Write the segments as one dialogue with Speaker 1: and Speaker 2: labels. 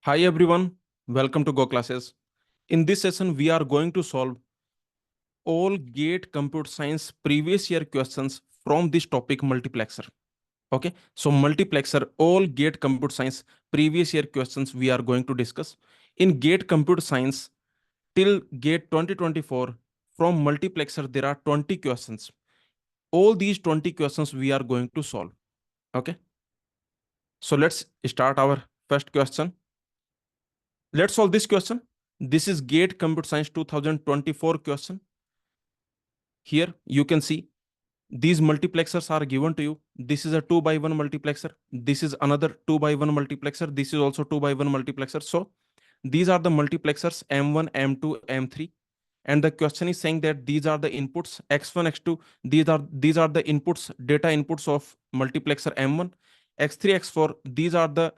Speaker 1: Hi everyone, welcome to Go Classes. In this session, we are going to solve all GATE Computer Science previous year questions from this topic multiplexer. Okay, so multiplexer, all GATE Computer Science previous year questions we are going to discuss. In GATE Computer Science till GATE 2024, from multiplexer there are 20 questions. All these 20 questions we are going to solve. Okay, so let's start our first question. Let's solve this question. This is GATE Computer Science 2024 question. Here you can see these multiplexers are given to you. This is a 2 by 1 multiplexer. This is another 2 by 1 multiplexer. This is also 2 by 1 multiplexer. So these are the multiplexers M1, M2, M3. And the question is saying that these are the inputs X1, X2. These are the inputs, data inputs of multiplexer M1, X3, X4. These are the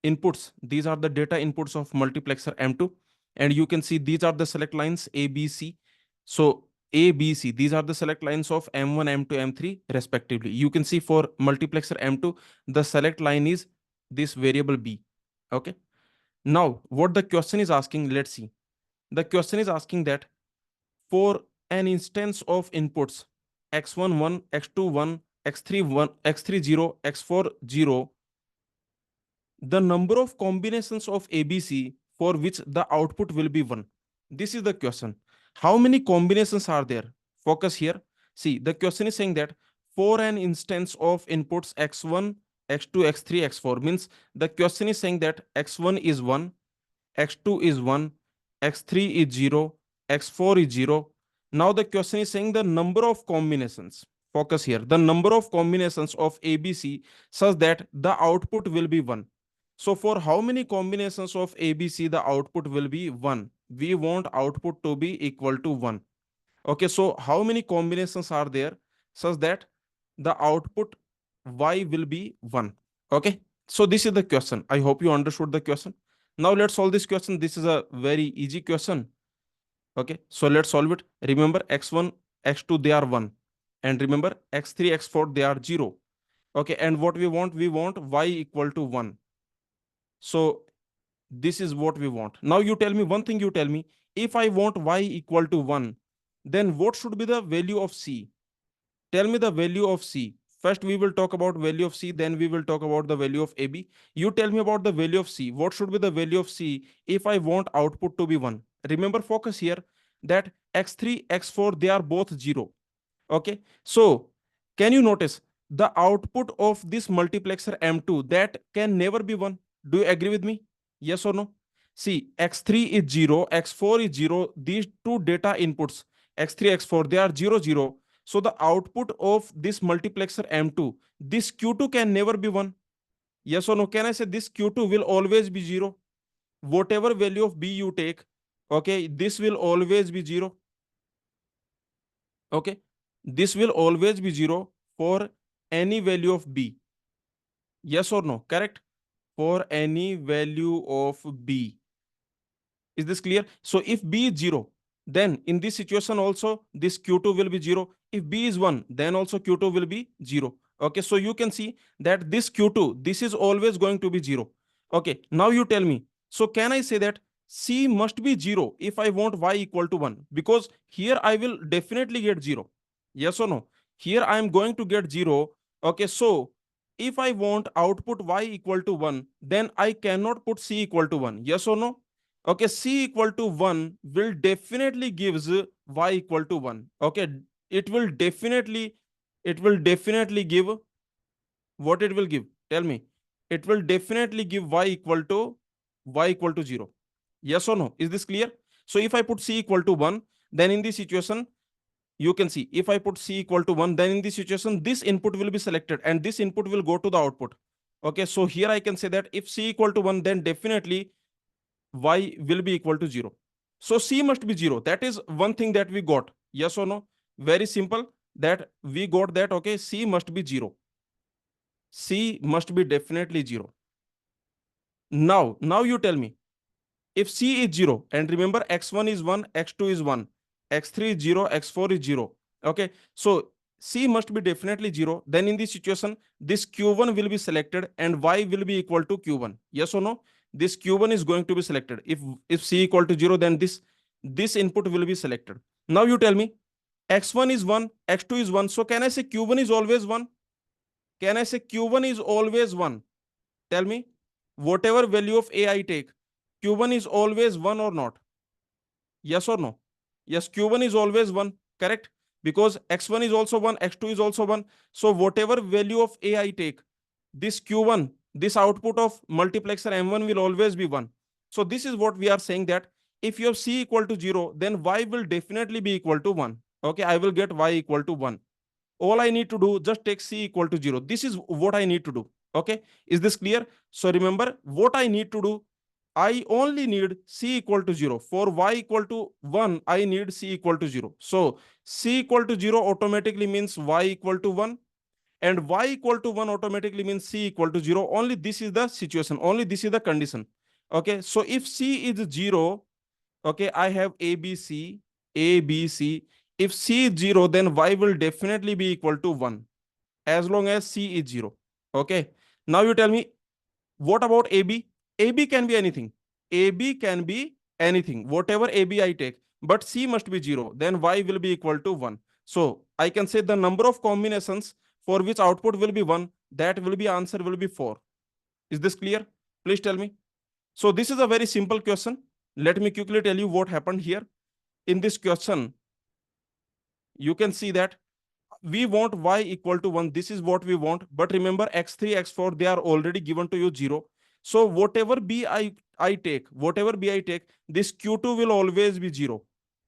Speaker 1: inputs. These are the data inputs of multiplexer M2. And you can see these are the select lines A, B, C. So A, B, C, these are the select lines of M1, M2, M3 respectively. You can see for multiplexer M2, the select line is this variable B. Okay. Now, what the question is asking, let's see. The question is asking that for an instance of inputs x1 1, x2 1, x3 1, x3 0, x4 0, the number of combinations of ABC for which the output will be 1. This is the question. How many combinations are there? Focus here. See, the question is saying that for an instance of inputs x1, x2, x3, x4, means the question is saying that x1 is 1, x2 is 1, x3 is 0, x4 is 0. Now the question is saying the number of combinations. Focus here. The number of combinations of ABC such that the output will be 1. So for how many combinations of ABC the output will be 1? We want output to be equal to 1. Okay, so how many combinations are there such that the output Y will be 1? Okay, so this is the question. I hope you understood the question. Now let's solve this question. This is a very easy question. Okay, so let's solve it. Remember x1, x2, they are 1. And remember x3, x4, they are 0. Okay, and what we want? We want Y equal to 1. So this is what we want. Now you tell me one thing, you tell me, if I want Y equal to 1, then what should be the value of C? Tell me the value of C. First, we will talk about value of C, then we will talk about the value of AB. You tell me about the value of C. What should be the value of C if I want output to be 1? Remember, focus here that x3, x4, they are both 0. Okay. So, can you notice the output of this multiplexer M2 that can never be 1? Do you agree with me? Yes or no? See, x3 is 0, x4 is 0. These two data inputs, x3, x4, they are 0, 0. So the output of this multiplexer M2, this Q2 can never be 1. Yes or no? Can I say this Q2 will always be 0? Whatever value of B you take, okay, this will always be 0. Okay, this will always be 0 for any value of B. Yes or no? Correct? For any value of B. Is this clear? So if B is 0, then in this situation also this Q2 will be 0. If B is 1, then also Q2 will be 0. Okay, so you can see that this Q2, this is always going to be 0. Okay, now you tell me. So can I say that C must be 0 if I want Y equal to 1? Because here I will definitely get 0. Yes or no? Here I am going to get 0. Okay, so if I want output Y equal to 1, then I cannot put C equal to 1. Yes or no? Okay, C equal to 1 will definitely gives Y equal to 1. Okay, it will definitely give what it will give. Tell me. It will definitely give Y equal to 0. Yes or no? Is this clear? So if I put C equal to 1, then in this situation, you can see if I put C equal to 1, then in this situation, this input will be selected and this input will go to the output. Okay, so here I can say that if C equal to 1, then definitely Y will be equal to 0. So C must be 0. That is one thing that we got. Yes or no? Very simple that we got that. Okay, C must be 0. C must be definitely 0. Now you tell me if C is 0, and remember x1 is 1, x2 is 1, x3 is 0, x4 is 0. Okay, so C must be definitely 0. Then in this situation, this Q1 will be selected and Y will be equal to Q1. Yes or no? this Q1 is going to be selected. If C equal to 0, then this input will be selected. Now you tell me, X1 is 1, X2 is 1. So can I say Q1 is always 1? Can I say Q1 is always 1? Tell me, whatever value of A I take, Q1 is always 1 or not? Yes or no? Yes, Q1 is always 1, correct? Because X1 is also 1, X2 is also 1. So whatever value of A I take, this Q1, this output of multiplexer M1 will always be 1. So this is what we are saying, that if you have C equal to 0, then Y will definitely be equal to 1. Okay, I will get Y equal to 1. All I need to do, just take C equal to 0. This is what I need to do. Okay, is this clear? So remember what I need to do. I only need C equal to 0. For Y equal to 1, I need C equal to 0. So C equal to 0 automatically means Y equal to 1, and Y equal to 1 automatically means C equal to 0. Only this is the situation, only this is the condition. Okay, so if C is 0, okay, I have ABC, ABC. If C is 0, then Y will definitely be equal to 1 as long as C is 0. Okay, now you tell me, what about AB? AB can be anything. AB can be anything, whatever AB I take, but C must be 0. Then Y will be equal to 1. So I can say the number of combinations for which output will be 1, that will be answer will be 4. Is this clear? Please tell me. So this is a very simple question. Let me quickly tell you what happened here. In this question, you can see that we want Y equal to 1. This is what we want. But remember, X3, X4, they are already given to you 0. So whatever B I take, this Q2 will always be 0.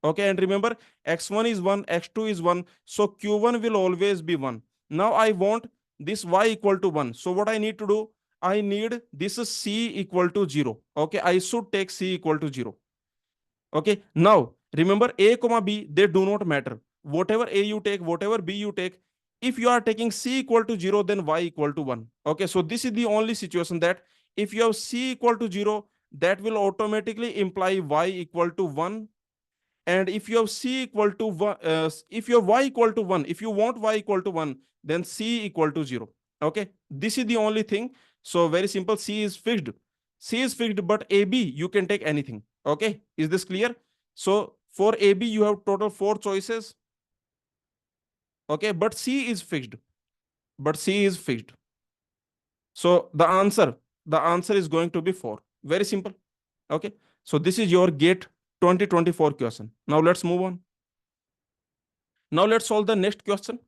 Speaker 1: Okay, and remember, X1 is 1, X2 is 1. So Q1 will always be 1. Now I want this Y equal to 1. So what I need to do, I need this is C equal to 0. Okay, I should take C equal to 0. Okay, now remember, A comma B, they do not matter. Whatever A you take, whatever B you take, if you are taking C equal to 0, then Y equal to 1. Okay, so this is the only situation that if you have C equal to 0, that will automatically imply Y equal to 1. And if you have C equal to 1, if you have Y equal to 1, if you want Y equal to 1, then C equal to 0. Okay, this is the only thing. So very simple, C is fixed. C is fixed, but AB, you can take anything. Okay, is this clear? So for AB, you have total 4 choices. Okay, but C is fixed. But C is fixed. So the answer is going to be 4. Very simple. Okay, so this is your GATE 2024 question. Now let's move on. Now let's solve the next question.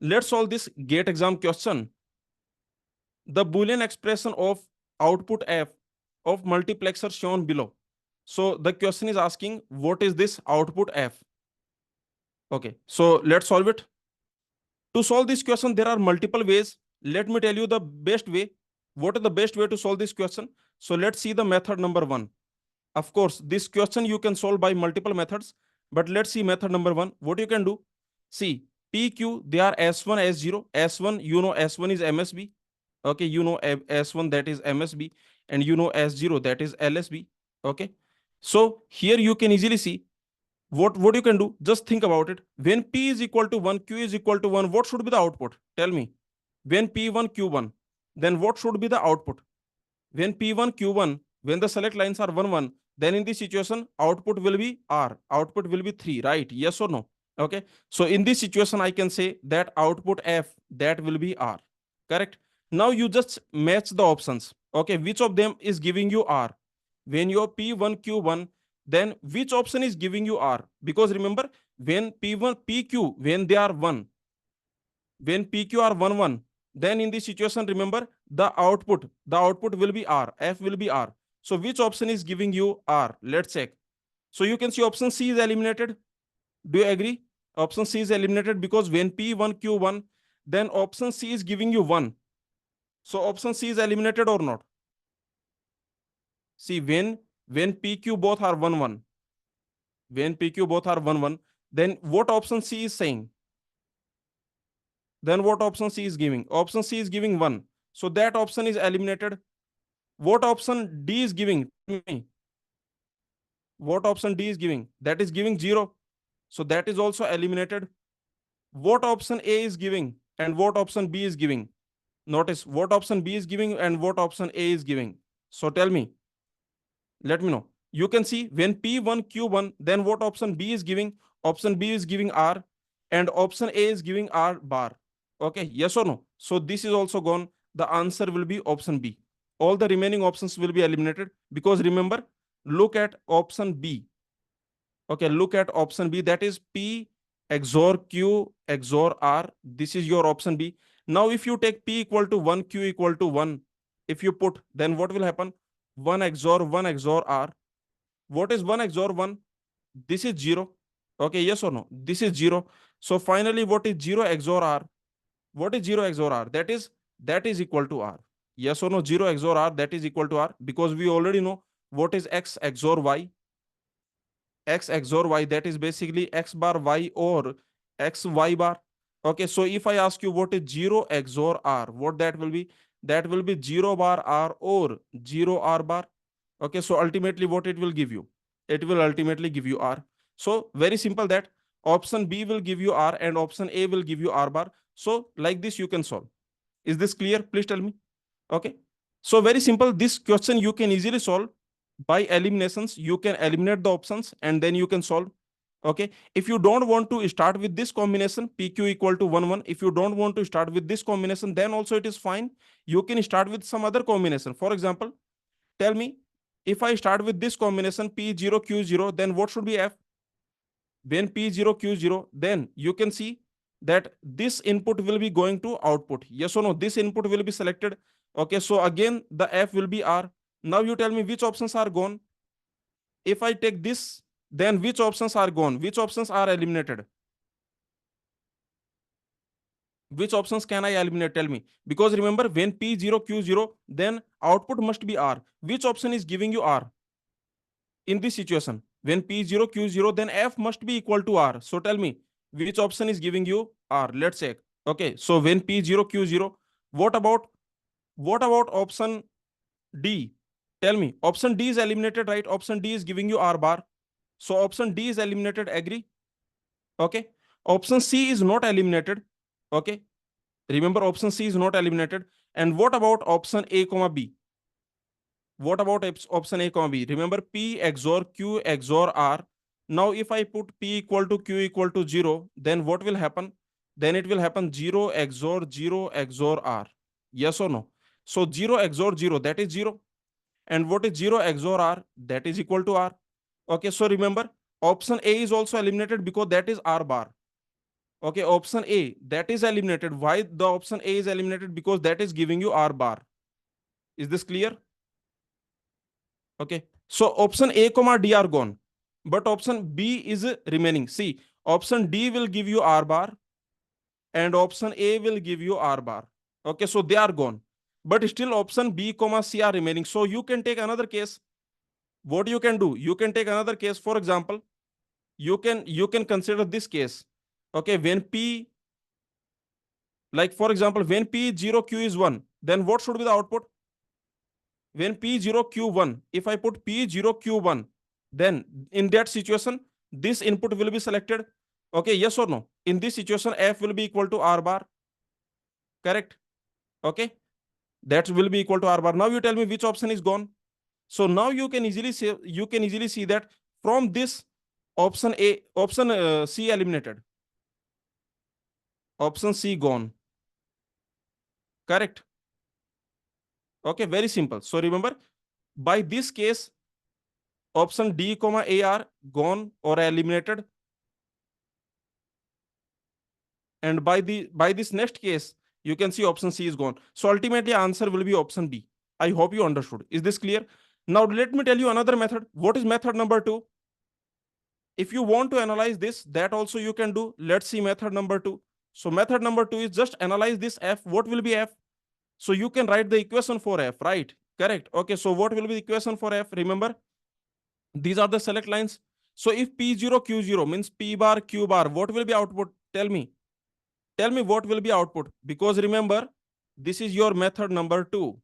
Speaker 1: Let's solve this GATE exam question. The Boolean expression of output F of multiplexer shown below. So the question is asking, what is this output F? Okay, so let's solve it. To solve this question, there are multiple ways. Let me tell you the best way. What is the best way to solve this question? So let's see the method number 1. Of course, this question you can solve by multiple methods, but let's see method number 1. What you can do? See, PQ, they are S1, S0. S1, you know S1 is MSB. Okay, you know S1, that is MSB, and you know S0, that is LSB. Okay, so here you can easily see what you can do. Just think about it. When P is equal to 1, Q is equal to 1, what should be the output? Tell me. When P1, Q1, then what should be the output? When P1, Q1, when the select lines are 1, 1, then in this situation, output will be R. Output will be 3, right? Yes or no? Okay. So in this situation, I can say that output F, that will be R. Correct? Now you just match the options. Okay. Which of them is giving you R? When your P1, Q1, then which option is giving you R? Because remember, when P1, PQ, when they are 1, when PQ are 1, 1, then in this situation, remember, the output will be R. F will be R. So which option is giving you R? Let's check. So you can see option C is eliminated. Do you agree? Option C is eliminated because when P1, Q1, then option C is giving you 1. So option C is eliminated or not? See, when PQ both are 1, 1, when PQ both are 1, 1, then what option C is saying? Then what option C is giving? Option C is giving 1. So that option is eliminated. What option D is giving? Tell me. What option D is giving? That is giving 0. So that is also eliminated. What option A is giving and what option B is giving? Notice what option B is giving and what option A is giving. So tell me, let me know. You can see when P1 Q1, then what option B is giving? Option B is giving R and option A is giving R bar. Okay, yes or no? So this is also gone. The answer will be option B. All the remaining options will be eliminated because remember, look at option B. Okay, look at option B, that is P XOR Q XOR R. This is your option B. Now, if you take P equal to 1, Q equal to 1, if you put, then what will happen? 1 XOR 1 XOR R. What is 1 XOR 1? This is 0. Okay, yes or no? This is 0. So finally, what is 0 XOR R? What is 0 XOR R? That is equal to R. Yes or no? 0 XOR R, that is equal to R, because we already know what is X XOR Y. X XOR Y, that is basically X bar Y or X Y bar. Okay, so if I ask you what is 0 XOR R, what that will be? That will be 0 bar R or 0 R bar. Okay, so ultimately what it will give you? It will ultimately give you R. So very simple, that option B will give you R and option A will give you R bar. So like this you can solve. Is this clear? Please tell me. Okay, so very simple. This question you can easily solve by eliminations. You can eliminate the options and then you can solve. Okay, if you don't want to start with this combination PQ equal to 1 1, if you don't want to start with this combination, then also it is fine. You can start with some other combination. For example, tell me, if I start with this combination P0 Q0, then what should be F? When P0 Q0, then you can see that this input will be going to output. Yes or no? This input will be selected. Okay, so again the F will be R. Now you tell me which options are gone. If I take this, then which options are gone? Which options are eliminated? Which options can I eliminate? Tell me. Because remember, when P0 Q0, then output must be R. Which option is giving you R in this situation? When P0 Q0, then F must be equal to R. So tell me, which option is giving you R? Let's check. Okay, so when P0 Q0, what about option D? Tell me, option D is eliminated, right? Option D is giving you R bar. So option D is eliminated, agree? Okay. Option C is not eliminated. Okay. Remember, option C is not eliminated. And what about option A comma B? What about option A comma B? Remember, P XOR Q XOR R. Now, if I put P equal to Q equal to 0, then what will happen? Then it will happen 0 XOR 0 XOR R. Yes or no? So 0 XOR 0, that is 0. And what is 0 XOR R? That is equal to R. Okay, so remember, option A is also eliminated because that is R bar. Okay, option A, that is eliminated. Why the option A is eliminated? Because that is giving you R bar. Is this clear? Okay, so option A comma D are gone, but option B is remaining. See, option D will give you R bar and option A will give you R bar. Okay, so they are gone, but still option B comma C are remaining. So you can take another case. What you can do? You can take another case. For example, you can consider this case. Okay, when P, like for example, when P0 Q is 1, then what should be the output? When P0 Q1, if I put P0 Q1, then in that situation, this input will be selected. Okay, yes or no? In this situation, F will be equal to R bar. Correct? Okay, that will be equal to R bar. Now you tell me which option is gone. So now you can easily see that from this option C eliminated, option C gone. Correct? Okay, very simple. So remember, by this case, option D comma A are gone or eliminated, and by this next case, you can see option C is gone. So ultimately, answer will be option B. I hope you understood. Is this clear? Now let me tell you another method. What is method number 2? If you want to analyze this, that also you can do. Let's see method number 2. So method number 2 is just analyze this F. What will be F? So you can write the equation for F, right? Correct. Okay, so what will be the equation for F? Remember, these are the select lines. So if P0 Q0 means P bar Q bar, what will be output? Tell me. Tell me what will be output. Because remember, this is your method number 2.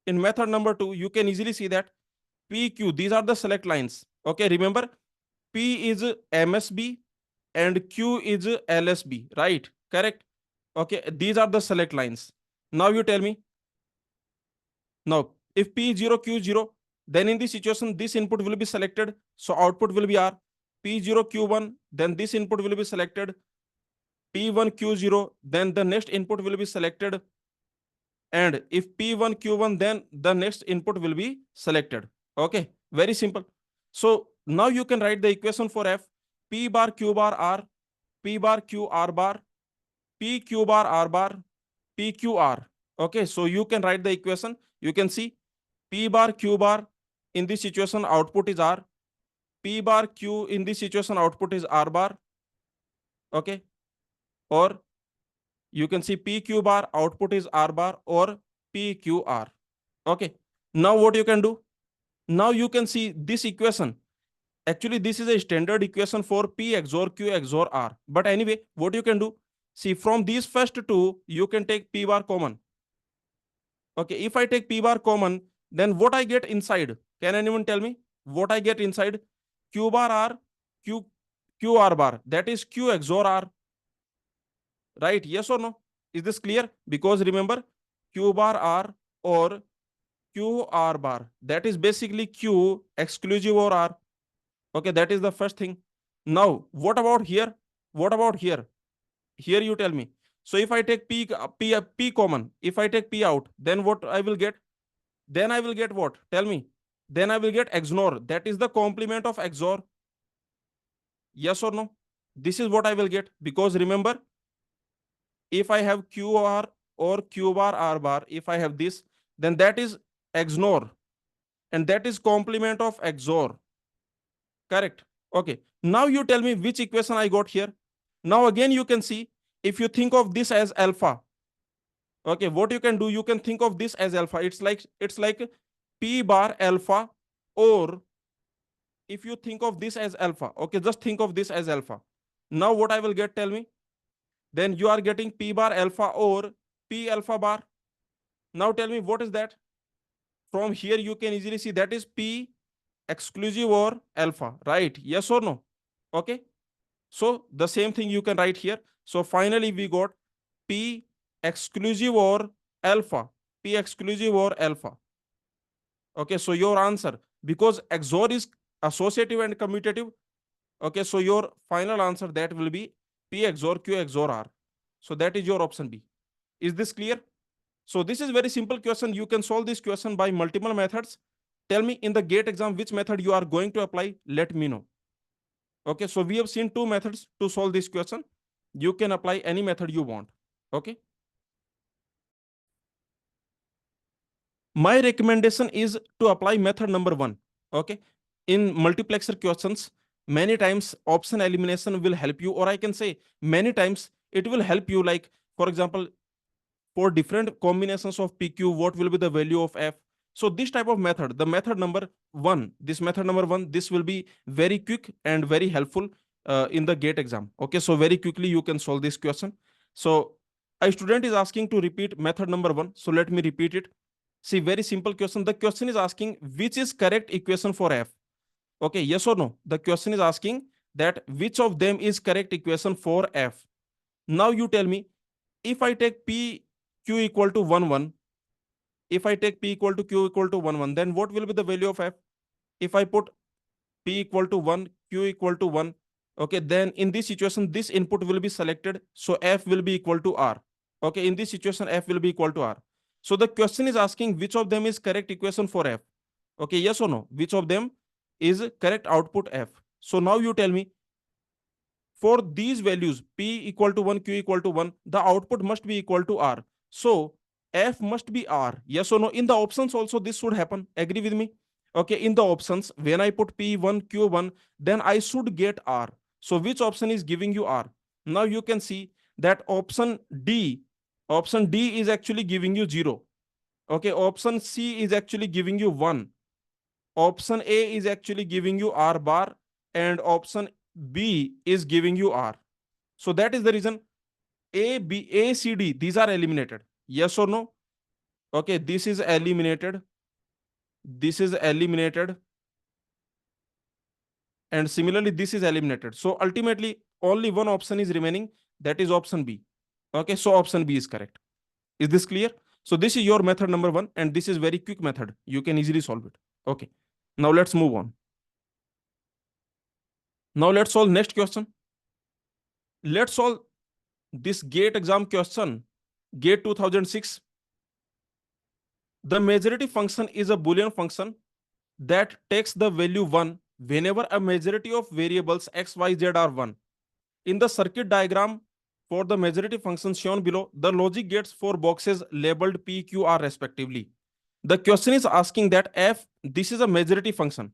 Speaker 1: In method number 2, you can easily see that PQ, these are the select lines. Okay, remember, P is MSB and Q is LSB, right? Correct. Okay, these are the select lines. Now you tell me. Now, if P is 0, Q is 0, then in this situation, this input will be selected. So output will be R. P0, Q1, then this input will be selected. P1, Q0, then the next input will be selected. And if P1, Q1, then the next input will be selected. Okay, very simple. So now you can write the equation for F. P bar, Q bar, R, P bar, Q, R bar, P, Q bar, R bar, P, Q, R. Okay, so you can write the equation. You can see P bar, Q bar, in this situation, output is R. P bar, Q, in this situation, output is R bar. Okay, or you can see PQ bar, output is R bar, or PQR. Okay, now what you can do? Now you can see this equation. Actually, this is a standard equation for P XOR Q XOR R. But anyway, what you can do? See, from these first two, you can take P bar common. Okay, if I take P bar common, then what I get inside? Can anyone tell me what I get inside? Q bar R, Q, Q R bar. That is Q XOR R. Right? Yes or no? Is this clear? Because remember, Q bar R or Q R bar. That is basically Q exclusive or R. Okay, that is the first thing. Now, what about here? What about here? Here you tell me. So if I take P common, if I take P out, then what I will get? Then I will get what? Tell me. Then I will get XNOR. That is the complement of XOR. Yes or no? This is what I will get. Because remember, if I have QR or Q bar R bar, if I have this, then that is XNOR. And that is complement of XOR. Correct? Okay. Now you tell me which equation I got here. Now again you can see, if you think of this as alpha, okay, what you can do, you can think of this as alpha. It's like P bar alpha, or if you think of this as alpha, okay, just think of this as alpha. Now what I will get, tell me. Then you are getting P bar alpha or P alpha bar. Now tell me what is that? From here you can easily see that is P exclusive or alpha, right? Yes or no? Okay. So the same thing you can write here. So finally we got P exclusive or alpha. P exclusive or alpha. Okay, so your answer, because XOR is associative and commutative. Okay, so your final answer that will be P XOR Q XOR R. So that is your option B. Is this clear? So this is very simple question. You can solve this question by multiple methods. Tell me in the GATE exam which method you are going to apply. Let me know. Okay, so we have seen two methods to solve this question. You can apply any method you want. Okay. My recommendation is to apply method number 1. Okay. In multiplexer questions, many times option elimination will help you, or I can say many times it will help you. Like, for example, for different combinations of PQ, what will be the value of F? So this type of method, the method number 1, this method number 1, this will be very quick and very helpful in the GATE exam. Okay, so very quickly you can solve this question. So a student is asking to repeat method number 1. So let me repeat it. See, very simple question. The question is asking which is correct equation for F. Okay, yes or no? The question is asking that which of them is correct equation for F. Now you tell me, if I take P Q equal to 1, 1, if I take P equal to Q equal to 1, 1, then what will be the value of F? If I put P equal to 1, Q equal to 1, okay, then in this situation, this input will be selected. So F will be equal to R. Okay, in this situation, F will be equal to R. So the question is asking which of them is correct equation for F. Okay, yes or no? Which of them is correct output F? So now you tell me, for these values, P equal to 1, Q equal to 1, the output must be equal to R. So F must be R. Yes or no? In the options also this should happen. Agree with me? Okay, in the options, when I put P1, Q1, then I should get R. So which option is giving you R? Now you can see that option D is actually giving you 0. Okay, option C is actually giving you 1. Option A is actually giving you R bar, and option B is giving you R. So that is the reason A, B, A, C, D, these are eliminated. Yes or no? Okay, this is eliminated. This is eliminated. And similarly, this is eliminated. So ultimately, only one option is remaining. That is option B. Okay, so option B is correct. Is this clear? So this is your method number 1, and this is very quick method. You can easily solve it. Okay. Now let's move on. Now let's solve next question. Let's solve this GATE exam question. GATE 2006. The majority function is a Boolean function that takes the value 1 whenever a majority of variables x, y, z are 1. In the circuit diagram for the majority function shown below, the logic gates for boxes labeled P, Q are respectively. The question is asking that f, this is a majority function.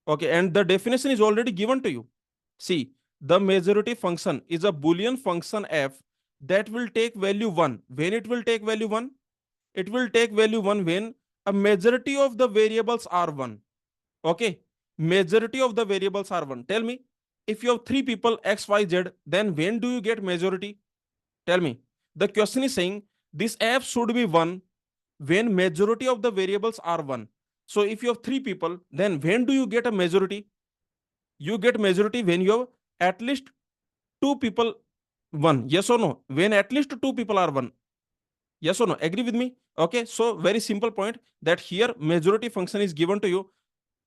Speaker 1: Okay, and the definition is already given to you. See, the majority function is a Boolean function f that will take value 1. When it will take value 1? It will take value 1 when a majority of the variables are 1. Okay, majority of the variables are 1. Tell me, if you have 3 people x, y, z, then when do you get majority? Tell me. The question is saying this f should be 1 when majority of the variables are 1. So if you have 3 people, then when do you get a majority? You get majority when you have at least 2 people 1. Yes or no? When at least 2 people are 1. Yes or no? Agree with me? Okay, so very simple point that here majority function is given to you.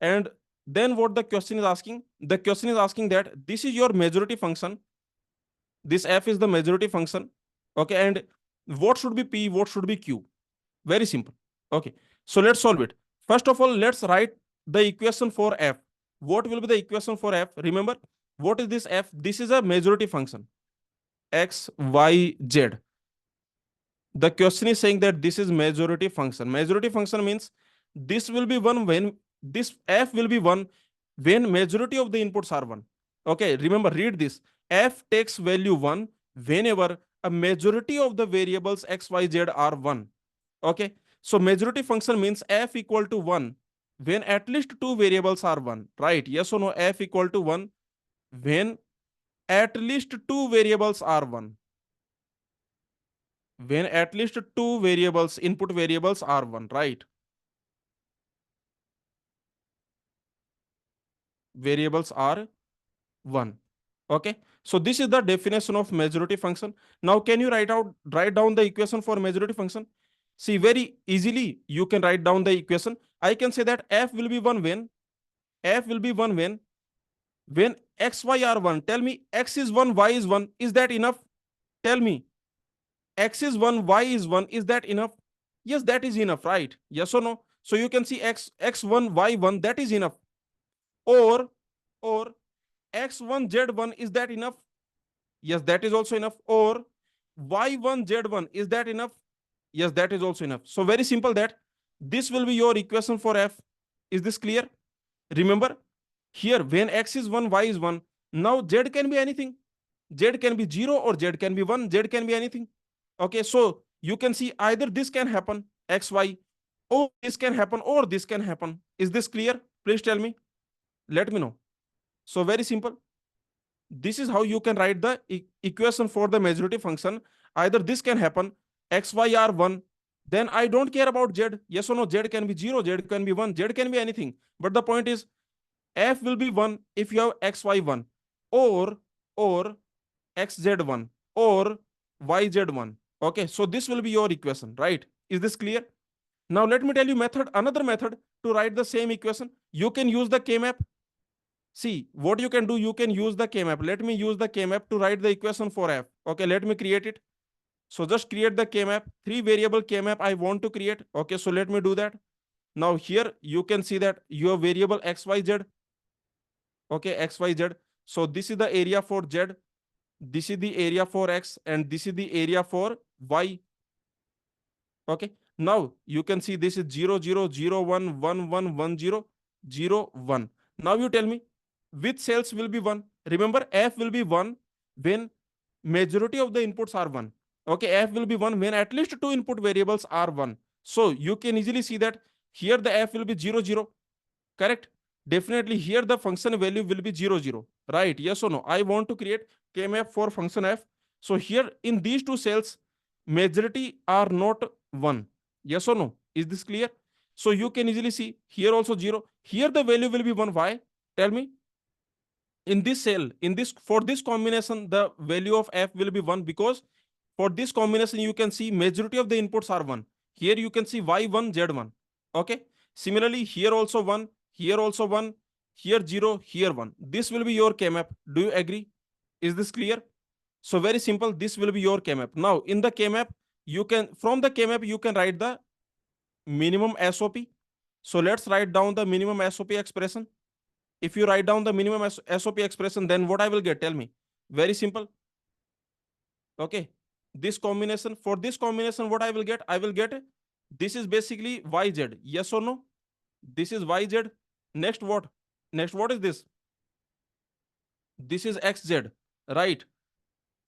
Speaker 1: And then what the question is asking? The question is asking that this is your majority function. This f is the majority function. Okay, and what should be p, what should be q? Very simple. Okay, so let's solve it. First of all, let's write the equation for f. What will be the equation for f? Remember, what is this f? This is a majority function. X, Y, Z. The question is saying that this is majority function. Majority function means this will be 1 when this f will be 1 when majority of the inputs are 1. Okay, remember, read this. F takes value 1 whenever a majority of the variables x, y, z are 1. Okay, so majority function means f equal to 1 when at least 2 variables are 1. Right? Yes or no? F equal to 1 when at least 2 variables are 1. When at least 2 variables, input variables are 1. Right? Variables are 1. Okay, so this is the definition of majority function. Now can you write down the equation for majority function? See, very easily you can write down the equation. I can say that f will be 1 when f will be 1 when x, y are 1. Tell me, x is 1, y is 1. Is that enough? Tell me, x is 1, y is 1. Is that enough? Yes, that is enough, right? Yes or no? So you can see x1, y1, that is enough. Or x1, z1, is that enough? Yes, that is also enough. Or y1, z1, is that enough? Yes, that is also enough. So very simple that this will be your equation for f. Is this clear? Remember, here when x is 1, y is 1, now z can be anything. Z can be 0 or z can be 1. Z can be anything. Okay, so you can see either this can happen, x, y, or this can happen, or this can happen. Is this clear? Please tell me. Let me know. So very simple. This is how you can write the equation for the majority function. Either this can happen, x, y are 1, then I don't care about z. Yes or no? Z can be 0, z can be 1, z can be anything. But the point is, f will be 1 if you have x, y 1, or x, z 1, or y, z 1. Okay, so this will be your equation, right? Is this clear? Now let me tell you another method to write the same equation. You can use the K-map. See, what you can do, you can use the K-map. Let me use the K-map to write the equation for f. Okay, let me create it. So just create the K-map. 3 variable K-map I want to create. Okay, so let me do that. Now here you can see that your variable x, y, z. Okay, x, y, z. So this is the area for z. This is the area for x, and this is the area for y. Okay, now you can see this is 0, 0, 0, 1, 1, 1, 1, 0, 0, 1. Now you tell me which cells will be 1. Remember, f will be 1 when majority of the inputs are 1. Okay, f will be 1 when at least 2 input variables are 1. So you can easily see that here the f will be 0, 0. Correct? Definitely here the function value will be 0, 0. Right? Yes or no? I want to create K-map for function f. So here in these two cells, majority are not 1. Yes or no? Is this clear? So you can easily see here also 0. Here the value will be 1. Why? Tell me. In this cell, for this combination, the value of f will be 1 because For this combination, you can see majority of the inputs are 1. Here you can see Y1, Z1. Okay. Similarly, here also 1, here also 1, here 0, here 1. This will be your K-map. Do you agree? Is this clear? So very simple. This will be your K-map. Now, in the K-map, from the K-map, you can write the minimum SOP. So let's write down the minimum SOP expression. If you write down the minimum SOP expression, then what I will get? Tell me. Very simple. Okay. For this combination, what I will get? I will get, this is basically YZ. Yes or no? This is YZ. Next what? Next, what is this? This is XZ, right?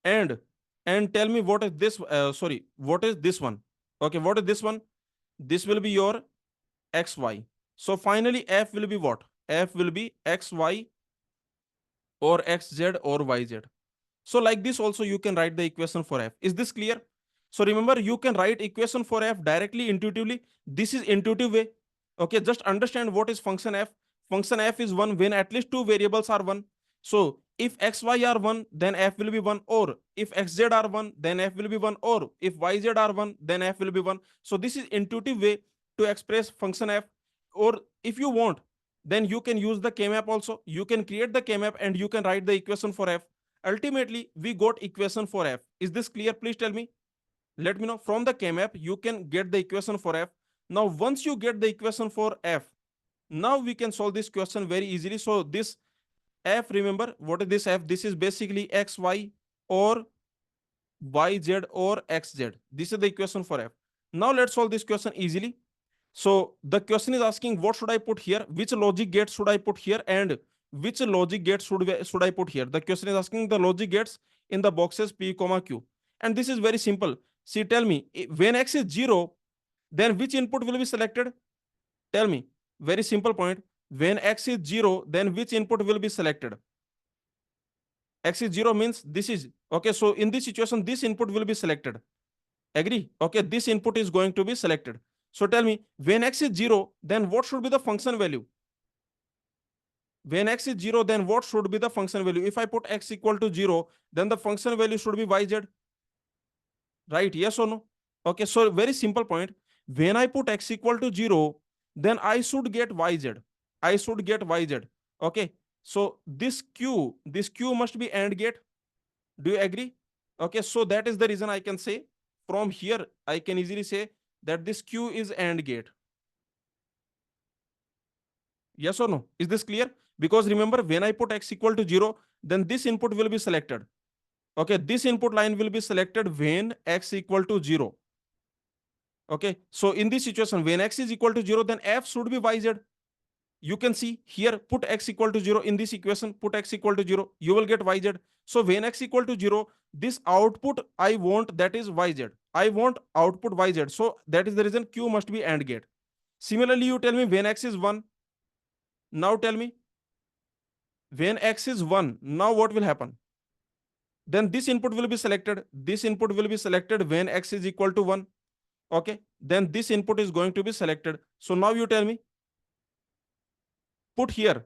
Speaker 1: And tell me what is this? Sorry, what is this one? Okay, what is this one? This will be your XY. So finally, F will be what? F will be XY or XZ or YZ. So like this also you can write the equation for F. Is this clear? So remember, you can write equation for F directly intuitively. This is intuitive way. Okay, just understand what is function F. Function F is 1 when at least two variables are 1. So if xy are 1, then F will be 1, or if xz are 1, then F will be 1, or if yz are 1, then F will be 1. So this is intuitive way to express function F. Or if you want, then you can use the K-map also. You can create the K-map and you can write the equation for F. Ultimately, we got equation for F. Is this clear? Please tell me. Let me know. From the K-map, you can get the equation for F. Now, once you get the equation for F, now we can solve this question very easily. So this F, remember, what is this F? This is basically XY or YZ or XZ. This is the equation for F. Now let's solve this question easily. So the question is asking, what should I put here? Which logic gate should I put here? And which logic gate should I put here? The question is asking the logic gates in the boxes P, Q. And this is very simple. See, tell me, when X is 0, then which input will be selected? Tell me. Very simple point. When X is 0, then which input will be selected? X is 0 means this is, okay, so in this situation, this input will be selected. Agree? Okay, this input is going to be selected. So tell me, when X is 0, then what should be the function value? When X is 0, then what should be the function value? If I put X equal to 0, then the function value should be YZ. Right? Yes or no? Okay, so very simple point. When I put X equal to 0, then I should get YZ. I should get YZ. Okay, so this Q must be AND gate. Do you agree? Okay, so that is the reason I can say, from here, I can easily say that this Q is AND gate. Yes or no? Is this clear? Because remember, when I put X equal to 0, then this input will be selected. Okay, this input line will be selected when X equal to 0. Okay, so in this situation, when X is equal to 0, then F should be YZ. You can see here, put X equal to 0 in this equation, put X equal to 0, you will get YZ. So when X equal to 0, this output I want, that is YZ. I want output YZ. So that is the reason Q must be AND gate. Similarly, you tell me when X is 1. Now tell me, when X is 1, now what will happen? Then this input will be selected. This input will be selected when X is equal to 1. Okay, then this input is going to be selected. So now you tell me, put here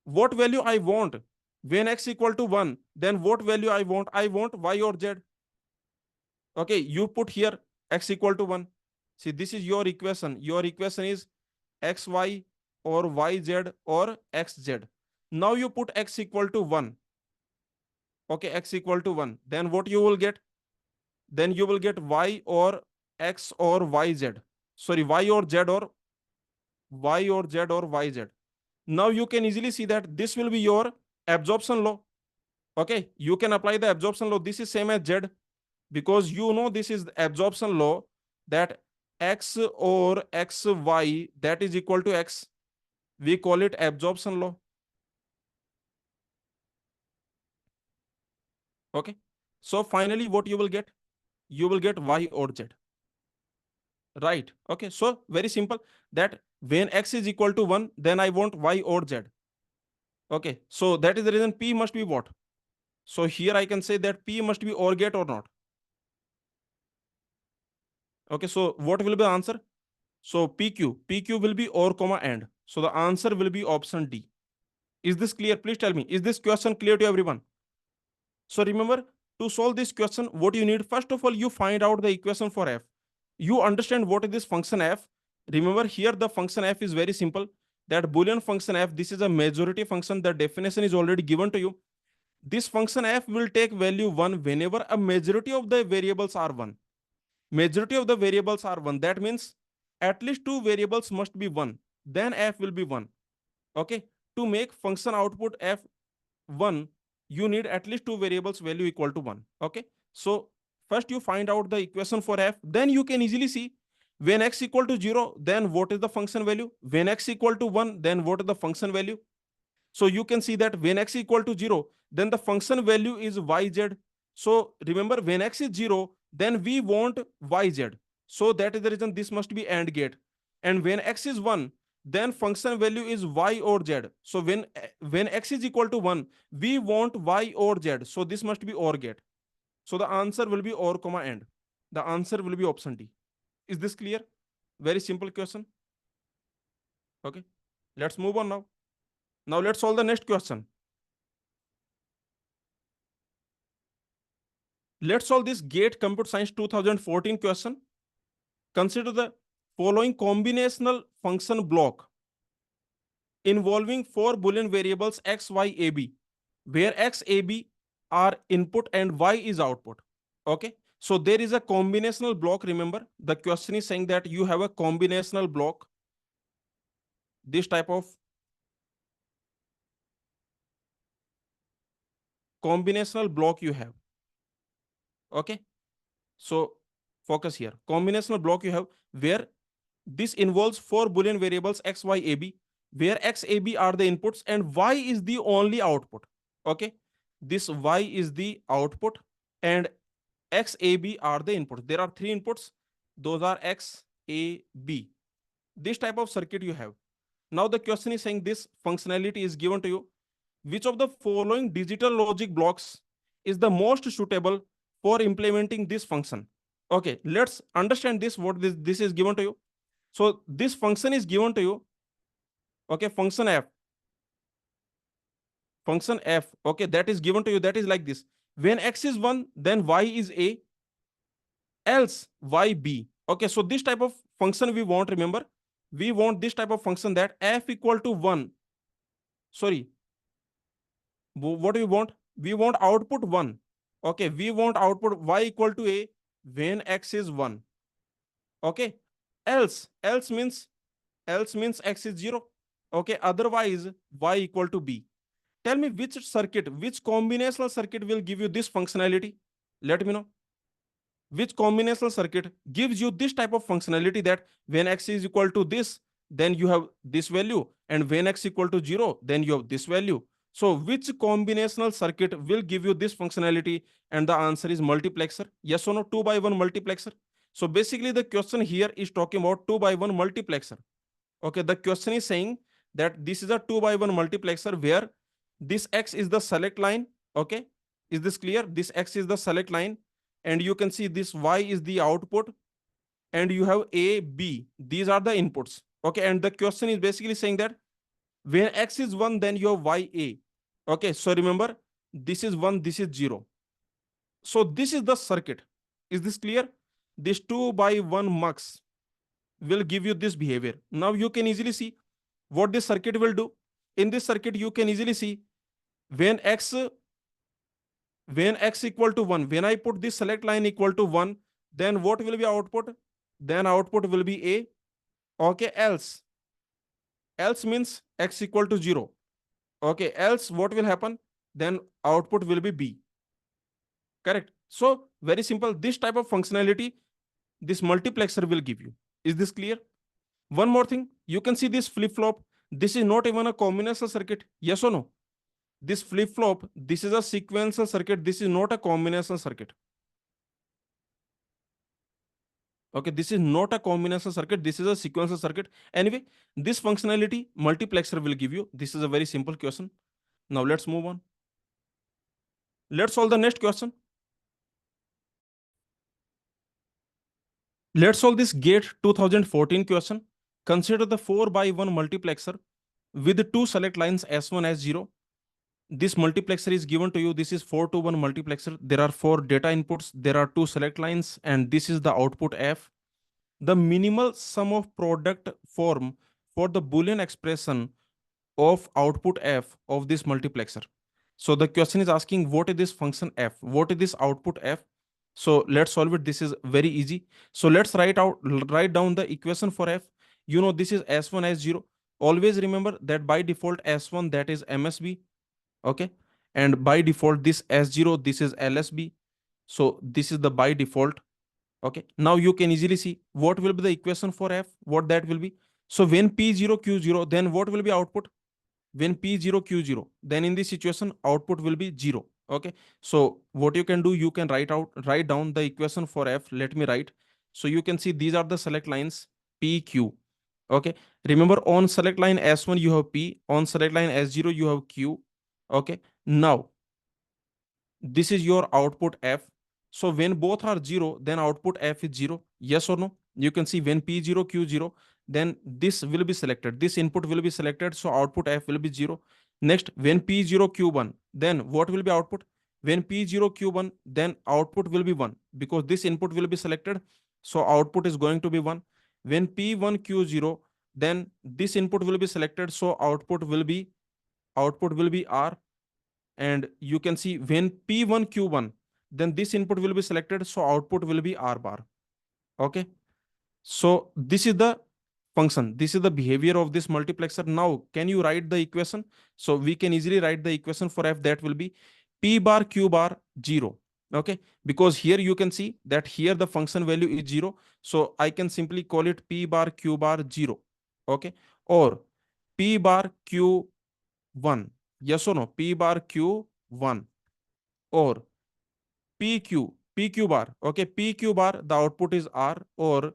Speaker 1: what value I want. When X equal to 1, then what value I want? I want Y or Z. Okay, you put here X equal to 1. See, this is your equation. Your equation is XY or YZ or XZ. Now you put X equal to 1. Okay, X equal to 1. Then what you will get? Then you will get Y or X or YZ. Sorry, Y or Z or YZ. Now you can easily see that this will be your absorption law. Okay, you can apply the absorption law. This is same as Z, because you know this is the absorption law, that X or XY, that is equal to X. We call it absorption law. Okay, so finally what you will get? You will get Y or Z. Right. Okay, so very simple, that when X is equal to 1, then I want Y or Z. Okay, so that is the reason P must be what? So here I can say that P must be OR gate or not. Okay, so what will be the answer? So PQ will be OR comma AND. So the answer will be option D. Is this clear? Please tell me. Is this question clear to everyone? So remember, To solve this question, what you need, first of all, you find out the equation for f. You understand what is this function f. Remember here the function f is very simple. That Boolean function f, this is a majority function. The definition is already given to you. This function f will take value 1 whenever a majority of the variables are 1. Majority of the variables are 1. That means at least two variables must be 1. Then f will be 1. Okay. To make function output f1, you need at least two variables value equal to 1. Okay. So first you find out the equation for f. Then you can easily see when x equal to 0, then what is the function value? When x equal to 1, then what is the function value? So you can see that when x equal to 0, then the function value is yz. So remember, when x is 0, then we want yz. So that is the reason this must be AND gate. And when x is 1, then function value is y or z. So when x is equal to 1, we want y or z. So this must be OR gate. So the answer will be OR comma AND. The answer will be option D. Is this clear? Very simple question. Okay. Let's move on now. Now let's solve the next question. Let's solve this GATE Computer Science 2014 question. Consider the following combinational function block involving four Boolean variables x, y, a, b, where x, a, b are input and y is output. Okay. So there is a combinational block. Remember, the question is saying that you have a combinational block. This type of combinational block you have. Okay. So focus here. Combinational block you have where this involves four Boolean variables x, y, a, b, where x, a, b are the inputs and y is the only output. Okay. This y is the output and x, a, b are the inputs. There are three inputs. Those are x, a, b. This type of circuit you have. Now the question is saying this functionality is given to you. Which of the following digital logic blocks is the most suitable for implementing this function? Okay, let's understand this, what this is given to you. So this function is given to you. Okay, function f. Function f, okay, that is given to you. That is like this. When x is 1, then y is a, else y b. Okay, so this type of function we want, remember, we want this type of function that f equal to 1. Sorry, what do we want? We want output 1. Okay, we want output y equal to a when x is 1. Okay, else means x is 0. Okay, otherwise y equal to b. Tell me which circuit, which combinational circuit will give you this functionality? Let me know. Which combinational circuit gives you this type of functionality that when x is equal to this, then you have this value, and when x equal to 0, then you have this value. So which combinational circuit will give you this functionality? And the answer is multiplexer. Yes or no? 2x1 multiplexer. So basically the question here is talking about 2x1 multiplexer. Okay, the question is saying that this is a 2x1 multiplexer where this x is the select line. Okay, is this clear? This x is the select line, and you can see this y is the output, and you have a, b. These are the inputs. Okay, and the question is basically saying that when x is 1, then you have y a. Okay, so remember, this is 1, this is 0. So this is the circuit. Is this clear? This 2x1 mux will give you this behavior. Now you can easily see what this circuit will do. In this circuit, you can easily see when x equal to 1, when I put this select line equal to 1, then what will be output? Then output will be a. Okay, else means x equal to 0. Okay, else what will happen? Then output will be b. Correct. So very simple. This type of functionality this multiplexer will give you. Is this clear? One more thing, you can see this flip-flop. This is not even a combinational circuit. Yes or no? This flip-flop, this is a sequential circuit. This is not a combinational circuit. Okay, this is not a combinational circuit. This is a sequential circuit. Anyway, this functionality multiplexer will give you. This is a very simple question. Now let's move on. Let's solve the next question. Let's solve this GATE 2014 question. Consider the 4x1 multiplexer with two select lines S1, S0, this multiplexer is given to you. This is 4 to 1 multiplexer. There are 4 data inputs. There are 2 select lines, and this is the output F. The minimal sum of product form for the Boolean expression of output F of this multiplexer. So the question is asking, what is this function F? What is this output F? So let's solve it. This is very easy. So let's write down the equation for F. You know, this is S1 S0. Always remember that by default S1, that is MSB. Okay. And by default, this S0, this is LSB. So this is the by default. Okay. Now you can easily see what will be the equation for F, what that will be. So when P0 Q0, then what will be output? When P0 Q0, then in this situation, output will be 0. Okay. So what you can do, you can write down the equation for F. Let me write. So you can see these are the select lines PQ. Okay. Remember, on select line S1 you have P, on select line S0 you have Q. Okay. Now this is your output F. So when both are 0, then output F is 0. Yes or no? You can see when P0 Q0, then this will be selected, this input will be selected, so output F will be 0. Next, when P0 Q1, then what will be output? When P0 Q1, then output will be 1, because this input will be selected, so output is going to be 1. When P1 Q0, then this input will be selected, so output will be R. And you can see when P1 Q1, then this input will be selected, so output will be R bar. Okay. So this is the function, this is the behavior of this multiplexer. Now can you write the equation? So we can easily write the equation for F. That will be P bar Q bar 0. Okay. Because here you can see that here the function value is 0, so I can simply call it P bar Q bar 0. Okay. Or P bar Q1. Yes or no? P bar Q1. Or PQ bar. Okay, PQ bar, the output is R, or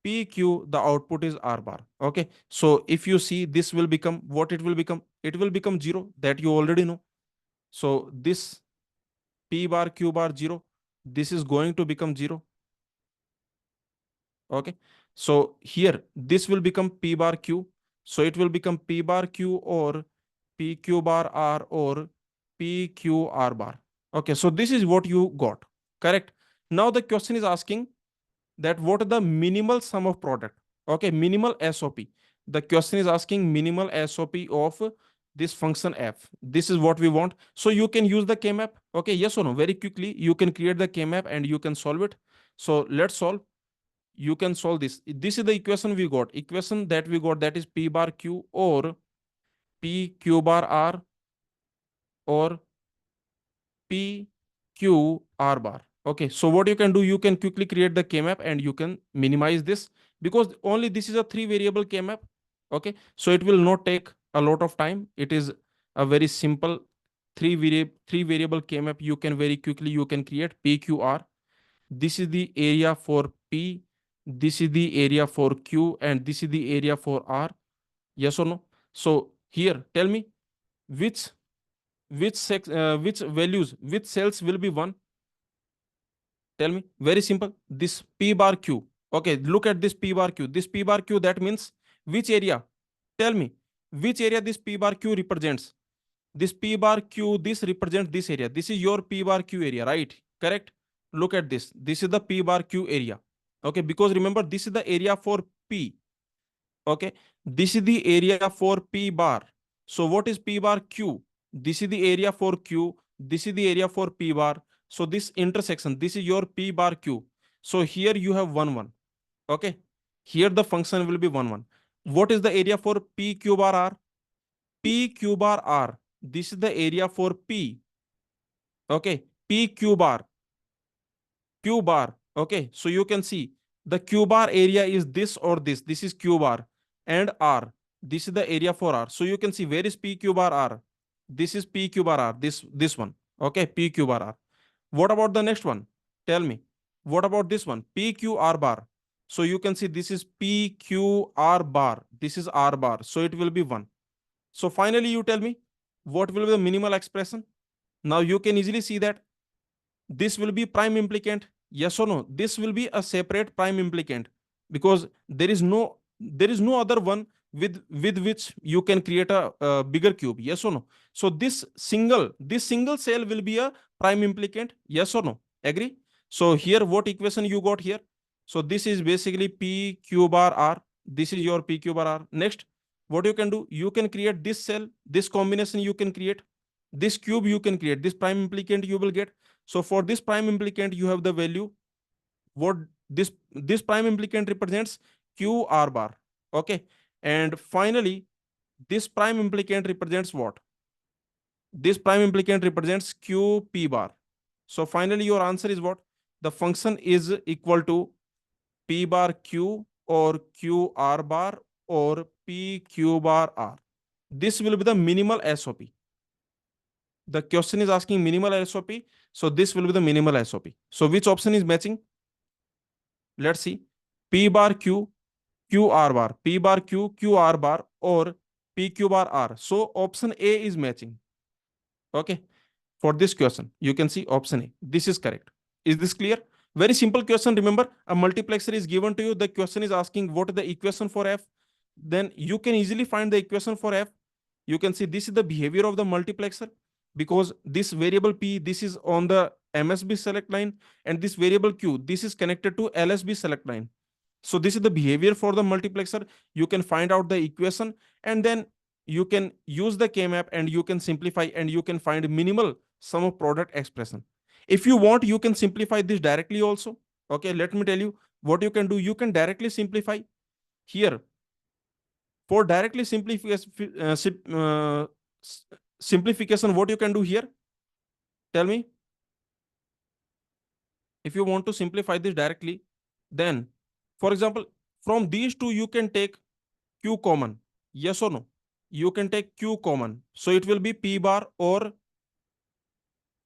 Speaker 1: PQ, the output is R bar. Okay, so if you see, this will become what it will become? It will become 0, that you already know. So this P bar Q bar 0, this is going to become 0. Okay, so here this will become P bar Q. So it will become P bar Q or PQ bar R or PQR bar. Okay, so this is what you got. Correct. Now the question is asking that what is the minimal sum of product? Okay, minimal SOP. The question is asking minimal SOP of this function F. This is what we want. So you can use the K-map. Okay, yes or no? Very quickly, you can create the K-map and you can solve it. So let's solve. You can solve this. This is the equation we got. Equation that we got, that is P bar Q or PQ bar R or PQR bar. Okay, so what you can do, you can quickly create the K-map and you can minimize this, because only this is a 3 variable K-map. Okay, so it will not take a lot of time. It is a very simple 3 variable K-map. You can very quickly, you can create PQR. This is the area for P, this is the area for Q, and this is the area for R. Yes or no? So here, tell me which which values, which cells will be 1? Tell me. Very simple. This P bar Q. Okay, look at this P bar Q. This P bar Q, that means which area? Tell me which area this P bar Q represents. This P bar Q, this represents this area. This is your P bar Q area, right? Correct. Look at this. This is the P bar Q area. Okay, because remember, this is the area for P. Okay, this is the area for P bar. So what is P bar Q? This is the area for Q. This is the area for P bar. So this intersection, this is your P bar Q. So here you have 1 1. Okay, here the function will be 1 1. What is the area for P Q bar R? P Q bar R. This is the area for P. Okay, P Q bar. Q bar. Okay, so you can see the Q bar area is this or this. This is Q bar and R. This is the area for R. So you can see, where is P Q bar R? This is P Q bar R. This one. Okay, P Q bar R. What about the next one? Tell me. What about this one? P Q R bar. So you can see this is P Q R bar. This is R bar. So it will be 1. So finally you tell me what will be the minimal expression. Now you can easily see that this will be prime implicant. Yes or no? This will be a separate prime implicant, because there is no other one with which you can create a bigger cube. Yes or no? So this single cell will be a prime implicant. Yes or no? Agree? So here, what equation you got here? So this is basically p q bar r. This is your p q bar r. Next, what you can do? You can create this cell, this combination you can create, this cube you can create, this prime implicant you will get. So for this prime implicant, you have the value. What this prime implicant represents? Q r bar. Okay. And finally, this prime implicant represents what? This prime implicant represents Q p bar. So finally, your answer is what? The function is equal to p bar q or q r bar or p q bar r. This will be the minimal SOP. The question is asking minimal SOP. So this will be the minimal SOP. So which option is matching? Let's see. P bar q, q r bar, p bar q, q r bar or p q bar r. So option A is matching. Okay. For this question, you can see option A. This is correct. Is this clear? Very simple question. Remember, a multiplexer is given to you. The question is asking what is the equation for f. Then you can easily find the equation for f. You can see this is the behavior of the multiplexer, because this variable p, this is on the MSB select line, and this variable q, this is connected to LSB select line. So this is the behavior for the multiplexer. You can find out the equation, and then you can use the K-map and you can simplify and you can find minimal sum of product expression. If you want, you can simplify this directly also. Okay, let me tell you what you can do. You can directly simplify here. For directly simplification, what you can do here? Tell me. If you want to simplify this directly, then, for example, from these two, you can take q common. Yes or no? You can take q common. So it will be p bar or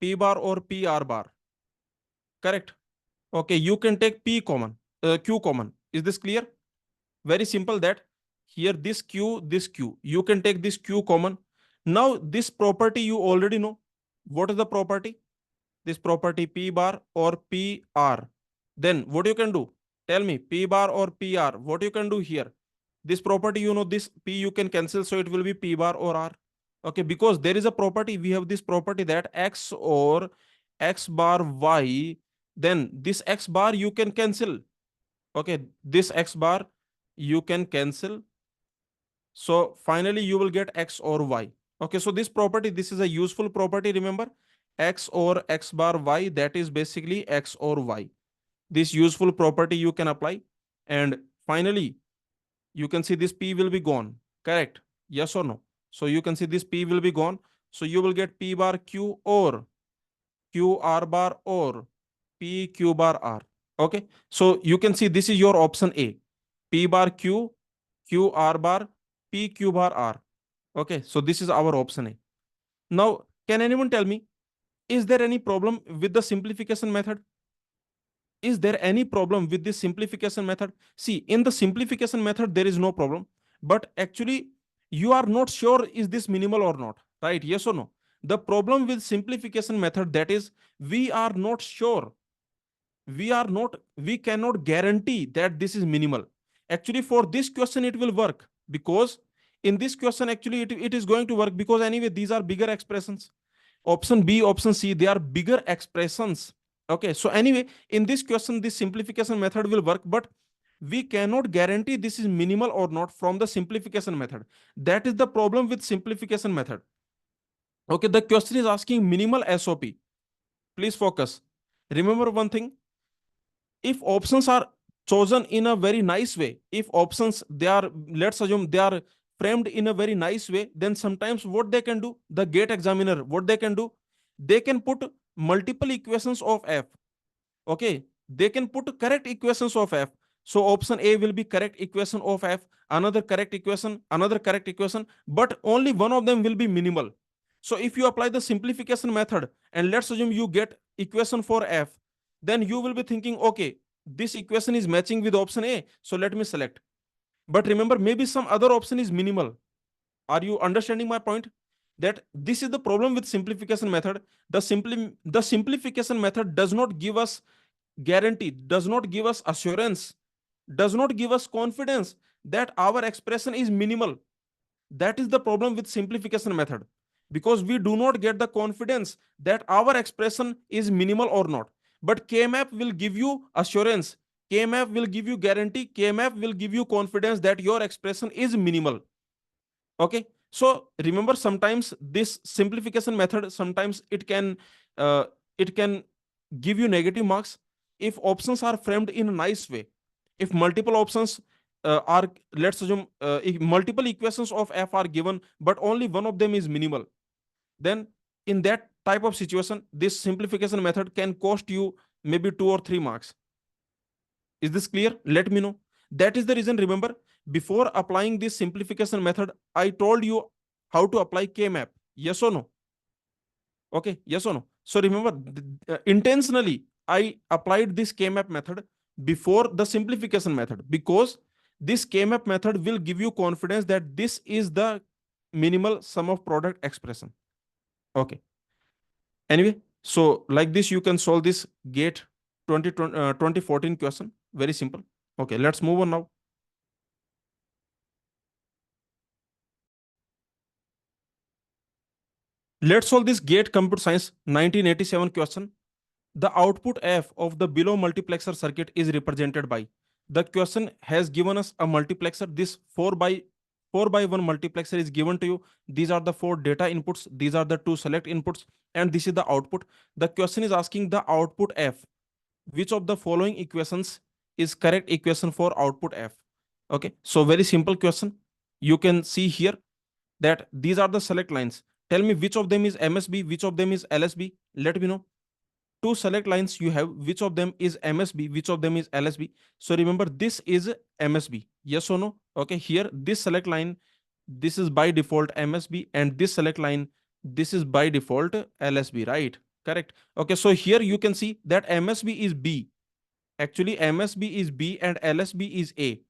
Speaker 1: p r bar. Correct? Okay, you can take p common, q common. Is this clear? Very simple that here this q, you can take this q common. Now this property you already know. What is the property? This property p bar or p r. Then what you can do? Tell me, p bar or p r. What you can do here? This property, you know, this p you can cancel, so it will be p bar or r. Okay, because there is a property, we have this property that x or x bar y, then this x bar you can cancel. Okay, this x bar you can cancel. So finally you will get x or y. Okay, so this property, this is a useful property. Remember, x or x bar y, that is basically x or y. This useful property you can apply. And finally, you can see this p will be gone. Correct? Yes or no? So you can see this p will be gone. So you will get p bar q or q r bar or p q bar r. Okay. So you can see this is your option A. P bar q, q r bar, p q bar r. Okay. So this is our option A. Now, can anyone tell me, is there any problem with the simplification method? Is there any problem with this simplification method? See, in the simplification method, there is no problem. But actually, you are not sure is this minimal or not, right? Yes or no? The problem with simplification method, that is, we are not sure. We cannot guarantee that this is minimal. Actually, for this question, it will work, because in this question, actually, it is going to work, because anyway, these are bigger expressions. Option B, option C, they are bigger expressions. Okay, so anyway, in this question, this simplification method will work, but we cannot guarantee this is minimal or not from the simplification method. That is the problem with simplification method. Okay, the question is asking minimal SOP. Please focus. Remember one thing. If options are chosen in a very nice way, if options, they are, let's assume they are framed in a very nice way, then sometimes what they can do, the gate examiner, what they can do, they can put multiple equations of f. Okay, they can put correct equations of f. So option A will be correct equation of f, another correct equation, another correct equation, but only one of them will be minimal. So if you apply the simplification method and let's assume you get equation for f, then you will be thinking, okay, this equation is matching with option A, so let me select. But remember, maybe some other option is minimal. Are you understanding my point? That this is the problem with simplification method. The simplification method does not give us guarantee, does not give us assurance, does not give us confidence that our expression is minimal. That is the problem with simplification method, because we do not get the confidence that our expression is minimal or not. But K-map will give you assurance, K-map will give you guarantee, K-map will give you confidence that your expression is minimal. Okay, so remember, sometimes this simplification method, sometimes uh, it can give you negative marks if options are framed in a nice way. If multiple options are, let's assume, if multiple equations of f are given but only one of them is minimal, then in that type of situation this simplification method can cost you maybe 2 or 3 marks. Is this clear? Let me know. That is the reason, remember, before applying this simplification method, I told you how to apply K-map. Yes or no? Okay, yes or no? So remember, intentionally, I applied this K-map method before the simplification method, because this K-map method will give you confidence that this is the minimal sum of product expression. Okay. Anyway, so like this, you can solve this GATE 2014 question. Very simple. Okay, let's move on now. Let's solve this GATE Computer Science 1987 question. The output F of the below multiplexer circuit is represented by. The question has given us a multiplexer. This 4 by 1 multiplexer is given to you. These are the 4 data inputs. These are the 2 select inputs. And this is the output. The question is asking the output F. Which of the following equations is correct equation for output F? Okay, so very simple question. You can see here that these are the select lines. Tell me which of them is MSB, which of them is LSB. Let me know. Two select lines you have, which of them is MSB, which of them is LSB. So remember, this is MSB. Yes or no? Okay, here this select line, this is by default MSB, and this select line, this is by default LSB, right? Correct. Okay, so here you can see that MSB is B. Actually, MSB is B and LSB is A.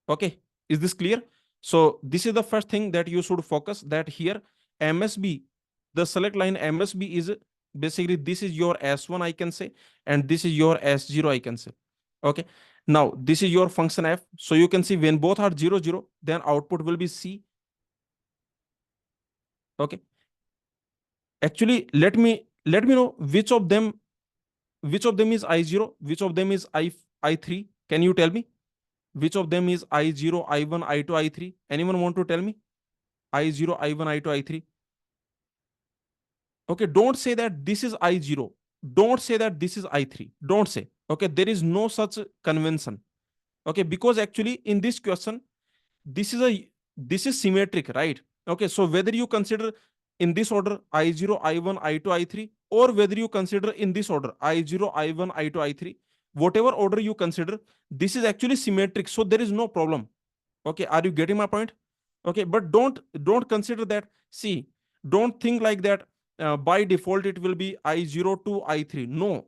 Speaker 1: Okay, is this clear? So this is the first thing that you should focus, that here MSB, the select line MSB is basically, this is your S1 I can say, and this is your S0 I can say. Okay, now this is your function F. So you can see when both are 0 0, then output will be C. Okay, actually let me know which of them is I0, which of them is I3. Can you tell me which of them is I0, I1, I2, I3? Anyone want to tell me? I0, I1, I2, I3. Okay, don't say that this is I0. Don't say that this is I3. Don't say. Okay, there is no such convention. Okay, because actually in this question, this is a this is symmetric, right? Okay, so whether you consider in this order I0, I1, I2, I3, or whether you consider in this order I0, I1, I2, I3, whatever order you consider, this is actually symmetric. So there is no problem. Okay, are you getting my point? Okay, but don't consider that. See, don't think like that. By default, it will be I0 to I3. No,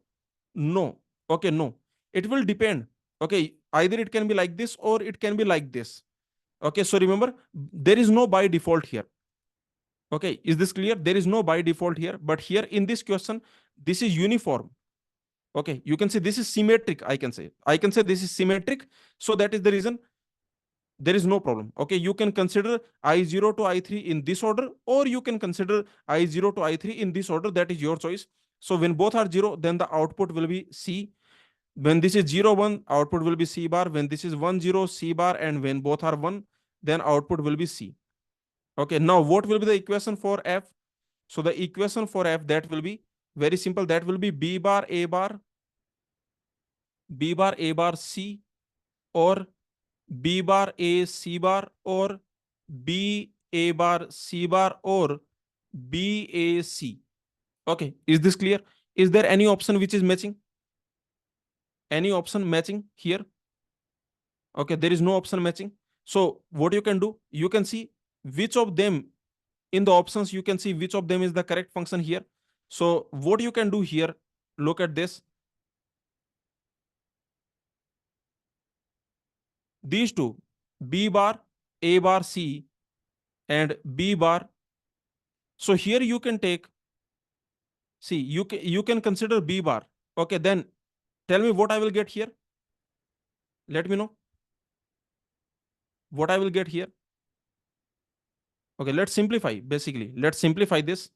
Speaker 1: no. Okay, no. It will depend. Okay, either it can be like this or it can be like this. Okay, so remember, there is no by default here. Okay, is this clear? There is no by default here, but here in this question, this is uniform. Okay, you can say this is symmetric. I can say this is symmetric. So that is the reason there is no problem. Okay, you can consider I0 to I3 in this order, or you can consider I0 to I3 in this order. That is your choice. So when both are 0, then the output will be C. When this is 0 1, output will be C bar. When this is 1 0, C bar. And when both are 1, then output will be C. Okay, now what will be the equation for F? So the equation for F, that will be very simple. That will be B bar A bar, B bar A bar C, or B bar A C bar, or B A bar C bar, or B A C. Okay, is this clear? Is there any option which is matching? Any option matching here? Okay, there is no option matching. So what you can do, you can see which of them in the options, you can see which of them is the correct function here. So what you can do here, look at this. These two, B bar, A bar C, and B bar. So here you can take, see, you can consider B bar. Okay, then tell me what I will get here. Let me know. what I will get here? Okay, let's simplify. Basically, let's simplify this.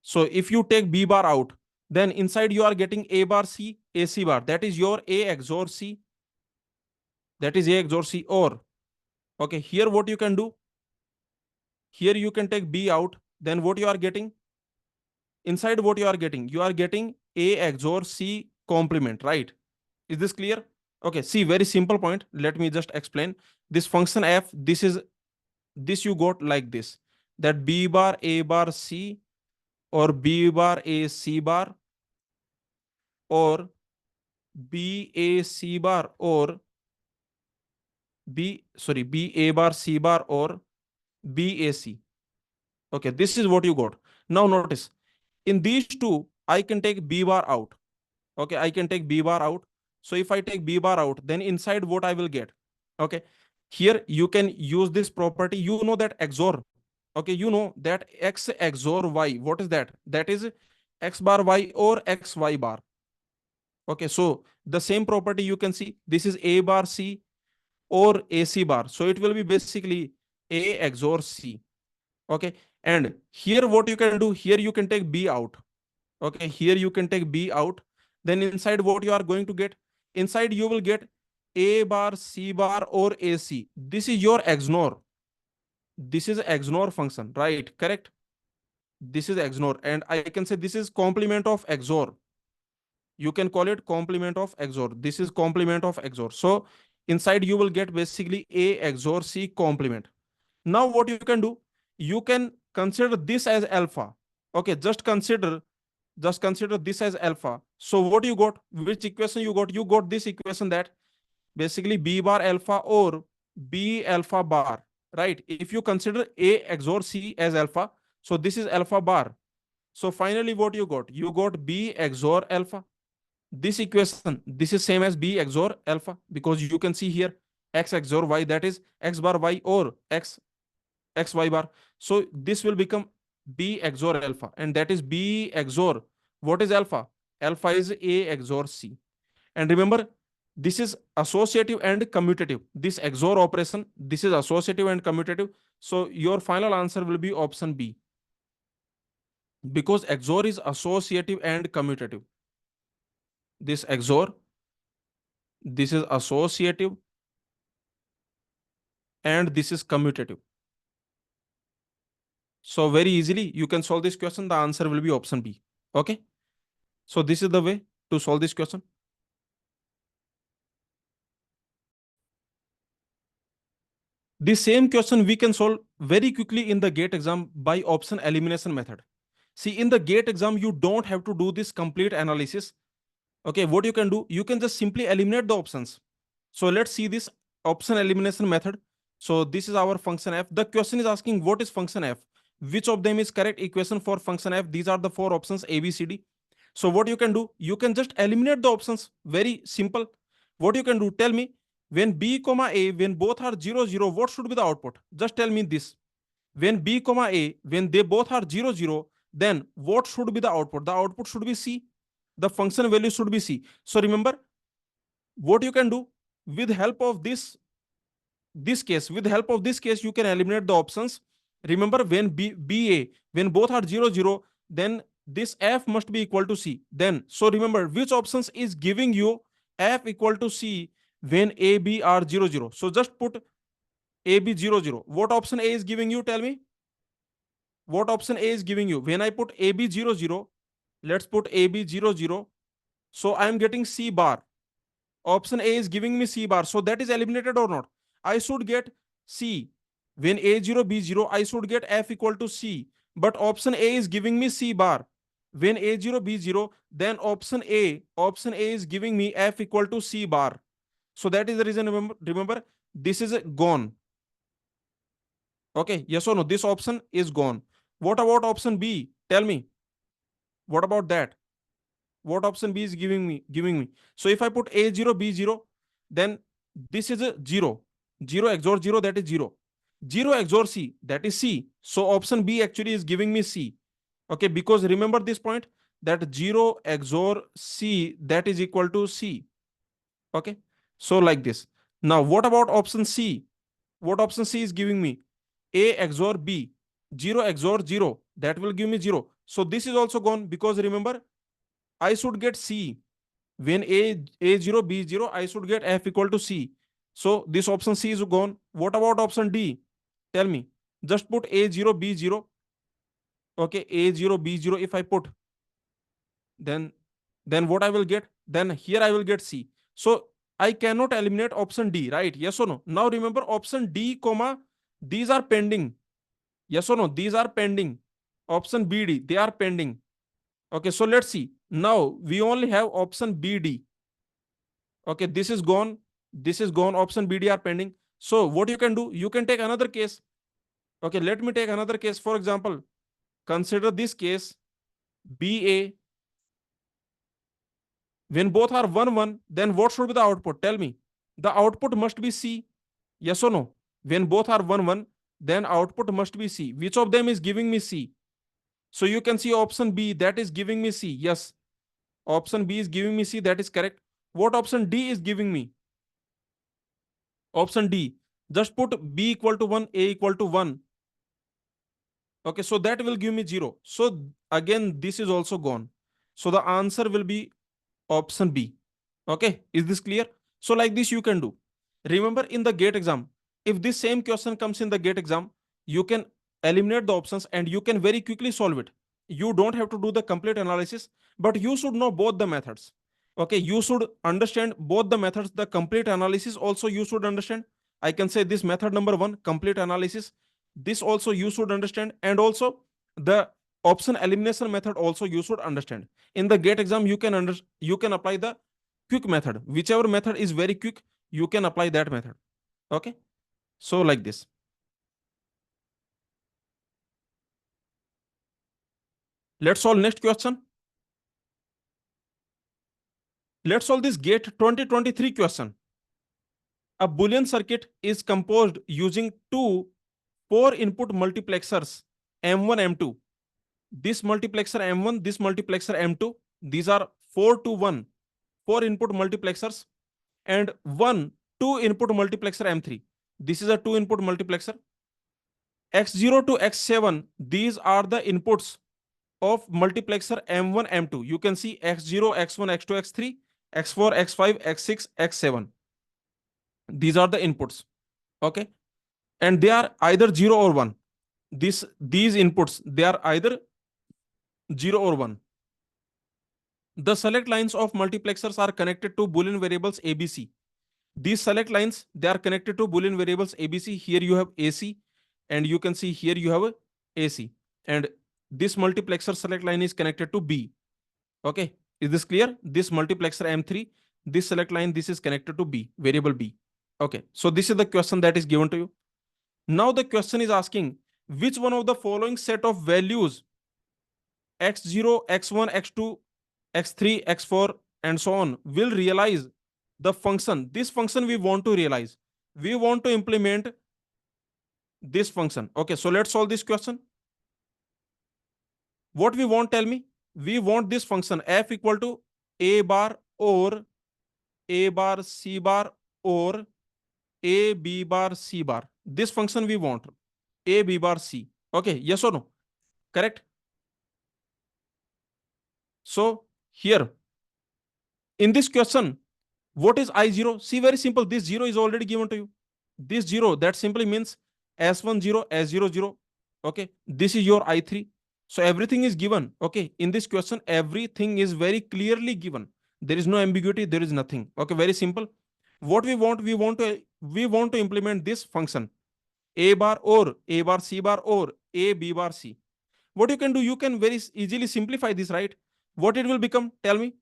Speaker 1: So if you take B bar out, then inside you are getting A bar C, A C bar. That is your A XOR C. That is A XOR C. Or, okay, here what you can do, here you can take B out. Then what you are getting? Inside what you are getting? You are getting A XOR C complement, right? Is this clear? Okay, see, very simple point. Let me just explain. This function f, this you got like this. That B bar A bar C, or B bar A C bar, or B A C bar, or B A bar C bar, or B A C. Okay, this is what you got. Now notice, in these two, I can take B bar out. Okay, I can take B bar out. So if I take B bar out, then inside what I will get? Okay, here you can use this property. You know that XOR. Okay, you know that X XOR Y. What is that? That is X bar Y or X Y bar. Okay, so the same property you can see. This is A bar C or AC bar. So it will be basically A XOR C. Okay, and here what you can do? Here you can take B out. Okay, here you can take B out. Then inside what you are going to get? Inside you will get A bar, C bar, or AC. This is your XNOR. This is XNOR function, right? Correct. This is XNOR, and I can say this is complement of XOR. You can call it complement of XOR. This is complement of XOR. So inside you will get basically A XOR C complement. Now what you can do? You can consider this as alpha. Okay, just consider this as alpha. So what you got? Which equation you got? You got this equation, that basically B bar alpha or B alpha bar, right? If you consider A XOR C as alpha, so this is alpha bar. So finally what you got? You got B XOR alpha. This equation, this is same as B XOR alpha, because you can see here X XOR Y, that is X bar Y or X XY bar. So this will become B XOR alpha, and that is B XOR. What is alpha? Alpha is A XOR C. And remember, this is associative and commutative. This XOR operation, this is associative and commutative. So your final answer will be option B, because XOR is associative and commutative. This XOR, this is associative, and this is commutative. So very easily you can solve this question. The answer will be option B. Okay. So this is the way to solve this question. The same question we can solve very quickly in the GATE exam by option elimination method. See, in the GATE exam, you don't have to do this complete analysis. Okay, what you can do, you can just simply eliminate the options. So let's see this option elimination method. So this is our function f. The question is asking what is function f? Which of them is correct equation for function f? These are the four options A, B, C, D. So what you can do, you can just eliminate the options. Very simple. What you can do, tell me, when b comma a, when both are 0 0, what should be the output? Just tell me this. When b comma a, when they both are 0 0, then what should be the output? The output should be C. The function value should be C. So remember what you can do, with help of this case, you can eliminate the options. Remember, when ba, when both are 0 0, then this f must be equal to C. Then, so remember, which options is giving you f equal to C when a, b are 0 0? So just put a, b 0 0. What option A is giving you? Tell me. What option A is giving you? When I put a, b 0 0, let's put a, b 0 0. So I am getting C bar. Option A is giving me C bar. So that is eliminated or not? I should get C. When A0, B0, I should get F equal to C. But option A is giving me C bar. When A0, B0, then option A is giving me F equal to C bar. So that is the reason, remember this is gone. Okay, yes or no? This option is gone. What about option B? Tell me. What about that? What option B is giving me? So if I put A0, B0, then this is a 0. 0 XOR 0, that is 0. 0 XOR C, that is C. So option B actually is giving me C. Okay, because remember this point, that 0 XOR C, that is equal to C. Okay, so like this. Now what about option C? What option C is giving me? A XOR B, 0 XOR 0, that will give me 0. So this is also gone, because remember, I should get C. When A0, B0, I should get F equal to C. So this option C is gone. What about option D? Tell me. Just put A0, B0. Okay, A0, B0. If I put, then what I will get? Then here I will get C. So I cannot eliminate option D, right? Yes or no? Now remember, option D, comma, these are pending. Yes or no? These are pending. Option BD, they are pending. Okay, so let's see. Now we only have option BD. Okay, this is gone. This is gone. Option BD are pending. So what you can do? You can take another case. Okay, let me take another case. For example, consider this case BA. When both are 1, 1, then what should be the output? Tell me. The output must be C. Yes or no? When both are 1, 1, then output must be C. Which of them is giving me C? So you can see option B, that is giving me C. Yes. Option B is giving me C. That is correct. What option D is giving me? Option D. Just put B equal to 1, A equal to 1. Okay, so that will give me 0. So again, this is also gone. So the answer will be option B. Okay, is this clear? So like this you can do. Remember, in the GATE exam, if this same question comes in the GATE exam, you can eliminate the options and you can very quickly solve it. You don't have to do the complete analysis, but you should know both the methods. Okay, you should understand both the methods. The complete analysis also you should understand. I can say this method number 1, complete analysis. This also you should understand, and also the option elimination method also you should understand. In the GATE exam, you can apply the quick method. Whichever method is very quick, you can apply that method. Okay, so like this. Let's solve next question. Let's solve this GATE 2023 question. A Boolean circuit is composed using two 4-input multiplexers M1, M2. This multiplexer M1, this multiplexer M2, these are 4 to 1, 4-input multiplexers, and one 2-input multiplexer M3. This is a 2-input multiplexer. X0 to X7, these are the inputs of multiplexer M1, M2. You can see X0, X1, X2, X3, X4, X5, X6, X7. These are the inputs. Okay, and they are either 0 or 1. These inputs, they are either 0 or 1. The select lines of multiplexers are connected to Boolean variables ABC. These select lines, they are connected to Boolean variables ABC. Here you have AC, and you can see here you have AC. And this multiplexer select line is connected to B. Okay, is this clear? This multiplexer M3, this select line, this is connected to B, variable B. Okay, so this is the question that is given to you. Now the question is asking, which one of the following set of values x0, x1, x2, x3, x4, and so on will realize the function? This function we want to realize. We want to implement this function. Okay, so let's solve this question. What we want, tell me? We want this function f equal to a bar or a bar c bar or a b bar c bar. This function we want a b bar c. Okay, yes or no? Correct. So here in this question, what is I0? See, very simple. This 0 is already given to you. This 0, that simply means S1 0, S0 0. Okay, this is your I3. So everything is given. Okay, in this question, everything is very clearly given. There is no ambiguity. There is nothing. Okay, very simple. What we want, we want to implement this function a bar or a bar c bar or a b bar c. What you can do, you can very easily simplify this, right? What it will become? Tell me.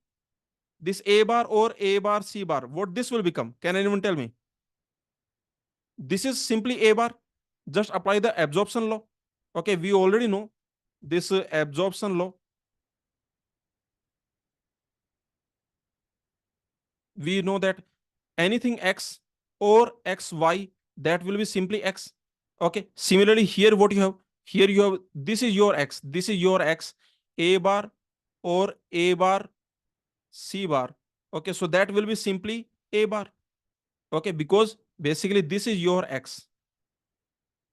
Speaker 1: This a bar or a bar c bar, what this will become? Can anyone tell me? This is simply a bar. Just apply the absorption law. Okay, we already know this absorption law. We know that anything x or xy, that will be simply x. Okay, similarly here what you have? Here you have, this is your x, this is your x, a bar or a bar c bar. Okay, so that will be simply a bar. Okay, because basically this is your x.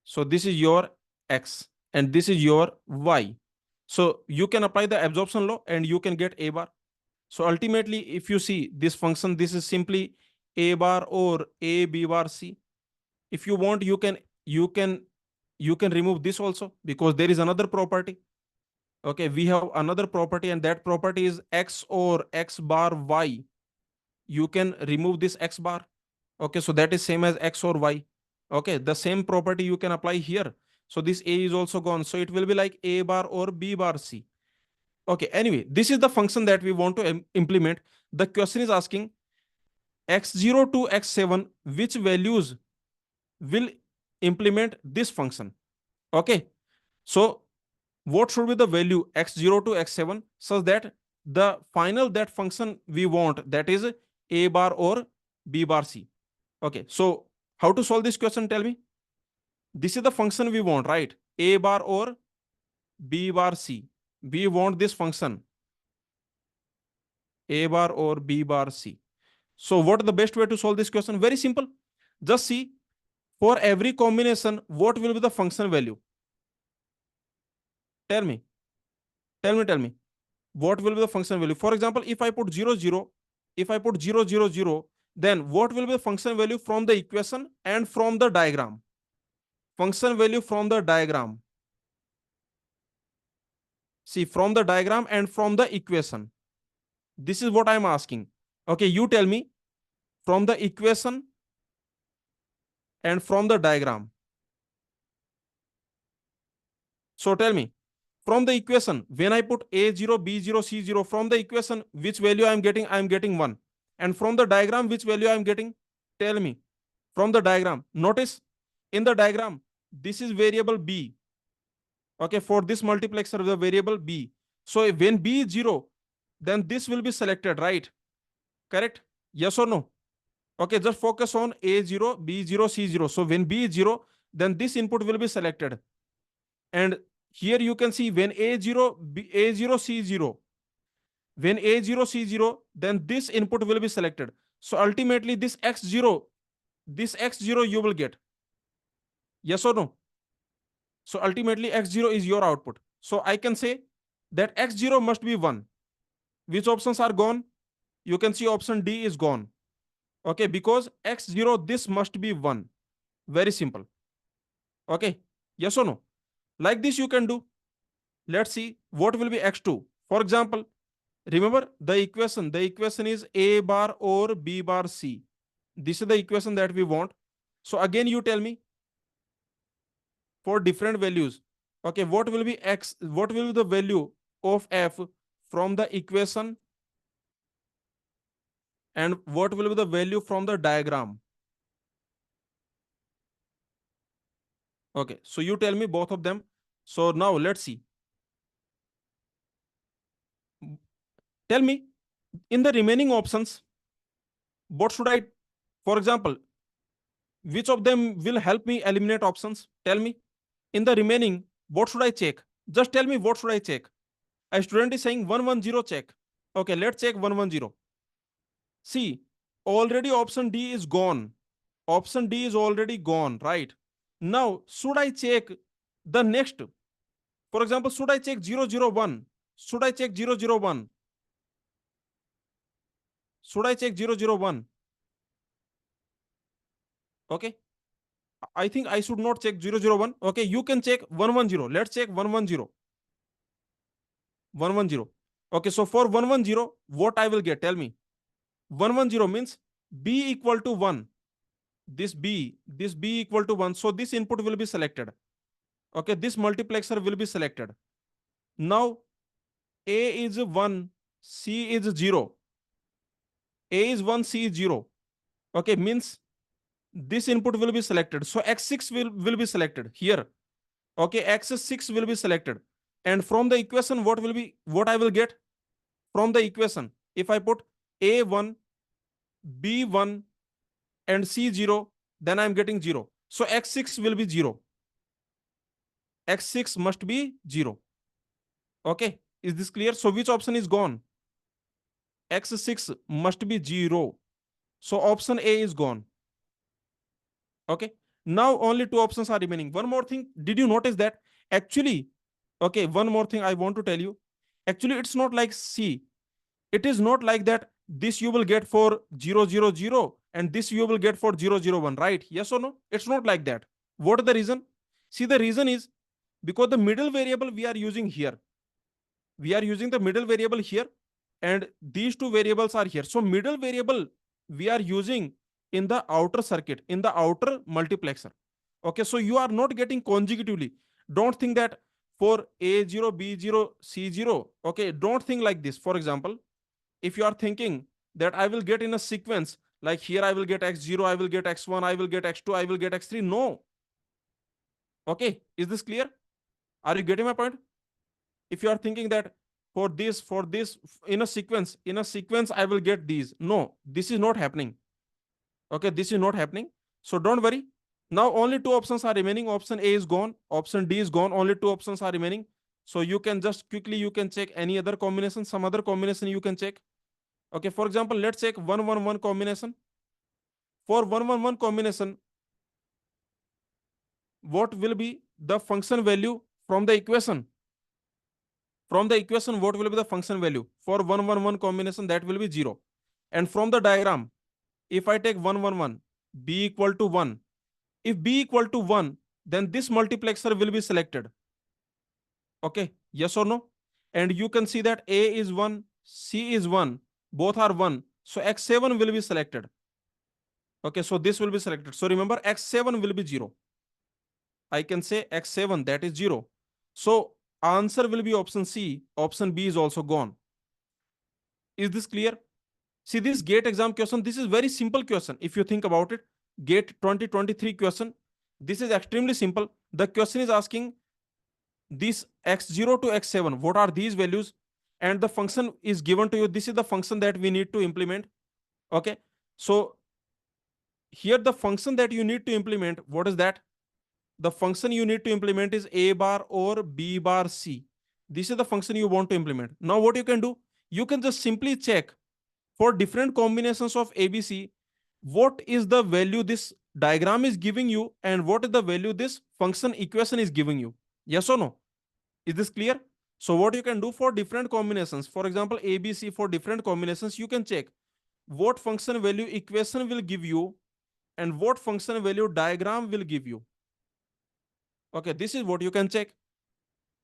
Speaker 1: So this is your x and this is your y. So you can apply the absorption law and you can get a bar. So ultimately, if you see this function, this is simply a bar or a b bar c. If you want, you can you can remove this also, because there is another property. Okay, we have another property, and that property is x or x bar y. You can remove this x bar. Okay, so that is same as x or y. Okay, the same property you can apply here. So this a is also gone, so it will be like a bar or b bar c. Okay, anyway, this is the function that we want to implement. The question is asking x0 to x7, which values will implement this function. Okay, so what should be the value x0 to x7 such that the final that function we want, that is a bar or b bar c. Okay, so how to solve this question? Tell me. This is the function we want, right? A bar or b bar c. We want this function a bar or b bar c. So what is the best way to solve this question? Very simple. Just see, for every combination, what will be the function value? Tell me. Tell me. What will be the function value? For example, if I put 0, 0, if I put 0, 0, 0, then what will be the function value from the equation and from the diagram? Function value from the diagram. See, from the diagram and from the equation. This is what I'm asking. Okay, you tell me from the equation and from the diagram. So tell me, from the equation, when I put A0, B0, C0, from the equation, which value I'm getting? I'm getting 1. And from the diagram, which value I'm getting? Tell me. From the diagram. Notice, in the diagram, this is variable B. Okay, for this multiplexer, the variable B. So when B is 0, then this will be selected, right? Correct? Yes or no? Okay, just focus on A0, B0, C0. So when B is 0, then this input will be selected. And here you can see when A0, A0, C0, when A0, C0, then this input will be selected. So ultimately this X0 you will get. Yes or no? So ultimately X0 is your output. So I can say that X0 must be 1. Which options are gone? You can see option D is gone. Okay, because X0, this must be 1. Very simple. Okay, yes or no? Like this you can do. Let's see what will be X2. For example, remember the equation. The equation is A bar or B bar C. This is the equation that we want. So again, you tell me for different values. Okay, what will be X? What will be the value of F from the equation, and what will be the value from the diagram? Okay, so you tell me both of them. So now let's see. Tell me, in the remaining options, what should I, for example, which of them will help me eliminate options? Tell me. In the remaining, what should I check? Just tell me what should I check. A student is saying 110 check. Okay, let's check 110. See, already option D is gone. Option D is already gone, right? Now, should I check the next? For example, should I check 001? Should I check 001? Should I check 001? Okay. I think I should not check 001. Okay, you can check 110. Let's check 110. 110. Okay, so for 110, what I will get? Tell me. 110 means B equal to 1. This B equal to 1. So this input will be selected. Okay, this multiplexer will be selected. Now A is 1, C is 0. A is 1, C is 0. Okay, means this input will be selected. So X6 will be selected here. Okay, X6 will be selected. And from the equation, what I will get? From the equation, if I put A1, B1, and C0, then I'm getting 0. So X6 will be 0. X6 must be 0. Okay, is this clear? So which option is gone? X6 must be 0. So option A is gone. Okay. Now only two options are remaining. One more thing, did you notice that actually, okay, one more thing I want to tell you. Actually, it's not like C. It is not like that this you will get for 000 and this you will get for 001, right? Yes or no? It's not like that. What is the reason? See, the reason is because the middle variable we are using here, we are using the middle variable here, and these two variables are here. So middle variable we are using in the outer circuit, in the outer multiplexer. Okay, so you are not getting consecutively. Don't think that for A0, B0, C0. Okay, don't think like this. For example, if you are thinking that I will get in a sequence, like here I will get x0, I will get x1, I will get x2, I will get x3. No. Okay, is this clear? Are you getting my point? If you are thinking that for this in a sequence I will get these, no, this is not happening. Okay, this is not happening. So don't worry. Now only two options are remaining. Option A is gone, option D is gone, only two options are remaining. So you can just quickly you can check any other combination, some other combination you can check. Okay, for example, let's check 111 combination. For 111 combination, what will be the function value from the equation? From the equation, what will be the function value? For 111 combination, that will be 0. And from the diagram, if I take 111, B equal to 1, if B equal to 1, then this multiplexer will be selected. Okay, yes or no? And you can see that A is 1, C is 1, both are 1. So X7 will be selected. Okay, so this will be selected. So remember, X7 will be 0. I can say X7, that is 0. So answer will be option C. Option B is also gone. Is this clear? See, this GATE exam question, this is very simple question. If you think about it, GATE 2023 question, this is extremely simple. The question is asking this x0 to x7, what are these values? And the function is given to you. This is the function that we need to implement. Okay. So here the function that you need to implement, what is that? The function you need to implement is A bar or B bar C. This is the function you want to implement. Now what you can do, you can just simply check for different combinations of ABC, what is the value this diagram is giving you and what is the value this function equation is giving you. Yes or no? Is this clear? So what you can do for different combinations, for example, ABC, for different combinations, you can check what function value equation will give you and what function value diagram will give you. Okay, this is what you can check.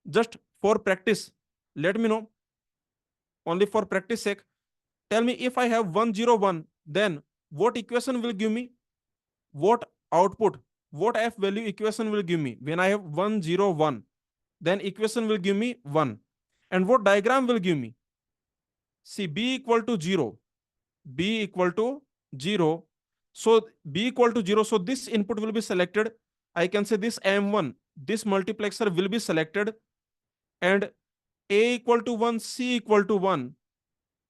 Speaker 1: Just for practice, let me know. Only for practice sake, tell me if I have 101, then what equation will give me? What output? What f value equation will give me? When I have 101, then equation will give me 1. And what diagram will give me? See, b equal to 0. B equal to 0. So b equal to 0. So this input will be selected. I can say this M1, this multiplexer will be selected. And A equal to 1, C equal to 1.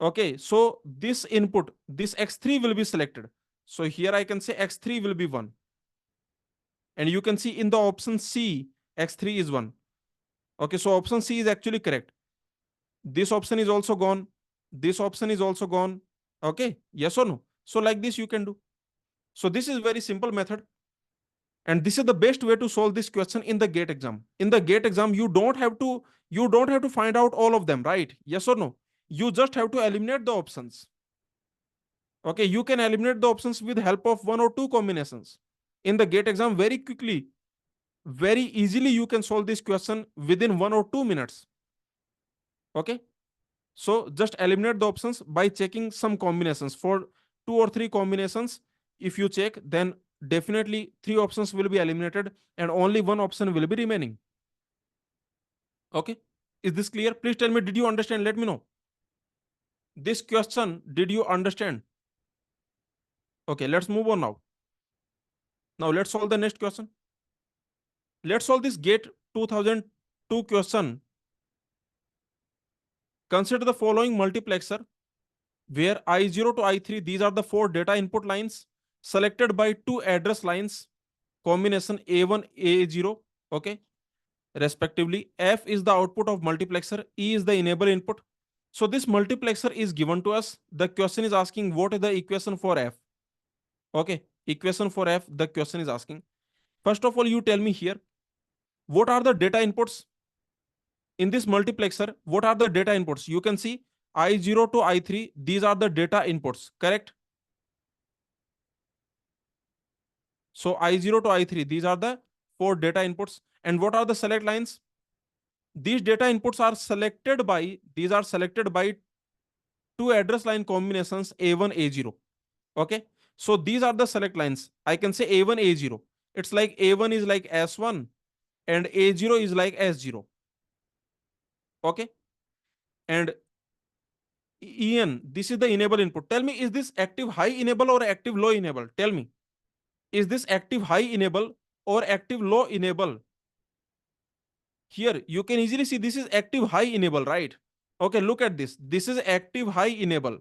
Speaker 1: Okay, so this input, this x3 will be selected. So here I can say x3 will be 1. And you can see in the option C, x3 is 1. Okay, so option C is actually correct. This option is also gone. This option is also gone. Okay, yes or no? So like this you can do. So this is very simple method. And this is the best way to solve this question in the GATE exam. In the GATE exam, you don't have to find out all of them, right? Yes or no? You just have to eliminate the options. Okay, you can eliminate the options with help of one or two combinations. In the GATE exam, very quickly, very easily you can solve this question within 1 or 2 minutes. Okay, so just eliminate the options by checking some combinations. For 2 or 3 combinations, if you check, then definitely 3 options will be eliminated and only one option will be remaining. Okay, is this clear? Please tell me, did you understand? Let me know. This question, did you understand? Okay, let's move on now. Now let's solve the next question. Let's solve this GATE 2002 question. Consider the following multiplexer where I0 to I3, these are the 4 data input lines selected by 2 address lines, combination A1, A0, okay, respectively. F is the output of multiplexer, E is the enable input. So this multiplexer is given to us. The question is asking what is the equation for F. Okay, equation for F, the question is asking. First of all, you tell me here, what are the data inputs in this multiplexer? What are the data inputs? You can see I0 to I3, these are the data inputs, correct? So I0 to I3, these are the 4 data inputs. And what are the select lines? These data inputs are selected by, these are selected by two address line combinations A1, A0. Okay. So these are the select lines. I can say A1, A0. It's like A1 is like S1 and A0 is like S0. Okay. And EN, this is the enable input. Tell me, is this active high enable or active low enable? Tell me, is this active high enable or active low enable? Here, you can easily see this is active high enable, right? Okay, look at this. This is active high enable.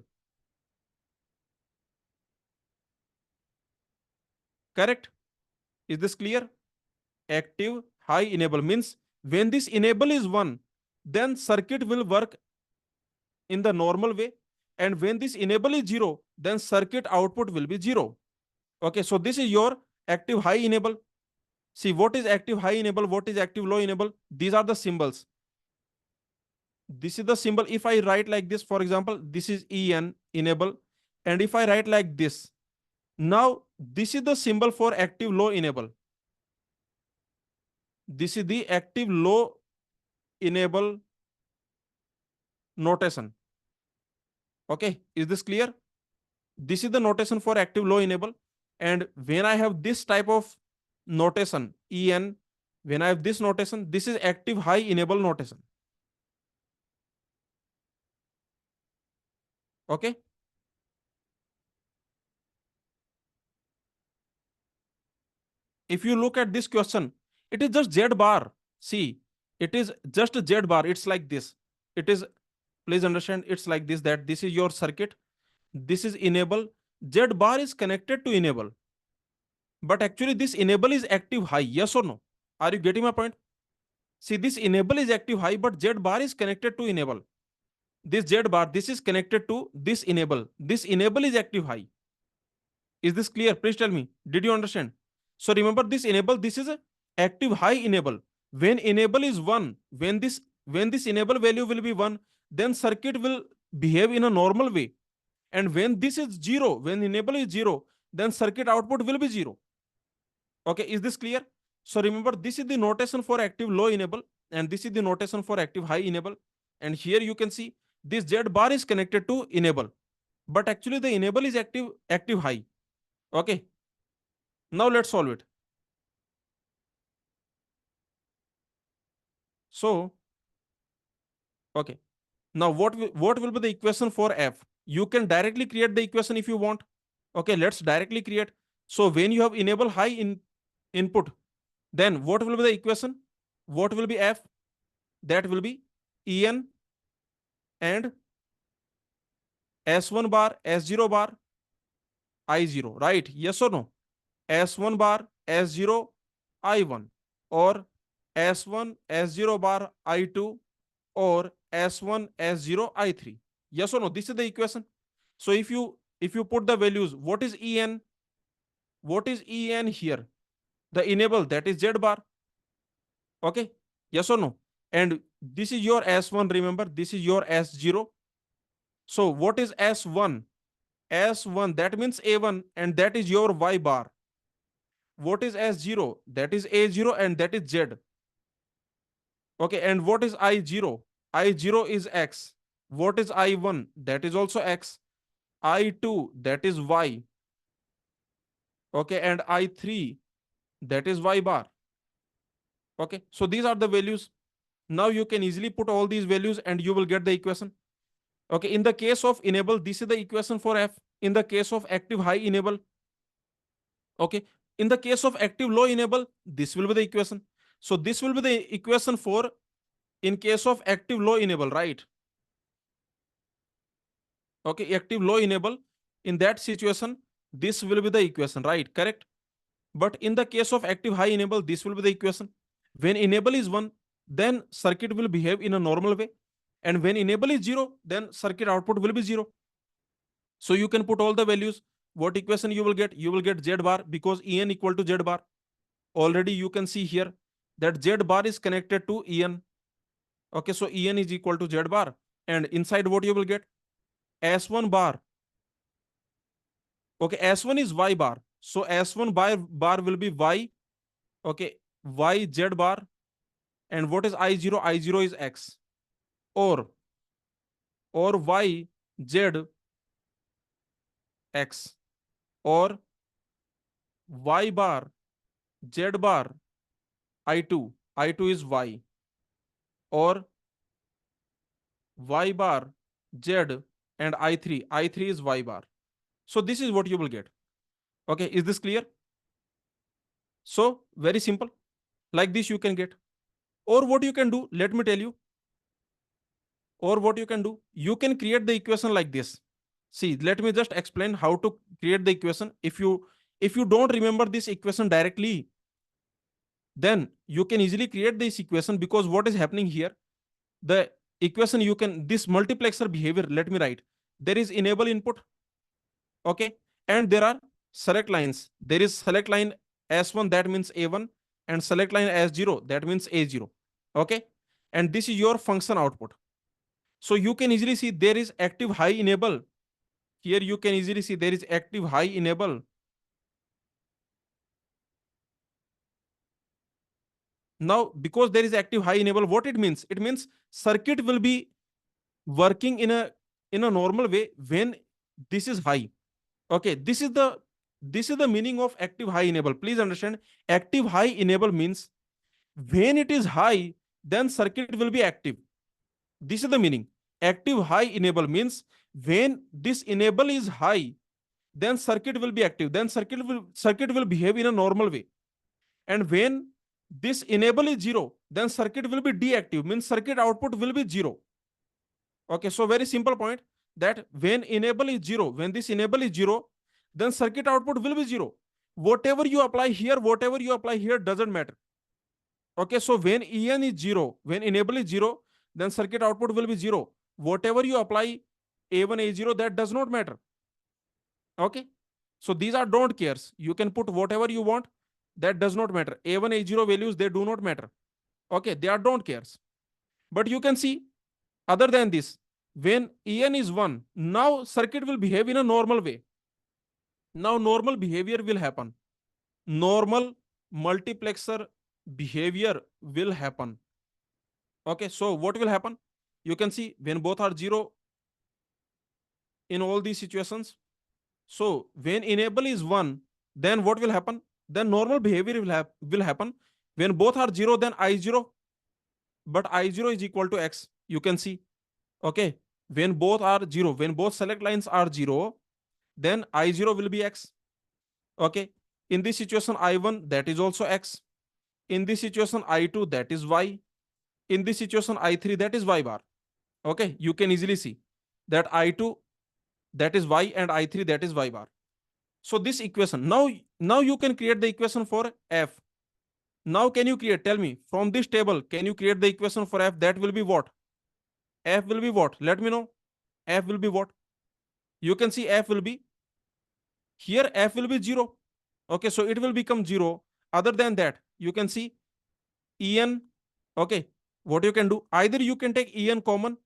Speaker 1: Correct? Is this clear? Active high enable means when this enable is 1, then circuit will work in the normal way. And when this enable is 0, then circuit output will be 0. Okay, so this is your active high enable. See, what is active high enable? What is active low enable? These are the symbols. This is the symbol. If I write like this, for example, this is EN, enable. And if I write like this, now this is the symbol for active low enable. This is the active low enable notation. Okay, is this clear? This is the notation for active low enable. And when I have this type of notation, EN, when I have this notation, this is active high enable notation. Okay. If you look at this question, it is just Z bar. See, it is just Z bar. It's like this. It is, please understand, it's like this, that this is your circuit. This is enable. Z bar is connected to enable. But actually, this enable is active high. Yes or no? Are you getting my point? See, this enable is active high, but Z bar is connected to enable. This Z bar, this is connected to this enable. This enable is active high. Is this clear? Please tell me. Did you understand? So remember this enable, this is a active high enable. When enable is 1, when this enable value will be 1, then circuit will behave in a normal way. And when this is 0, when enable is 0, then circuit output will be 0. Okay, is this clear? So remember, this is the notation for active low enable, and this is the notation for active high enable. And here you can see this Z bar is connected to enable, but actually the enable is active high. Okay, now let's solve it. So, okay, now what will be the equation for F? You can directly create the equation if you want. Okay, let's directly create. So when you have enable high input, then what will be the equation? What will be F? That will be En and S1 bar, S0 bar, I0, right? Yes or no? S1 bar, S0, I1, or S1, S0 bar, I2, or S1, S0, I3. Yes or no? This is the equation. So if you put the values, what is En? What is En here? The enable, that is Z bar. Okay. Yes or no? And this is your S1, remember, this is your S0. So what is S1? S1, that means A1, and that is your Y bar. What is S0? That is A0, and that is Z. Okay, and what is I0? I0 is X. What is I1? That is also X. I2, that is Y. Okay, and I3, that is Y bar. Okay, so these are the values. Now you can easily put all these values and you will get the equation. Okay, in the case of enable, this is the equation for F. In the case of active high enable, okay, in the case of active low enable, this will be the equation. So this will be the equation for in case of active low enable, right? Okay, active low enable, in that situation, this will be the equation, right? Correct. But in the case of active high enable, this will be the equation. When enable is 1, then circuit will behave in a normal way. And when enable is 0, then circuit output will be 0. So you can put all the values. What equation you will get? You will get Z bar, because En equal to Z bar. Already you can see here that Z bar is connected to En. Okay, so En is equal to Z bar. And inside what you will get? S1 bar. Okay, S1 is Y bar. So S1 bar will be Y. Okay, Y Z bar. And what is I0? I0 is X. Or Y Z X. Or Y bar Z bar I2. I2 is Y. Or Y bar Z and I3. I3 is Y bar. So this is what you will get. Okay, is this clear? So very simple. Like this you can get. Or what you can do, let me tell you. Or what you can do, you can create the equation like this. See, let me just explain how to create the equation. If you don't remember this equation directly, then you can easily create this equation, because what is happening here, the equation you can, this multiplexer behavior, let me write. There is enable input. Okay, and there are select lines. There is select line S1, that means A1, and select line S0, that means A0. Okay, and this is your function output. So you can easily see there is active high enable. Here you can easily see there is active high enable. Now, because there is active high enable, what it means? It means circuit will be working in a normal way when this is high. Okay, this is the meaning of active high enable. Please understand, active high enable means when it is high, then circuit will be active. This is the meaning. Active high enable means when this enable is high, then circuit will be active. Then circuit will behave in a normal way. And when this enable is zero, then circuit will be deactive. Means circuit output will be zero. Okay, so very simple point, that when enable is zero, when this enable is zero, then circuit output will be zero. Whatever you apply here doesn't matter. Okay, so when En is zero, when enable is zero, then circuit output will be zero. Whatever you apply A1, A0, that does not matter. Okay, so these are don't cares. You can put whatever you want, that does not matter. A1, A0 values, they do not matter. Okay, they are don't cares. But you can see, other than this, when En is 1, now circuit will behave in a normal way. Now normal behavior will happen. Normal multiplexer behavior will happen. Okay, so what will happen? You can see when both are 0 in all these situations. So when enable is 1, then what will happen? Then normal behavior will happen. When both are 0, then I0, but I0 is equal to X. You can see. Okay, when both are 0, when both select lines are 0, then I0 will be X. Okay, in this situation I1, that is also X. In this situation I2, that is Y. In this situation I3, that is Y bar. Okay, you can easily see that I2, that is Y, and I3, that is Y bar. So this equation, now you can create the equation for F. Now can you create, tell me, from this table, can you create the equation for F? That will be what? F will be what? Let me know. F will be what? You can see F will be, here F will be 0. Okay, so it will become 0. Other than that, you can see En. Okay, what you can do, either you can take En common.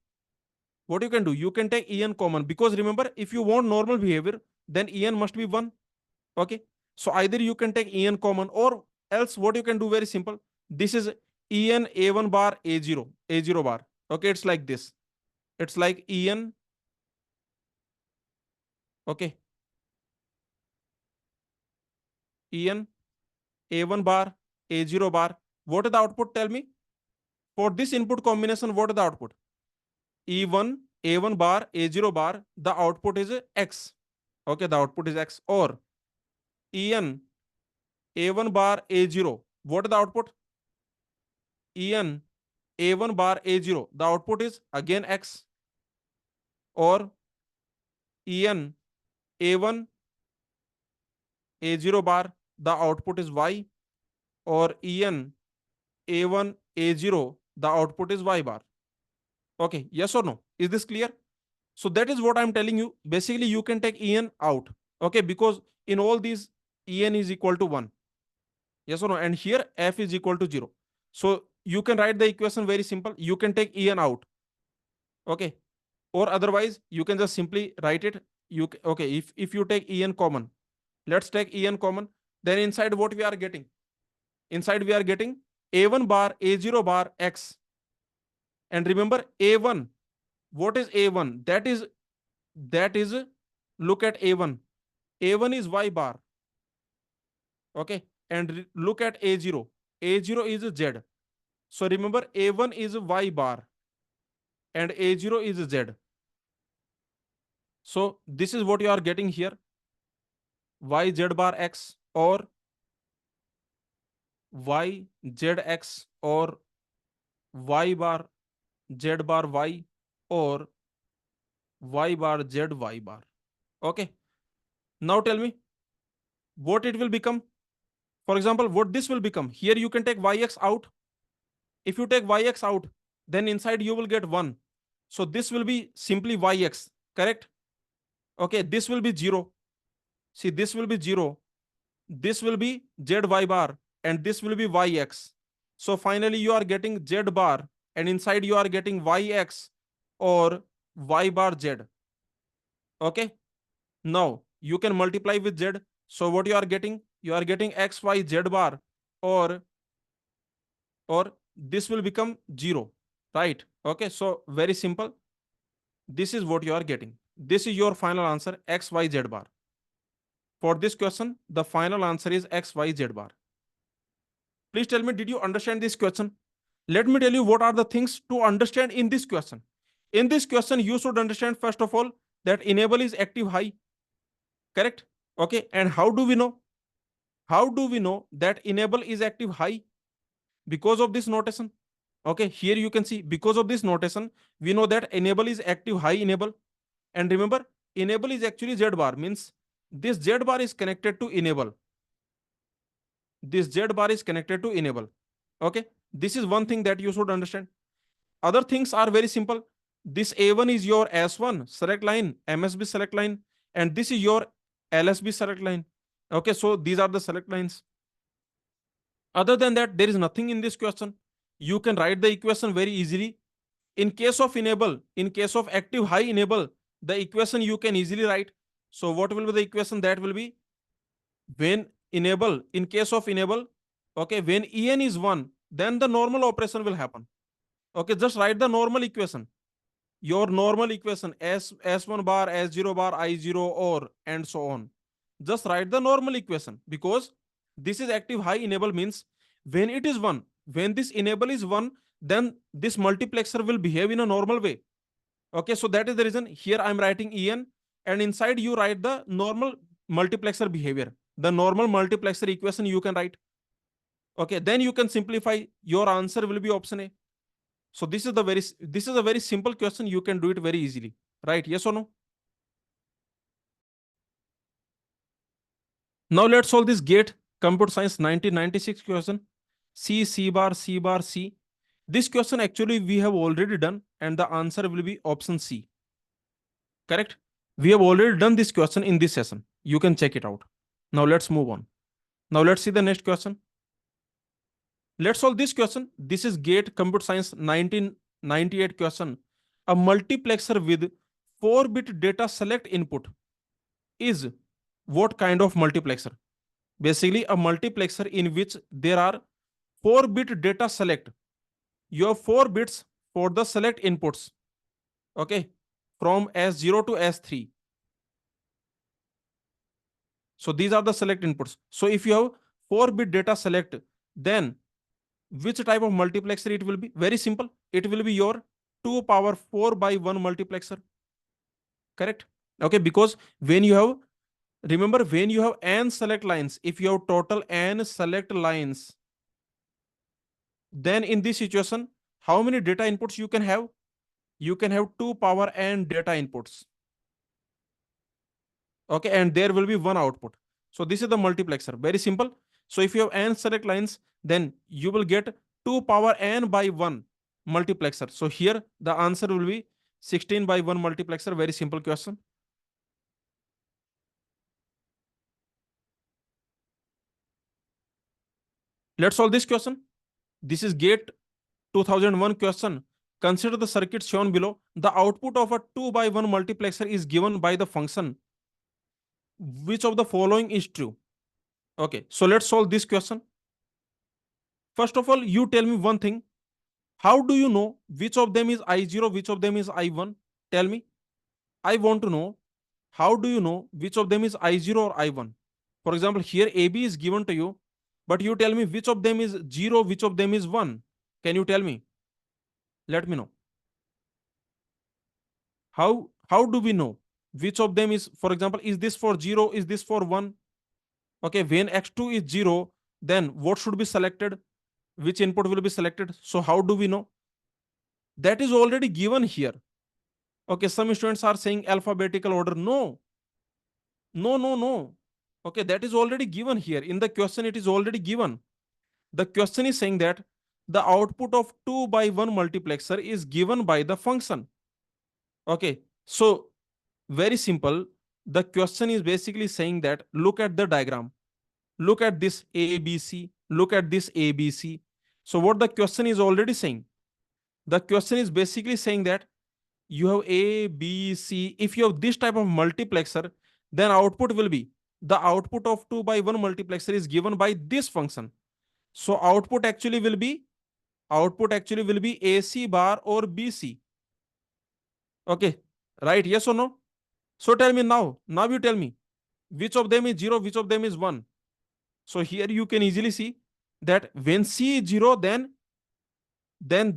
Speaker 1: What you can do, you can take En common, because remember, if you want normal behavior, then En must be 1. Okay, so either you can take En common, or else what you can do, very simple. This is En A1 bar A0 bar. Okay, it's like this. It's like En. Okay, En A1 bar A0 bar. What is the output? Tell me. For this input combination, what is the output? E1 A1 bar A0 bar. The output is X. Okay, the output is X. Or En A1 bar A0. What is the output? En A1 bar A0. The output is again X. Or En A1 A0 bar. The output is Y. Or En A1 A0. The output is Y bar. Okay, yes or no? Is this clear? So that is what I'm telling you. Basically, you can take En out. Okay, because in all these, En is equal to 1. Yes or no? And here f is equal to 0. So you can write the equation very simple. You can take en out. Okay. Or otherwise, you can just simply write it. Okay, if you take en common, let's take en common, then inside what we are getting? Inside we are getting a1 bar, a0 bar, x. And remember a1, what is a1? That is look at a1. A1 is y bar. Okay. And look at a0. A0 is z. So remember a1 is y bar and a0 is z. So this is what you are getting here, y z bar x or y z x or y bar z bar y or y bar z y bar. Okay. Now tell me what it will become. For example, what this will become. Here you can take yx out. If you take yx out, then inside you will get 1. So this will be simply yx, correct? Okay, this will be 0. See, this will be 0. This will be zy bar and this will be yx. So finally you are getting z bar and inside you are getting yx or y bar z. Okay. Now you can multiply with z. So what you are getting? You are getting x, y, z bar or this will become 0, right? Okay. So very simple. This is what you are getting. This is your final answer, x, y, z bar. For this question, the final answer is x, y, z bar. Please tell me, did you understand this question? Let me tell you what are the things to understand in this question. In this question, you should understand first of all that enable is active high, correct? Okay, and how do we know? How do we know that enable is active high? Because of this notation. Okay, here you can see because of this notation, we know that enable is active high enable. And remember, enable is actually Z bar, means this Z bar is connected to enable. This Z bar is connected to enable. Okay, this is one thing that you should understand. Other things are very simple. This A1 is your S1 select line, MSB select line, and this is your LSB select line. Okay, so these are the select lines. Other than that, there is nothing in this question. You can write the equation very easily. In case of enable, in case of active high enable, the equation you can easily write. So what will be the equation? That will be when enable, in case of enable, okay, when en is 1, then the normal operation will happen. Okay, just write the normal equation. Your normal equation s1 bar, s0 bar, i0 or and so on. Just write the normal equation because this is active high enable means when it is 1, when this enable is 1, then this multiplexer will behave in a normal way. Okay, so that is the reason here I'm writing en and inside you write the normal multiplexer behavior. The normal multiplexer equation you can write. Okay, then you can simplify. Your answer will be option A. So this is a very simple question. You can do it very easily, right? Yes or no? Now let's solve this GATE Computer Science 1996 question. C, C bar, C bar, C. This question actually we have already done, and the answer will be option C. Correct? We have already done this question in this session. You can check it out. Now let's move on. Now let's see the next question. Let's solve this question. This is GATE Computer Science 1998 question. A multiplexer with 4-bit data select input is what kind of multiplexer? Basically, a multiplexer in which there are 4-bit data select. You have 4 bits for the select inputs. Okay, from S0 to S3. So these are the select inputs. So if you have 4-bit data select, then which type of multiplexer it will be? Very simple. It will be your 2 power 4 by 1 multiplexer. Correct? Okay, because when you have, remember when you have n select lines, if you have total n select lines, then in this situation, how many data inputs you can have? You can have 2 power n data inputs. Okay, and there will be one output. So this is the multiplexer. Very simple. So if you have n select lines, then you will get 2 power n by 1 multiplexer. So here the answer will be 16 by 1 multiplexer. Very simple question. Let's solve this question. This is GATE 2001 question. Consider the circuit shown below. The output of a 2 by 1 multiplexer is given by the function. Which of the following is true? Okay, so let's solve this question. First of all, you tell me one thing. How do you know which of them is I0, which of them is I1? Tell me. I want to know, how do you know which of them is I0 or I1? For example, here AB is given to you, but you tell me which of them is 0, which of them is 1. Can you tell me? Let me know. How do we know which of them is, for example, is this for 0, is this for 1? Okay, when x2 is 0, then what should be selected? Which input will be selected? So how do we know? That is already given here. Okay, some students are saying alphabetical order. No, no, no, no. Okay, that is already given here. In the question, it is already given. The question is saying that the output of 2 by 1 multiplexer is given by the function. Okay, so very simple. The question is basically saying that look at the diagram. Look at this ABC. Look at this ABC. So what the question is already saying? The question is basically saying that you have A, B, C. If you have this type of multiplexer, then output will be the output of 2 by 1 multiplexer is given by this function. So output actually will be AC bar or BC. Okay, right? Yes or no? So tell me now. Now you tell me which of them is 0, which of them is 1. So here you can easily see that when C is 0, then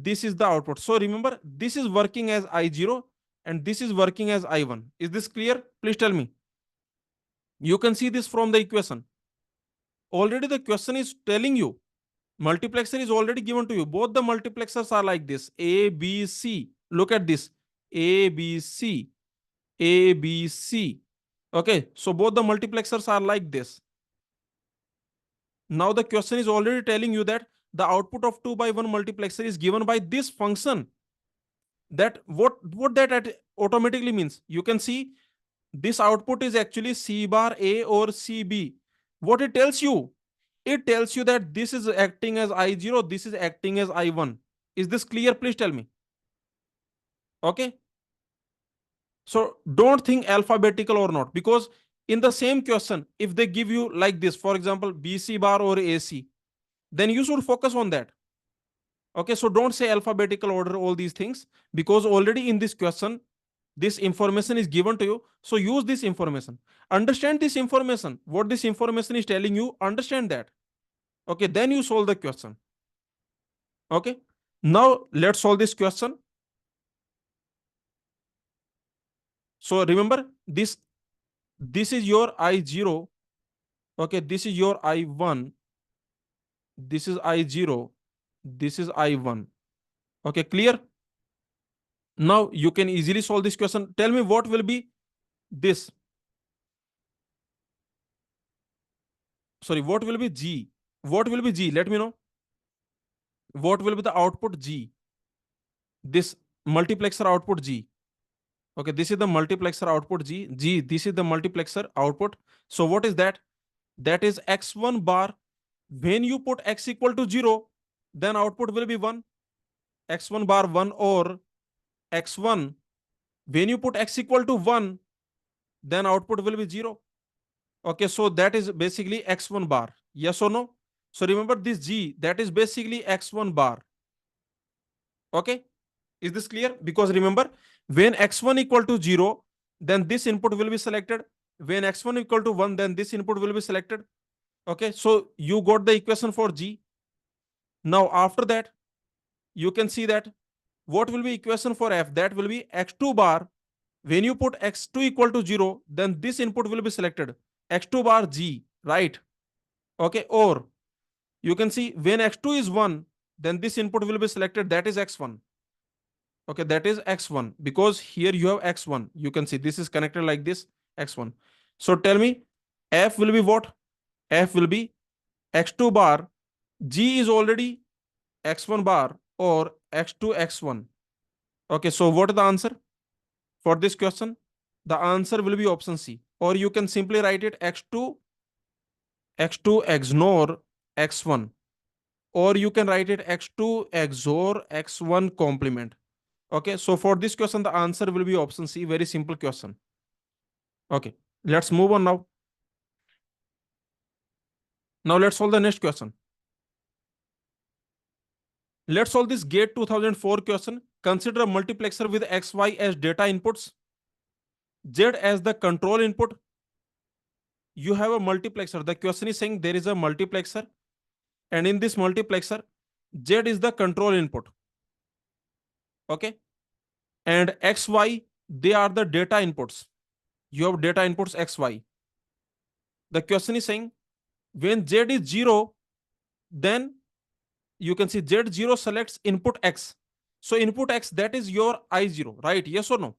Speaker 1: this is the output. So remember, this is working as I0 and this is working as I1. Is this clear? Please tell me. You can see this from the equation. Already the question is telling you, multiplexer is already given to you. Both the multiplexers are like this, A, B, C. Look at this, A, B, C, A, B, C. Okay, so both the multiplexers are like this. Now the question is already telling you that the output of 2 by 1 multiplexer is given by this function. That what that automatically means? You can see this output is actually C bar A or CB. What it tells you? It tells you that this is acting as I0, this is acting as I1. Is this clear? Please tell me. Okay. So don't think alphabetical or not, because in the same question, if they give you like this, for example, BC bar or AC, then you should focus on that. Okay, so don't say alphabetical order, all these things, because already in this question, this information is given to you. So use this information. Understand this information. What this information is telling you, understand that. Okay, then you solve the question. Okay, now let's solve this question. So remember, this is your I0. Okay, this is your I1. This is I0. This is I1. Okay, clear? Now you can easily solve this question. Tell me what will be this. Sorry, what will be G? What will be G? Let me know. What will be the output G? This multiplexer output G. Okay, this is the multiplexer output G. G, this is the multiplexer output. So what is that? That is X1 bar. When you put X equal to 0, then output will be 1. X1 bar 1 or X1. When you put X equal to 1, then output will be 0. Okay, so that is basically X1 bar. Yes or no? So remember this G, that is basically X1 bar. Okay, is this clear? Because remember, when X1 equal to 0, then this input will be selected. When X1 equal to 1, then this input will be selected. Okay, so you got the equation for G. Now after that, you can see that what will be equation for F? That will be X2 bar. When you put X2 equal to 0, then this input will be selected. X2 bar G, right? Okay, or you can see when X2 is 1, then this input will be selected, that is X1. Okay, that is X1, because here you have X1. You can see this is connected like this, X1. So tell me, F will be what? F will be X2 bar. G is already X1 bar or X2 X1. Okay, so what is the answer for this question? The answer will be option C, or you can simply write it X2 XNOR X1. or you can write it x2 XOR x1 complement. Okay, so for this question, the answer will be option C. Very simple question. Okay, let's move on now. Now let's solve the next question. Let's solve this GATE 2004 question. Consider a multiplexer with XY as data inputs, Z as the control input. You have a multiplexer. The question is saying there is a multiplexer, and in this multiplexer, Z is the control input. Okay, and XY, they are the data inputs. You have data inputs XY. The question is saying when Z is 0, then you can see Z0 selects input X. So input X, that is your I0, right? Yes or no?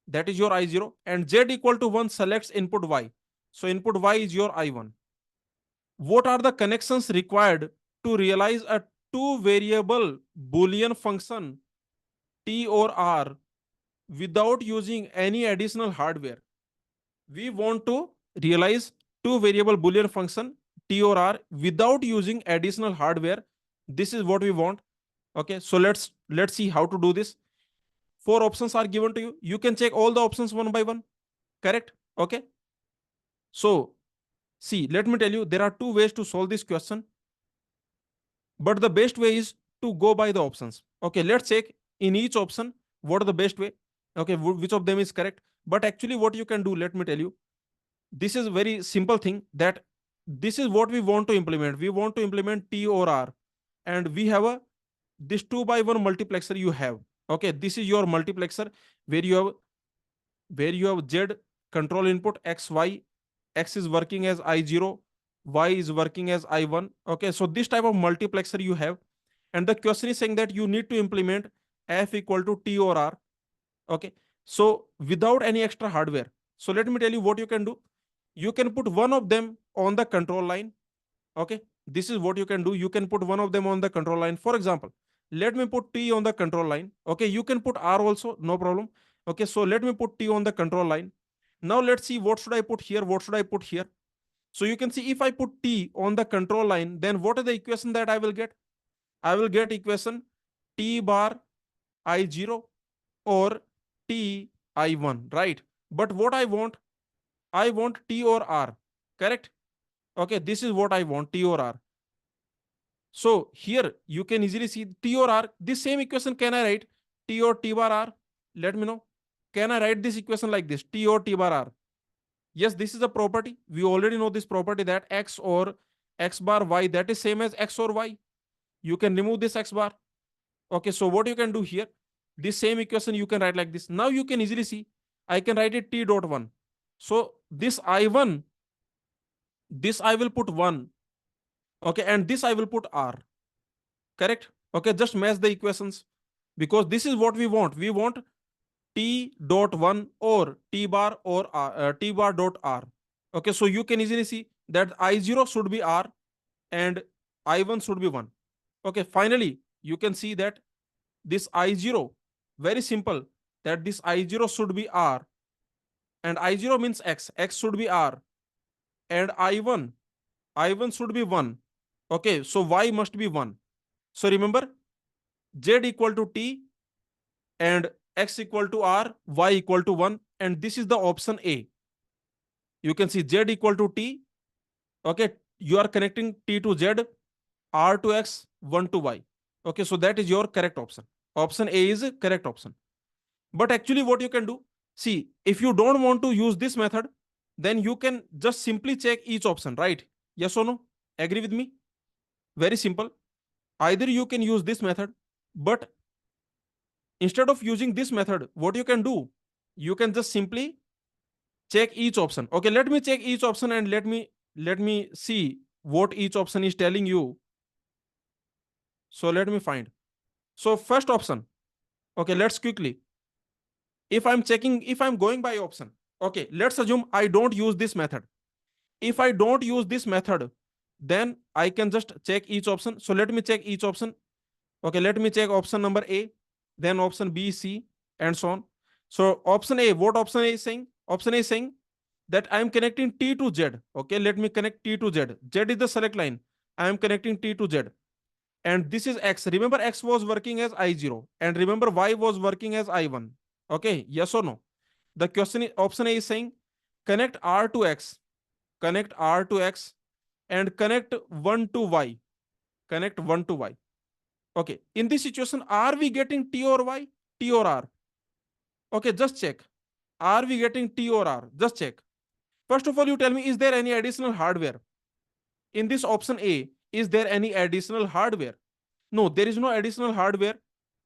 Speaker 1: That is your I0. And Z equal to 1 selects input Y. So input Y is your I1. What are the connections required to realize a two variable Boolean function T or R without using any additional hardware? We want to realize two variable Boolean function T or R without using additional hardware. This is what we want. Okay, so let's see how to do this. 4 options are given to you. You can check all the options one by one. Correct? Okay. So see, let me tell you, there are 2 ways to solve this question, but the best way is to go by the options. Okay, let's check in each option what are the best way. Okay, which of them is correct. But actually what you can do, let me tell you, this is a very simple thing, that this is what we want to implement. We want to implement T or R, and we have a this 2 by 1 multiplexer you have. Okay, this is your multiplexer where you have Z control input X, Y. X is working as I0, Y is working as I1. Okay, so this type of multiplexer you have, and the question is saying that you need to implement F equal to T or R. Okay, so without any extra hardware. So let me tell you what you can do. You can put one of them on the control line. Okay, this is what you can do. You can put one of them on the control line. For example, let me put T on the control line. Okay, you can put R also, no problem. Okay, so let me put T on the control line. Now let's see, what should I put here, what should I put here. So you can see, if I put T on the control line, then what is the equation that I will get? I will get equation T bar I0 or T I1, right? But what I want T or R, correct? Okay, this is what I want, T or R. So here you can easily see T or R. This same equation, can I write T or T bar R? Let me know. Can I write this equation like this, T or T bar R? Yes, this is a property. We already know this property, that X or X bar Y, that is same as X or Y. You can remove this X bar. Okay, so what you can do here, this same equation you can write like this. Now you can easily see, I can write it T dot 1. So this I1, this I will put 1. Okay, and this I will put R. Correct? Okay, just match the equations, because this is what we want. We want T dot 1 or T bar or R, T bar dot R. Okay, so you can easily see that I0 should be R and I1 should be 1. Okay, finally, you can see that this I0, very simple, that this I0 should be R, and I0 means X, X should be R, and I1 should be 1. Okay, so Y must be 1. So remember, Z equal to T and X equal to R, Y equal to 1, and this is the option A. You can see Z equal to T. Okay, you are connecting T to Z, R to X, 1 to Y. Okay, so that is your correct option. Option A is correct option. But actually what you can do, see, if you don't want to use this method, then you can just simply check each option, right? Yes or no? Agree with me? Very simple. Either you can use this method, but instead of using this method, what you can do, you can just simply check each option. Okay, let me check each option and let me see what each option is telling you. So let me find. So first option. Okay, let's quickly. If I'm going by option. Okay, let's assume I don't use this method. If I don't use this method, then I can just check each option. So let me check each option. Okay, let me check option number A, then option B, C, and so on. So option A, what option A is saying? Option A is saying that I am connecting T to Z. Okay, let me connect T to Z. Z is the select line. I am connecting T to Z. and this is x. Remember, x was working as I0, and remember, y was working as I1. Okay, yes or no? The question is, option A is saying connect R to x, connect R to x, and connect 1 to y, connect 1 to y. Okay, in this situation, are we getting T or y? T or R? Okay, just check. Are we getting T or R? Just check. First of all, you tell me, is there any additional hardware? In this option A, is there any additional hardware? No, there is no additional hardware.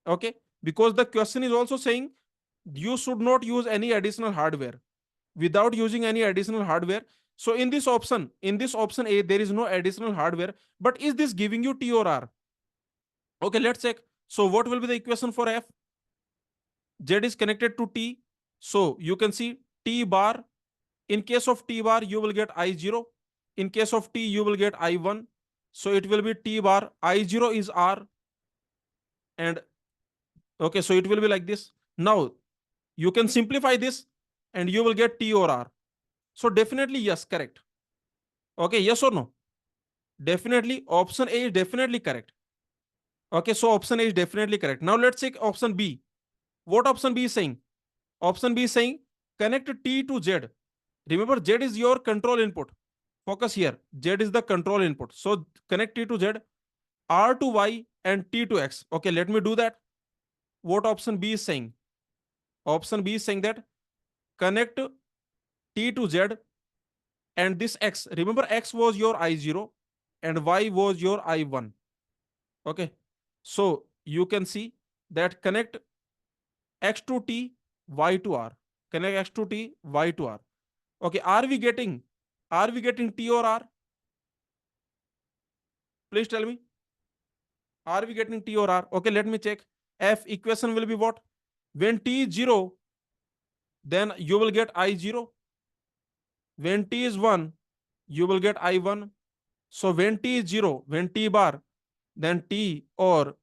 Speaker 1: Okay, because the question is also saying you should not use any additional hardware. Without using any additional hardware, so in this option A, there is no additional hardware. But is this giving you T or R? Okay, let's check. So what will be the equation for F? Z is connected to T, so you can see T bar. In case of T bar, you will get I0. In case of T, you will get I1. So it will be T bar. I0 is R. And okay, so it will be like this. Now you can simplify this and you will get T or R. So definitely yes, correct. Okay, yes or no? Definitely option A is definitely correct. Okay, so option A is definitely correct. Now let's check option B. What option B is saying? Option B is saying connect T to Z. Remember, Z is your control input. Focus here. Z is the control input. So connect T to Z, R to Y, and T to X. Okay, let me do that. What option B is saying? Option B is saying that connect T to Z and this X. Remember, X was your I0 and Y was your I1. Okay. So you can see that connect X to T, Y to R. Connect X to T, Y to R. Okay. Are we getting T or R? Please tell me. Are we getting T or R? Okay, let me check. F equation will be what? When T is 0, then you will get I0. When T is 1, you will get I1. So when T is 0, when T bar, then T or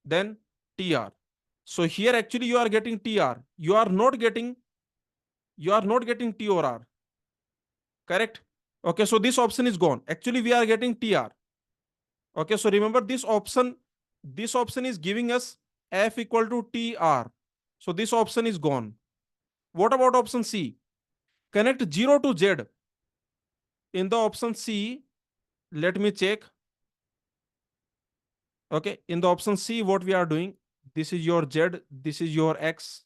Speaker 1: then TR. So here actually you are getting TR. You are not getting T or R. Correct? Okay, so this option is gone. Actually, we are getting TR. Okay, so remember this option is giving us F equal to TR. So this option is gone. What about option C? Connect 0 to Z. In the option C, let me check. Okay, in the option C, what we are doing, this is your Z, this is your X.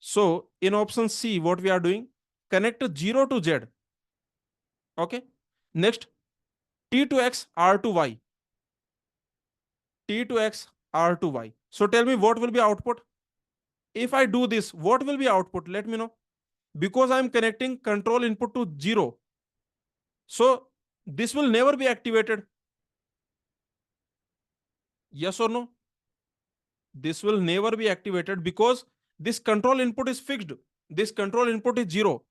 Speaker 1: So in option C, what we are doing, connect 0 to Z. Okay. Next, T to X, R to Y. T to X, R to Y. So tell me what will be output? If I do this, what will be output? Let me know. Because I'm connecting control input to 0. So this will never be activated. Yes or no? This will never be activated because this control input is fixed. This control input is 0.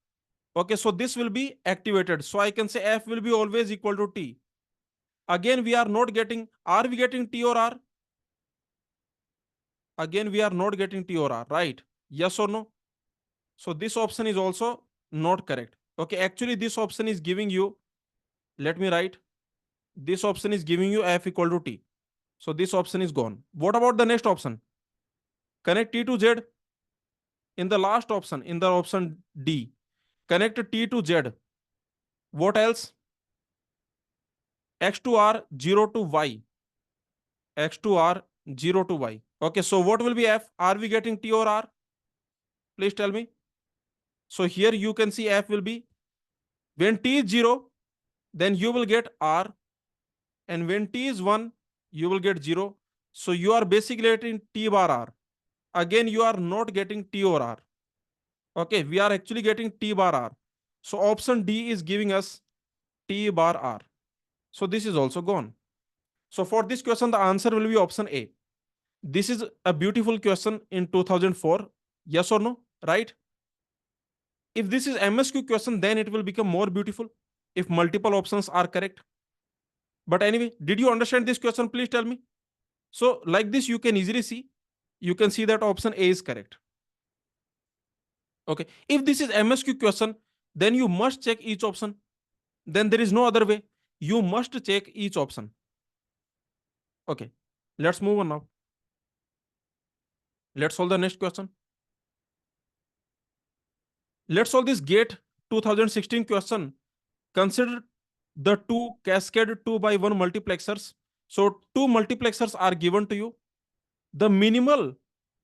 Speaker 1: Okay, so this will be activated. So I can say F will be always equal to T. Again, we are not getting, are we getting T or R? Again, we are not getting T or R, right? Yes or no? So this option is also not correct. Okay, actually this option is giving you, let me write, this option is giving you F equal to T. So this option is gone. What about the next option? Connect T to Z. In the last option, in the option D, connect T to Z. What else? X to R, 0 to Y. X to R, 0 to Y. Okay, so what will be F? Are we getting T or R? Please tell me. So here you can see F will be, when T is 0, then you will get R. And when T is 1, you will get 0. So you are basically getting T bar R. Again, you are not getting T or R. Okay, we are actually getting T bar R. So option D is giving us T bar R. So this is also gone. So for this question, the answer will be option A. This is a beautiful question in 2004. Yes or no? Right? If this is MSQ question, then it will become more beautiful if multiple options are correct. But anyway, did you understand this question? Please tell me. So like this, you can easily see, you can see that option A is correct. Okay. If this is MSQ question, then you must check each option. Then there is no other way. You must check each option. Okay. Let's move on now. Let's solve the next question. Let's solve this GATE 2016 question. Consider the two cascade 2 by 1 multiplexers. So two multiplexers are given to you. The minimal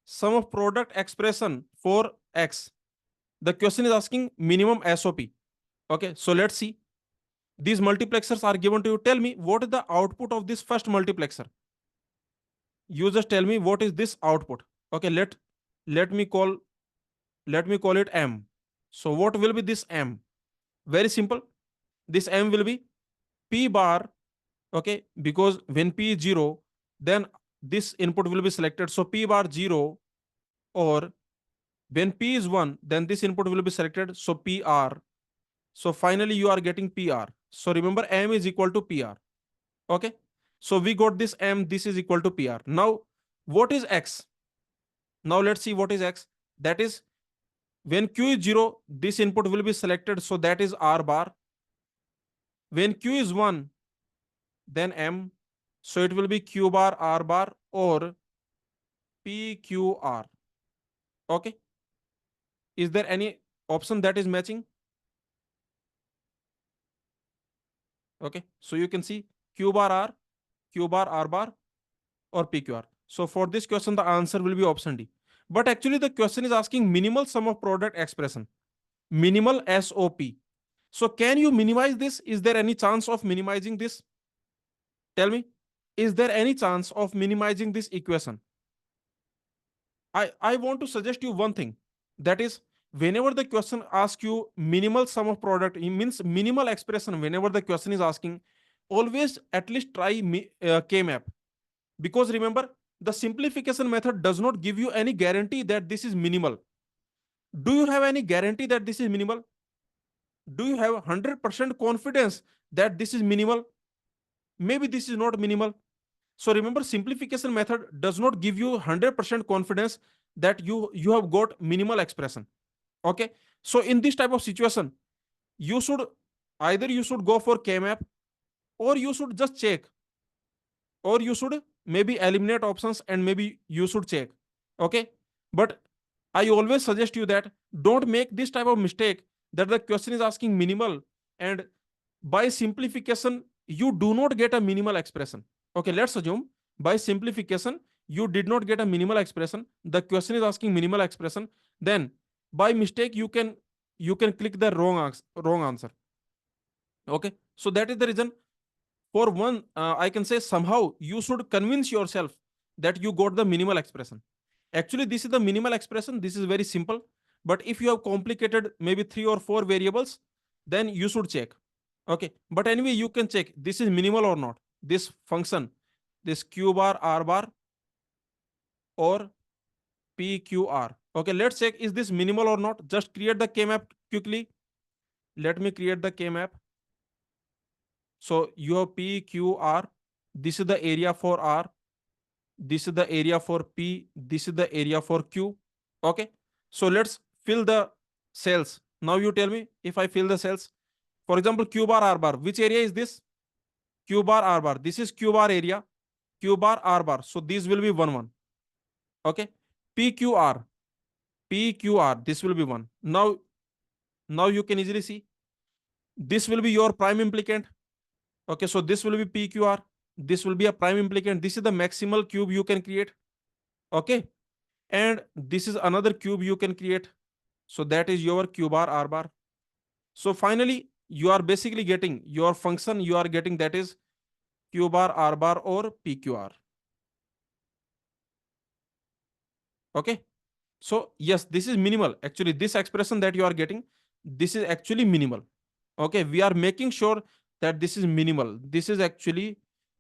Speaker 1: sum of product expression for X. The question is asking minimum SOP. Okay, so let's see. These multiplexers are given to you. Tell me what is the output of this first multiplexer. You just tell me what is this output. Okay, let me call it M. So what will be this M? Very simple. This M will be P bar. Okay, because when P is 0, then this input will be selected. So P bar 0, or when P is 1, then this input will be selected. So PR. So finally you are getting PR. So remember M is equal to PR. Okay. So we got this M, this is equal to PR. Now what is X? Now let's see what is X. That is when Q is 0, this input will be selected. So that is R bar. When Q is 1, then M. So it will be Q bar, R bar, or PQR. Okay. Is there any option that is matching? Okay. So you can see Q bar R, Q bar, R bar, or PQR. So for this question, the answer will be option D. But actually the question is asking minimal sum of product expression, minimal SOP. So can you minimize this? Is there any chance of minimizing this? Tell me, is there any chance of minimizing this equation? I want to suggest you one thing. That is, whenever the question asks you minimal sum of product, it means minimal expression. Whenever the question is asking, always at least try K-map. Because remember, the simplification method does not give you any guarantee that this is minimal. Do you have any guarantee that this is minimal? Do you have 100% confidence that this is minimal? Maybe this is not minimal. So remember, simplification method does not give you 100% confidence that you have got minimal expression. Okay. So in this type of situation, you should you should go for K-map, or you should just check, or you should maybe eliminate options and maybe you should check. Okay. But I always suggest you that don't make this type of mistake, that the question is asking minimal, and by simplification you do not get a minimal expression. Okay, let's assume by simplification you did not get a minimal expression, the question is asking minimal expression, then by mistake you can click the wrong answer. Okay, so that is the reason. For one, I can say somehow you should convince yourself that you got the minimal expression. Actually, this is the minimal expression. This is very simple. But if you have complicated maybe 3 or 4 variables, then you should check. Okay. But anyway, you can check this is minimal or not. This function, this Q bar, R bar, or PQR. Okay. Let's check, is this minimal or not? Just create the K map quickly. Let me create the K map. So you have PQR. This is the area for R. This is the area for P. This is the area for Q. Okay. So let's fill the cells. Now you tell me if I fill the cells. For example, Q bar, R bar. Which area is this? Q bar, R bar. This is Q bar area. Q bar, R bar. So these will be 1, 1. Okay. PQR. PQR. This will be 1. Now you can easily see. This will be your prime implicant. Okay. So this will be PQR. This will be a prime implicant. This is the maximal cube you can create. Okay. And this is another cube you can create. So that is your Q bar, R bar. So finally, you are basically getting your function, you are getting, that is Q bar, R bar, or PQR. Okay. So yes, this is minimal. Actually, this expression that you are getting, this is actually minimal. Okay. We are making sure that this is minimal. This is actually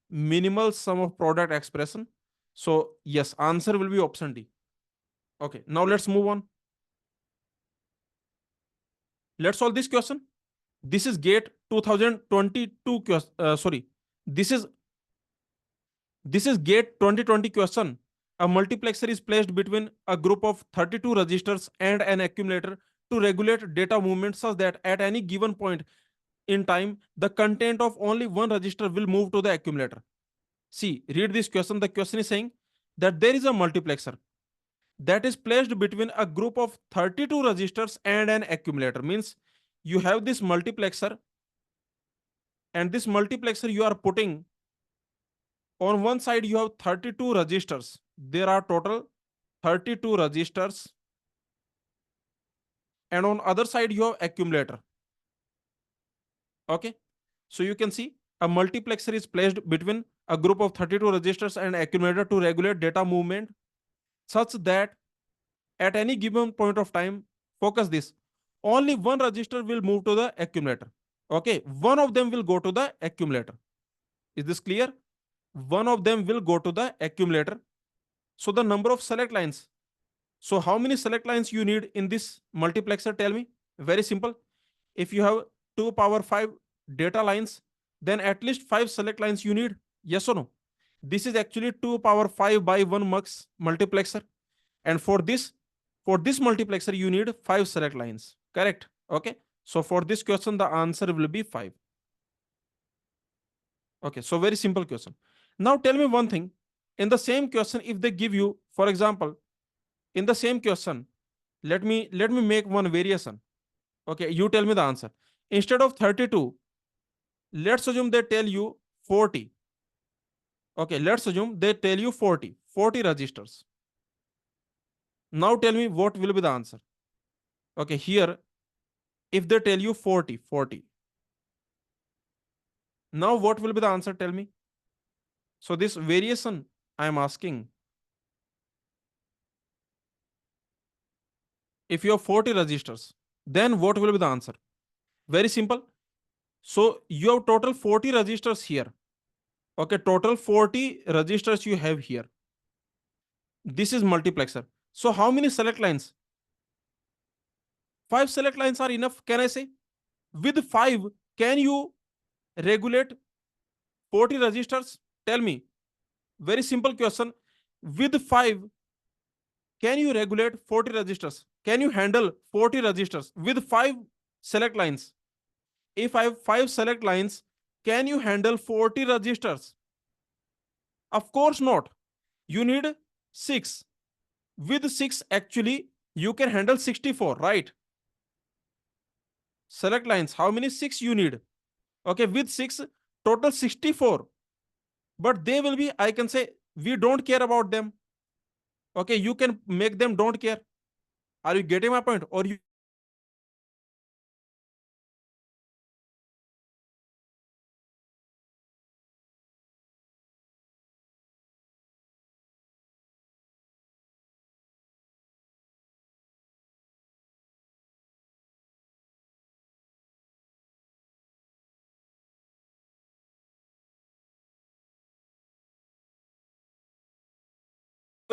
Speaker 1: minimal sum of product expression. So yes, answer will be option D. Okay. Now let's move on. Let's solve this question. This is GATE 2022 question. Sorry, this is GATE 2020 question. A multiplexer is placed between a group of 32 registers and an accumulator to regulate data movement such that at any given point in time, the content of only one register will move to the accumulator. See, read this question. The question is saying that there is a multiplexer that is placed between a group of 32 registers and an accumulator. Means you have this multiplexer, and this multiplexer you are putting on one side, you have 32 registers. There are total 32 registers, and on other side you have accumulator. Okay, so you can see a multiplexer is placed between a group of 32 registers and accumulator to regulate data movement such that at any given point of time, focus this, only one register will move to the accumulator. Okay, one of them will go to the accumulator. Is this clear? One of them will go to the accumulator. So the number of select lines. So how many select lines you need in this multiplexer? Tell me. Very simple. If you have 2 power 5 data lines, then at least 5 select lines you need. Yes or no? This is actually 2 power 5 by 1 mux multiplexer. And for this multiplexer, you need 5 select lines. Correct? Okay. So for this question, the answer will be 5. Okay. So very simple question. Now tell me one thing. In the same question, if they give you, for example, in the same question, let me make one variation. Okay, you tell me the answer. Instead of 32, let's assume they tell you 40. Okay, let's assume they tell you 40 registers. Now tell me what will be the answer. Okay, here, if they tell you 40. Now what will be the answer? Tell me. So this variation I am asking, if you have 40 registers, then what will be the answer? Very simple. So you have total 40 registers here. Okay, total 40 registers you have here. This is multiplexer. So how many select lines? 5 select lines are enough, can I say? With 5, can you regulate 40 registers? Tell me. Very simple question. With 5, can you regulate 40 registers? Can you handle 40 registers with 5 select lines? If I have 5 select lines, can you handle 40 registers? Of course not. You need 6. With 6, actually, you can handle 64, right? Select lines. How many? 6 you need. Okay, with 6, total 64. But they will be, I can say, we don't care about them. Okay, you can make them don't care. Are you getting my point? Or you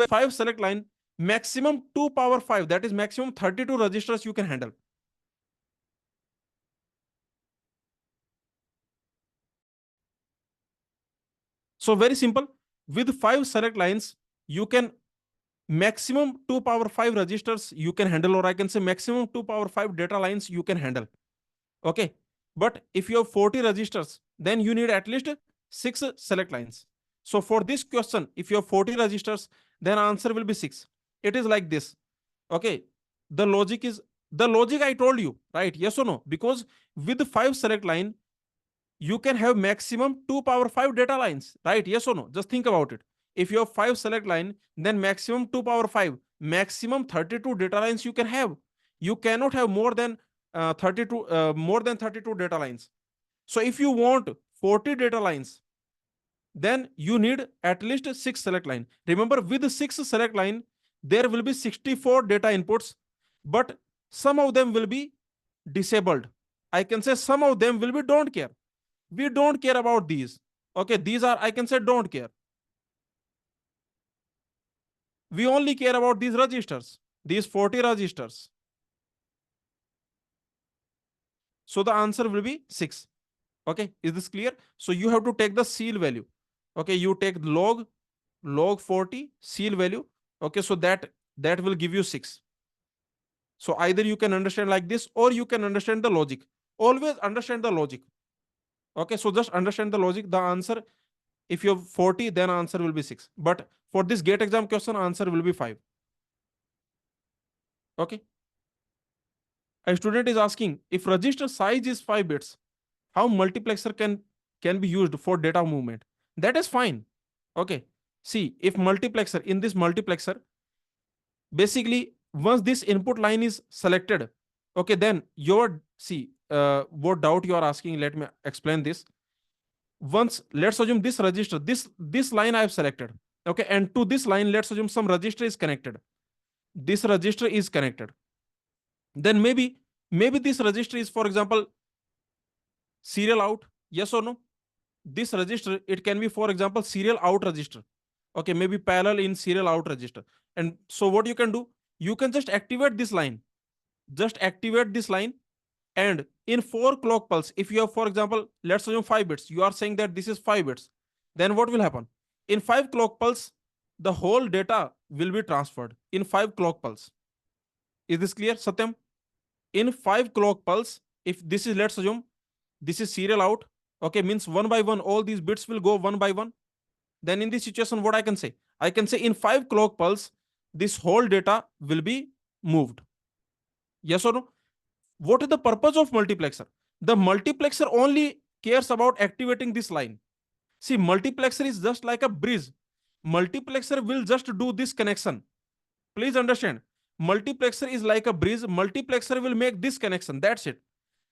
Speaker 1: 5 select line, maximum 2 power 5, that is maximum 32 registers you can handle. So very simple. With 5 select lines, you can maximum 2 power 5 registers you can handle, or I can say maximum 2 power 5 data lines you can handle. Okay. But if you have 40 registers, then you need at least 6 select lines. So for this question, if you have 40 registers, then answer will be 6. It is like this. Okay. The logic is the logic I told you, right? Yes or no? Because with 5 select line, you can have maximum 2 power 5 data lines, right? Yes or no? Just think about it. If you have 5 select line, then maximum 2 power 5, maximum 32 data lines you can have. You cannot have more than 32 data lines. So if you want 40 data lines, then you need at least 6 select line. Remember, with 6 select line, there will be 64 data inputs, but some of them will be disabled. I can say some of them will be don't care. We don't care about these. Okay, these are, I can say, don't care. We only care about these registers, these 40 registers. So the answer will be 6. Okay, is this clear? So you have to take the ceil value. Okay, you take log log 40 ceil value. Okay, so that will give you 6. So either you can understand like this or you can understand the logic. Always understand the logic. Okay, so just understand the logic. The answer, if you have 40, then answer will be 6. But for this gate exam question, answer will be 5. Okay. A student is asking, if register size is 5 bits, how multiplexer can be used for data movement? That is fine. Okay. See, if multiplexer, in this multiplexer, basically once this input line is selected, okay, then your, see, what doubt you are asking, let me explain this. Once, let's assume this register, this line I have selected, okay, and to this line, let's assume some register is connected. This register is connected. Then maybe this register is, for example, serial out. Yes or no? This register, it can be, for example, serial out register. Okay, maybe parallel in serial out register. And so what you can do, you can just activate this line. Just activate this line, and in 4 clock pulse, if you have, for example, let's assume 5 bits, you are saying that this is 5 bits, then what will happen? In 5 clock pulse, the whole data will be transferred in 5 clock pulse. Is this clear, Satyam? In 5 clock pulse, if this is, let's assume, this is serial out, okay, means one by one, all these bits will go one by one. Then in this situation, what I can say? I can say in 5 clock pulse, this whole data will be moved. Yes or no? What is the purpose of multiplexer? The multiplexer only cares about activating this line. See, multiplexer is just like a bridge. Multiplexer will just do this connection. Please understand. Multiplexer is like a bridge. Multiplexer will make this connection. That's it.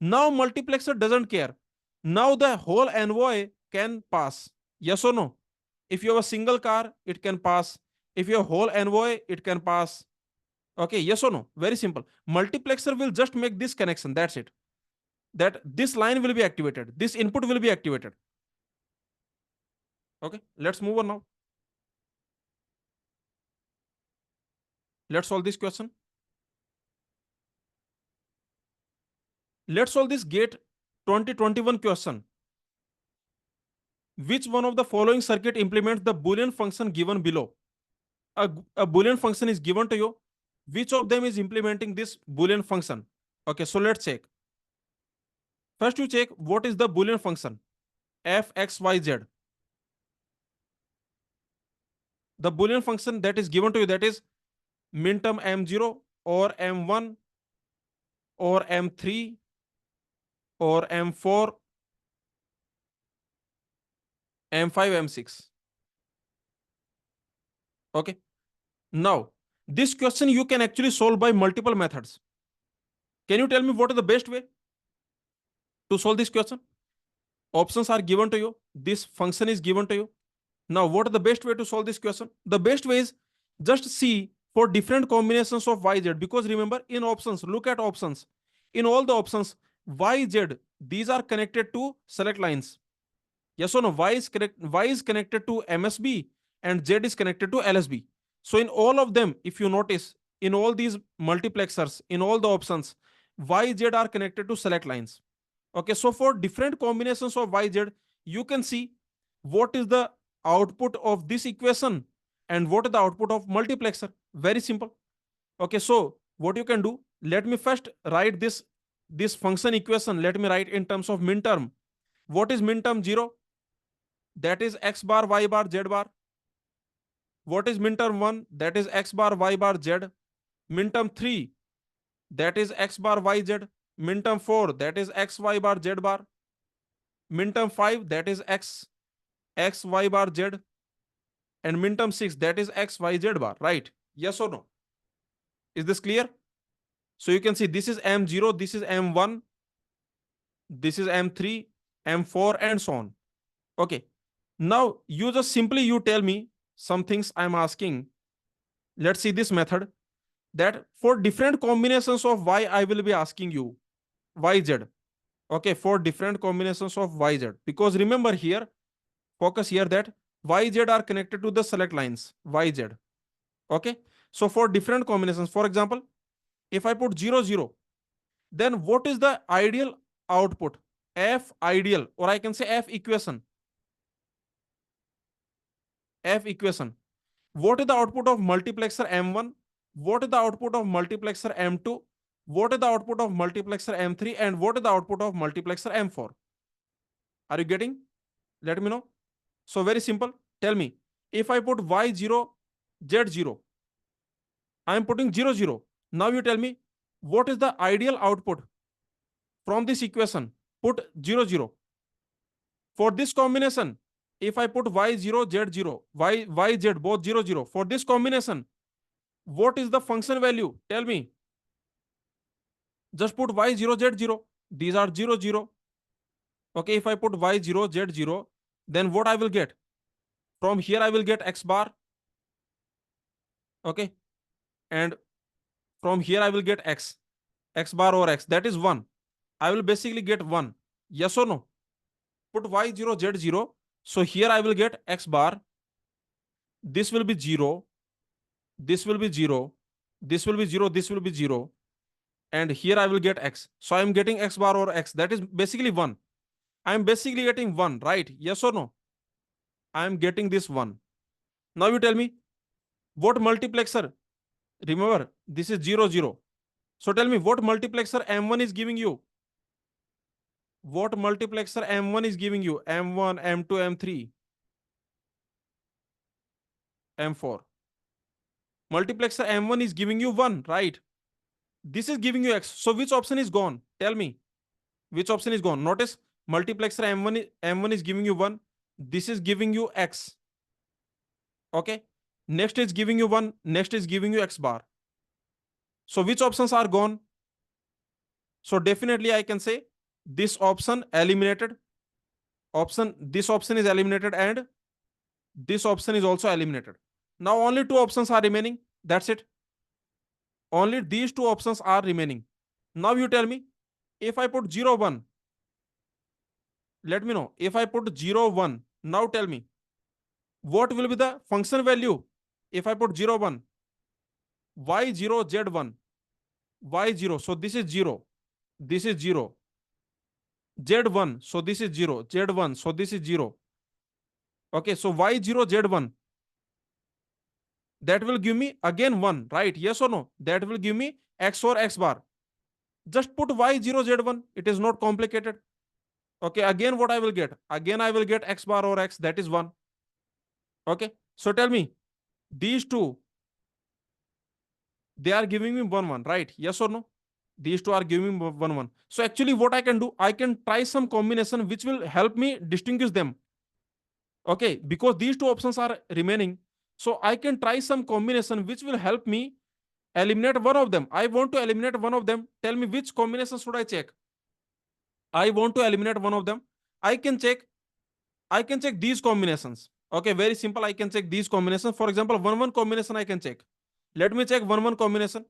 Speaker 1: Now multiplexer doesn't care. Now the whole envoy can pass. Yes or no? If you have a single car, it can pass. If you have a whole envoy, it can pass. Okay, yes or no? Very simple. Multiplexer will just make this connection. That's it. That this line will be activated. This input will be activated. Okay, let's move on now. Let's solve this question. Let's solve this GATE 2021 question. Which one of the following circuit implements the Boolean function given below? A Boolean function is given to you. Which of them is implementing this Boolean function? Okay, so let's check. First, you check what is the Boolean function. F, X, Y, Z. The Boolean function that is given to you, that is minterm M0 or M1 or M3 or M4, M5, M6. Okay. Now, this question you can actually solve by multiple methods. Can you tell me what is the best way to solve this question? Options are given to you. This function is given to you. Now, what is the best way to solve this question? The best way is just see for different combinations of YZ, because remember, in options, look at options. In all the options, YZ, these are connected to select lines. Yes or no? Y is connected to MSB and Z is connected to LSB. So in all of them, if you notice, in all these multiplexers, in all the options, YZ are connected to select lines. Okay, so for different combinations of YZ, you can see what is the output of this equation and what is the output of multiplexer. Very simple. Okay, so what you can do, let me first write this function equation. Let me write in terms of minterm. What is minterm 0? That is x bar, y bar, z bar. What is minterm 1? That is x bar, y bar, z. Minterm 3, that is x bar, y, z. Minterm 4, that is x, y bar, z bar. Minterm 5, that is x, y bar, z. And minterm 6, that is x, y, z bar, right? Yes or no? Is this clear? So you can see this is M0, this is M1, this is M3, M4, and so on. Okay. Now you just simply you tell me some things I'm asking. Let's see this method, that for different combinations of Y, I will be asking you YZ. Okay, for different combinations of YZ. Because remember here, focus here that YZ are connected to the select lines, YZ. Okay, so for different combinations, for example, if I put 0, 0, then what is the ideal output? F ideal, or I can say F equation. F equation. What is the output of multiplexer M1? What is the output of multiplexer M2? What is the output of multiplexer M3? And what is the output of multiplexer M4? Are you getting? Let me know. So very simple. Tell me, if I put Y0, Z0, I am putting 0, 0. Now you tell me, what is the ideal output from this equation? Put 0, 0. For this combination, if I put Y0, Z0, YZ, both 0, 0. For this combination, what is the function value? Tell me. Just put Y0, Z0. These are 0, 0. Okay, if I put Y0, Z0, then what I will get? From here, I will get X bar. Okay. And from here, I will get X. X bar or X. That is 1. I will basically get 1. Yes or no? Put Y0, Z0. So here I will get X bar. This will be 0. This will be 0. This will be 0. This will be 0. And here I will get X. So I am getting X bar or X. That is basically 1. I am basically getting 1, right? Yes or no? I am getting this 1. Now you tell me, what multiplexer? Remember, this is 0, 0. So tell me, what multiplexer M1 is giving you? What multiplexer M1 is giving you? M1, M2, M3, M4. Multiplexer M1 is giving you 1, right? This is giving you X. So which option is gone? Tell me. Which option is gone? Notice, multiplexer M1 is giving you 1. This is giving you X. Okay. Next is giving you 1. Next is giving you X bar. So which options are gone? So definitely I can say this option eliminated. This option is eliminated, and this option is also eliminated. Now only two options are remaining. That's it. Only these two options are remaining. Now you tell me, if I put 0, 1, let me know. If I put 0, 1, now tell me, what will be the function value? If I put 0, 1, Y0, Z1, Y0, so this is 0, this is 0, Z1, so this is 0, Z1, so this is 0. Okay, so Y0, Z1, that will give me again 1, right? Yes or no? That will give me X or X bar. Just put Y0, Z1. It is not complicated. Okay, again what I will get? Again I will get X bar or X, that is 1. Okay, so tell me, these two, they are giving me 1, 1, right? Yes or no? These two are giving me 1, 1. So actually what I can do, I can try some combination which will help me distinguish them. Okay, because these two options are remaining. So I can try some combination which will help me eliminate one of them. I want to eliminate one of them. Tell me which combination should I check? I want to eliminate one of them. I can check these combinations. Okay, very simple. I can check these combinations. For example, 1, 1 combination I can check. Let me check 1, 1 combination.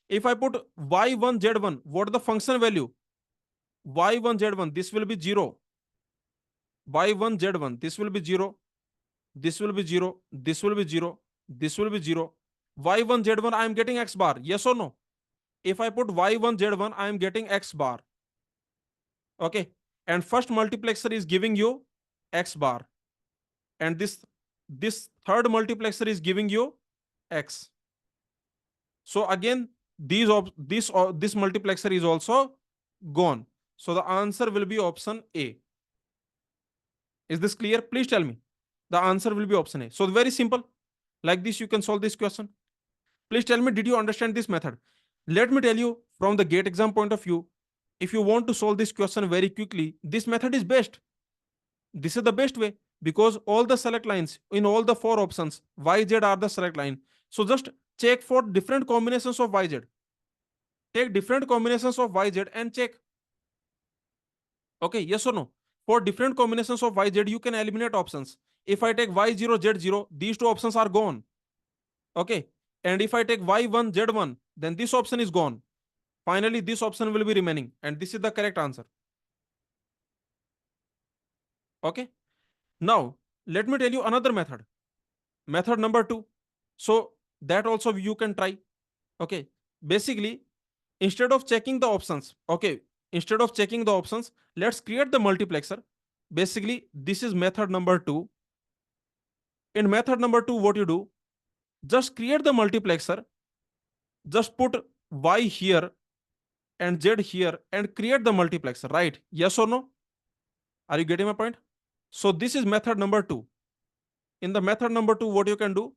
Speaker 1: If I put Y1, Z1, what is the function value? Y1, Z1, this will be 0. Y1, Z1, this will be 0. This will be 0. This will be 0. This will be 0. Y1, Z1, I am getting X bar. Yes or no? If I put Y1, Z1, I am getting X bar. Okay. And first multiplexer is giving you X bar. And this third multiplexer is giving you X. So again, this multiplexer is also gone. So the answer will be option A. Is this clear? Please tell me. The answer will be option A. So very simple. Like this, you can solve this question. Please tell me, did you understand this method? Let me tell you from the GATE exam point of view, if you want to solve this question very quickly, this method is best. This is the best way because all the select lines in all the 4 options, YZ are the select line. So just check for different combinations of YZ. Take different combinations of YZ and check. Okay, yes or no? For different combinations of YZ, you can eliminate options. If I take Y0, Z0, these two options are gone. Okay. And if I take Y1, Z1, then this option is gone. Finally, this option will be remaining. And this is the correct answer. Okay. Now, let me tell you another method. Method number 2. So that also you can try. Okay. Basically, instead of checking the options, let's create the multiplexer. Basically, this is method number 2. In method number 2, what you do, just create the multiplexer, just put Y here and Z here and create the multiplexer, right? Yes or no? Are you getting my point? So this is method number 2. In the method number 2, what you can do,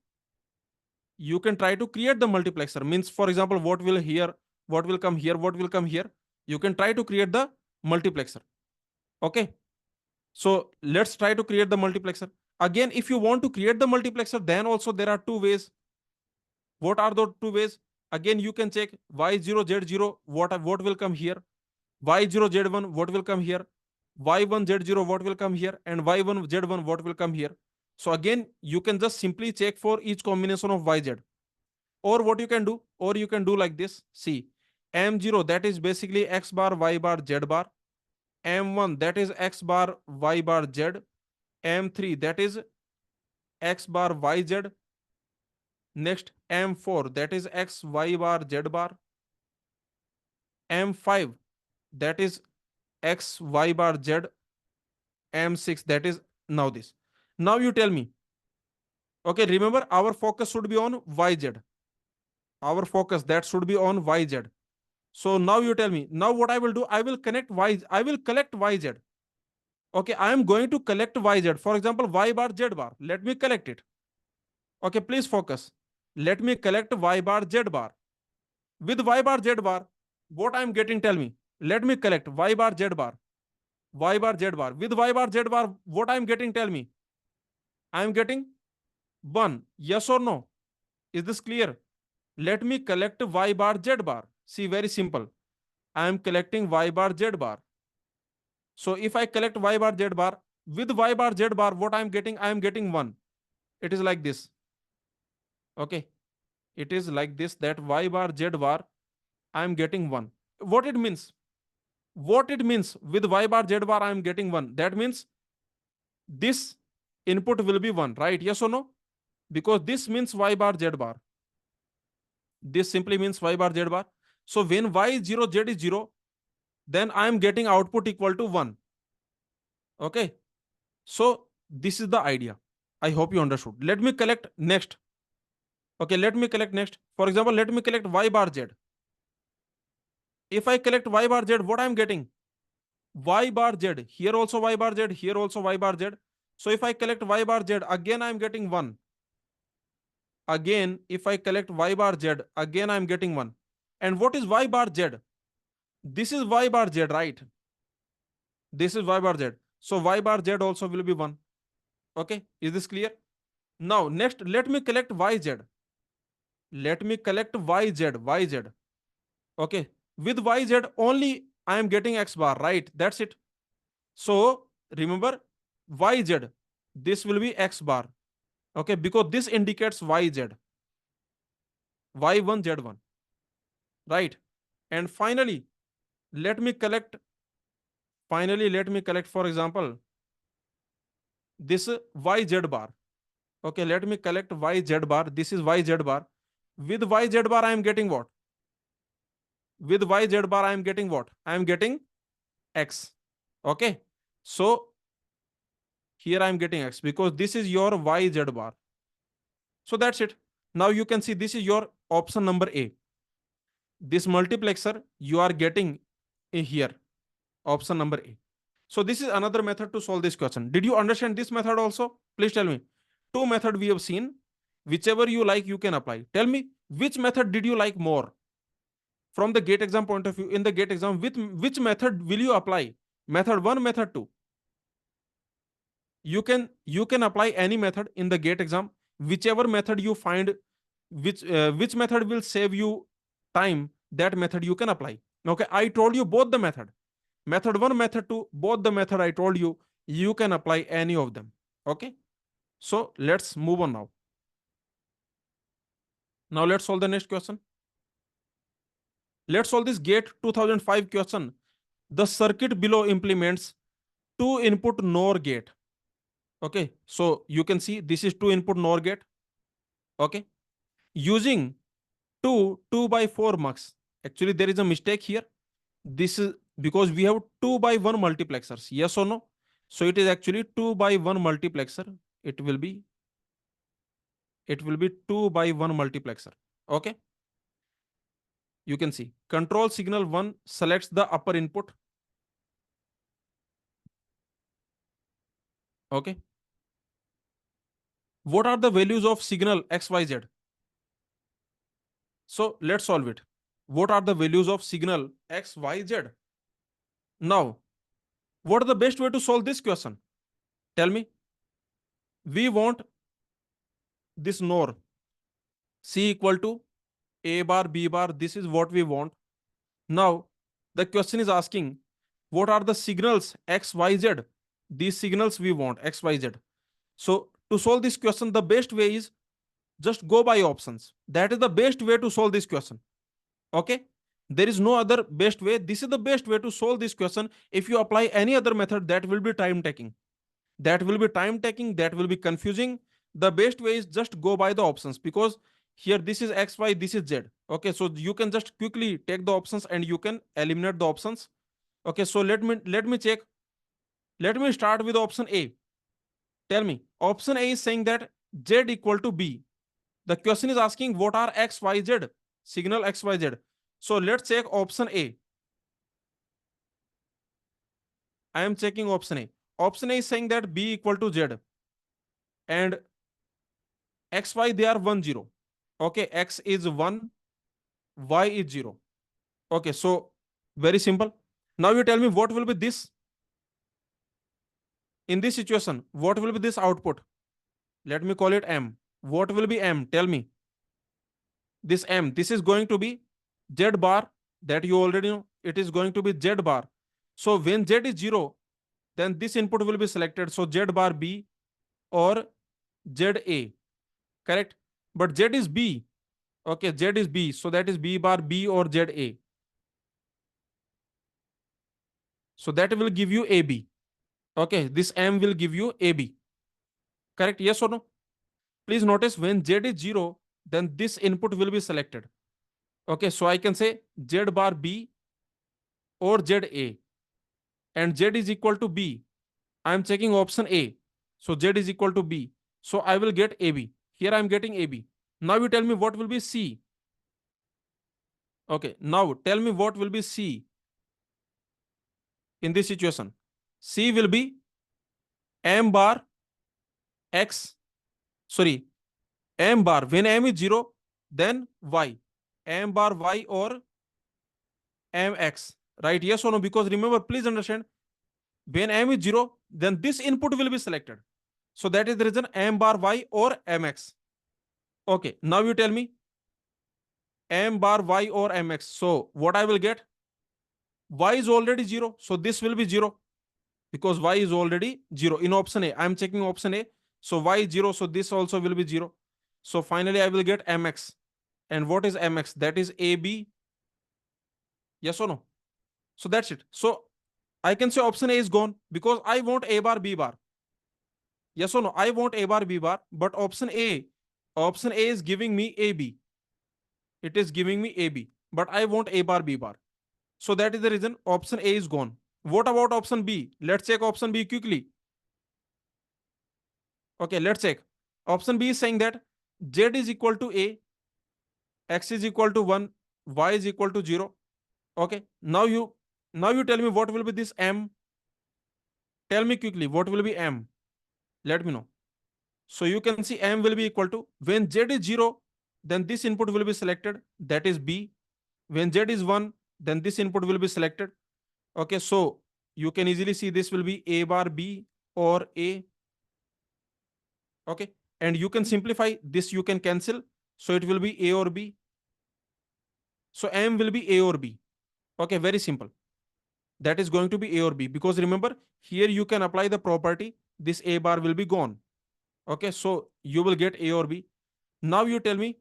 Speaker 1: you can try to create the multiplexer. Means, for example, what will here, what will come here, what will come here. You can try to create the multiplexer. Okay. So let's try to create the multiplexer. Again, if you want to create the multiplexer, then also there are two ways. What are those two ways? Again, you can check y0, z0, what will come here, y0, z1, what will come here, y1, z0, what will come here, and y1, z1, what will come here. So again, you can just simply check for each combination of yz. Or what you can do, or you can do like this. See, m0, that is basically x bar, y bar, z bar. m1, that is x bar, y bar, z. m3, that is x bar, yz. Next, m4, that is x, y bar, z bar. m5, that is x, y bar, z. m6, that is now this. Now you tell me, okay, remember our focus should be on yz. Our focus, that should be on yz. So now you tell me, now what I will do, I will collect yz. Okay, I am going to collect yz. For example, y bar, z bar. Let me collect it. Okay, please focus. Let me collect y bar, z bar. With y bar, z bar, what I am getting, tell me. Let me collect y bar, z bar. Y bar, z bar. With y bar, z bar, what I am getting, tell me. I am getting 1. Yes or no? Is this clear? Let me collect y bar, z bar. See, very simple. I am collecting y bar, z bar. So if I collect y bar, z bar, with y bar, z bar, what I am getting? I am getting 1. It is like this. Okay. It is like this, that y bar, z bar, I am getting 1. What it means? What it means with y bar, z bar, I am getting 1. That means this input will be 1, right? Yes or no? Because this means y bar, z bar. This simply means y bar, z bar. So when y is 0, z is 0, then I am getting output equal to 1. Okay. So this is the idea. I hope you understood. Let me collect next. Okay, let me collect next. For example, let me collect y bar z. If I collect y bar z, what I am getting? Y bar z. Here also y bar z. Here also y bar z. So if I collect y bar z, again I am getting 1. Again, if I collect y bar z, again I am getting 1. And what is y bar z? This is y bar z, right? This is y bar z. So y bar z also will be 1. Okay, is this clear? Now, next, let me collect yz. Let me collect yz. Okay, with yz only I am getting x bar, right? That's it. So remember, yz, this will be x bar. Okay, because this indicates yz, y1, z1, right? And finally, let me collect, for example, this yz bar. Okay, let me collect yz bar. This is yz bar. With yz bar, I am getting what? With yz bar, I am getting what? I am getting x. Okay, so here I am getting x because this is your yz bar. So that's it. Now you can see this is your option number A. This multiplexer you are getting here, option number A. So this is another method to solve this question. Did you understand this method also? Please tell me. Two methods we have seen. Whichever you like, you can apply. Tell me, which method did you like more? From the GATE exam point of view, in the GATE exam, with which method will you apply? Method 1, method 2? You can apply any method in the GATE exam. Whichever method you find, which method will save you time, that method you can apply. Okay, I told you both the method 1, method 2, both the method I told you, you can apply any of them. Okay, so let's move on now. Now let's solve the next question. Let's solve this GATE 2005 question. The circuit below implements 2 input NOR gate. Okay, so you can see this is 2 input NOR gate. Okay, using 2 by 4 mux. Actually, there is a mistake here. This is because we have 2 by 1 multiplexers. Yes or no? So it is actually 2 by 1 multiplexer. It will be It will be 2 by 1 multiplexer. Okay. You can see control signal 1 selects the upper input. Okay. What are the values of signal XYZ? So let's solve it. What are the values of signal XYZ? Now, what is the best way to solve this question? Tell me. We want this NOR C equal to A bar, B bar. This is what we want. Now, the question is asking, what are the signals X, Y, Z? These signals we want, X, Y, Z. So, to solve this question, the best way is just go by options. That is the best way to solve this question. Okay? There is no other best way. This is the best way to solve this question. If you apply any other method, that will be time taking. That will be time taking. That will be confusing. The best way is just go by the options, because here this is X, Y, this is Z. Okay, so you can just quickly take the options and you can eliminate the options. Okay, so let me check. Let me start with option A. Tell me, option A is saying that Z equal to B. The question is asking what are X, Y, Z, signal X, Y, Z. So let's check option A. I am checking option A. Option A is saying that B equal to Z and X, Y, they are 1, 0. Okay, X is 1, Y is 0. Okay, so very simple. Now you tell me what will be this in this situation. What will be this output? Let me call it M. What will be M? Tell me. This M, this is going to be Z bar, that you already know. It is going to be Z bar. So when Z is 0, then this input will be selected. So Z bar B or ZA. Correct? But Z is B. Okay, Z is B. So that is B bar B or ZA. So that will give you AB. Okay, this M will give you AB. Correct? Yes or no? Please notice when Z is 0, then this input will be selected. Okay, so I can say Z bar B or ZA, and Z is equal to B. I am checking option A. So Z is equal to B. So I will get AB. Here I am getting AB. Now you tell me what will be C. Okay, now tell me what will be C in this situation. C will be M bar X, sorry, M bar. When M is 0, then Y. M bar Y or MX. Right? Yes or no? Because remember, please understand, when M is 0, then this input will be selected. So that is the reason M bar Y or MX. Okay, now you tell me M bar Y or MX. So what I will get? Y is already 0. So this will be 0 because Y is already 0 in option A. I am checking option A. So Y is 0. So this also will be 0. So finally I will get MX. And what is MX? That is AB. Yes or no? So that's it. So I can say option A is gone because I want A bar B bar. Yes or no? I want A bar B bar, but option A is giving me AB. It is giving me AB, but I want A bar B bar. So that is the reason option A is gone. What about option B? Let's check option B quickly. Okay, let's check. Option B is saying that Z is equal to A, X is equal to 1, Y is equal to 0. Okay, now you tell me what will be this M. Tell me quickly what will be M. Let me know. So you can see M will be equal to, when Z is 0, then this input will be selected, that is B. When Z is 1, then this input will be selected. Okay, so you can easily see this will be A bar B or A. Okay, and you can simplify this, you can cancel. So it will be A or B. So M will be A or B. Okay, very simple. That is going to be A or B, because remember, here you can apply the property, this A bar will be gone. Okay, so you will get A or B. Now you tell me,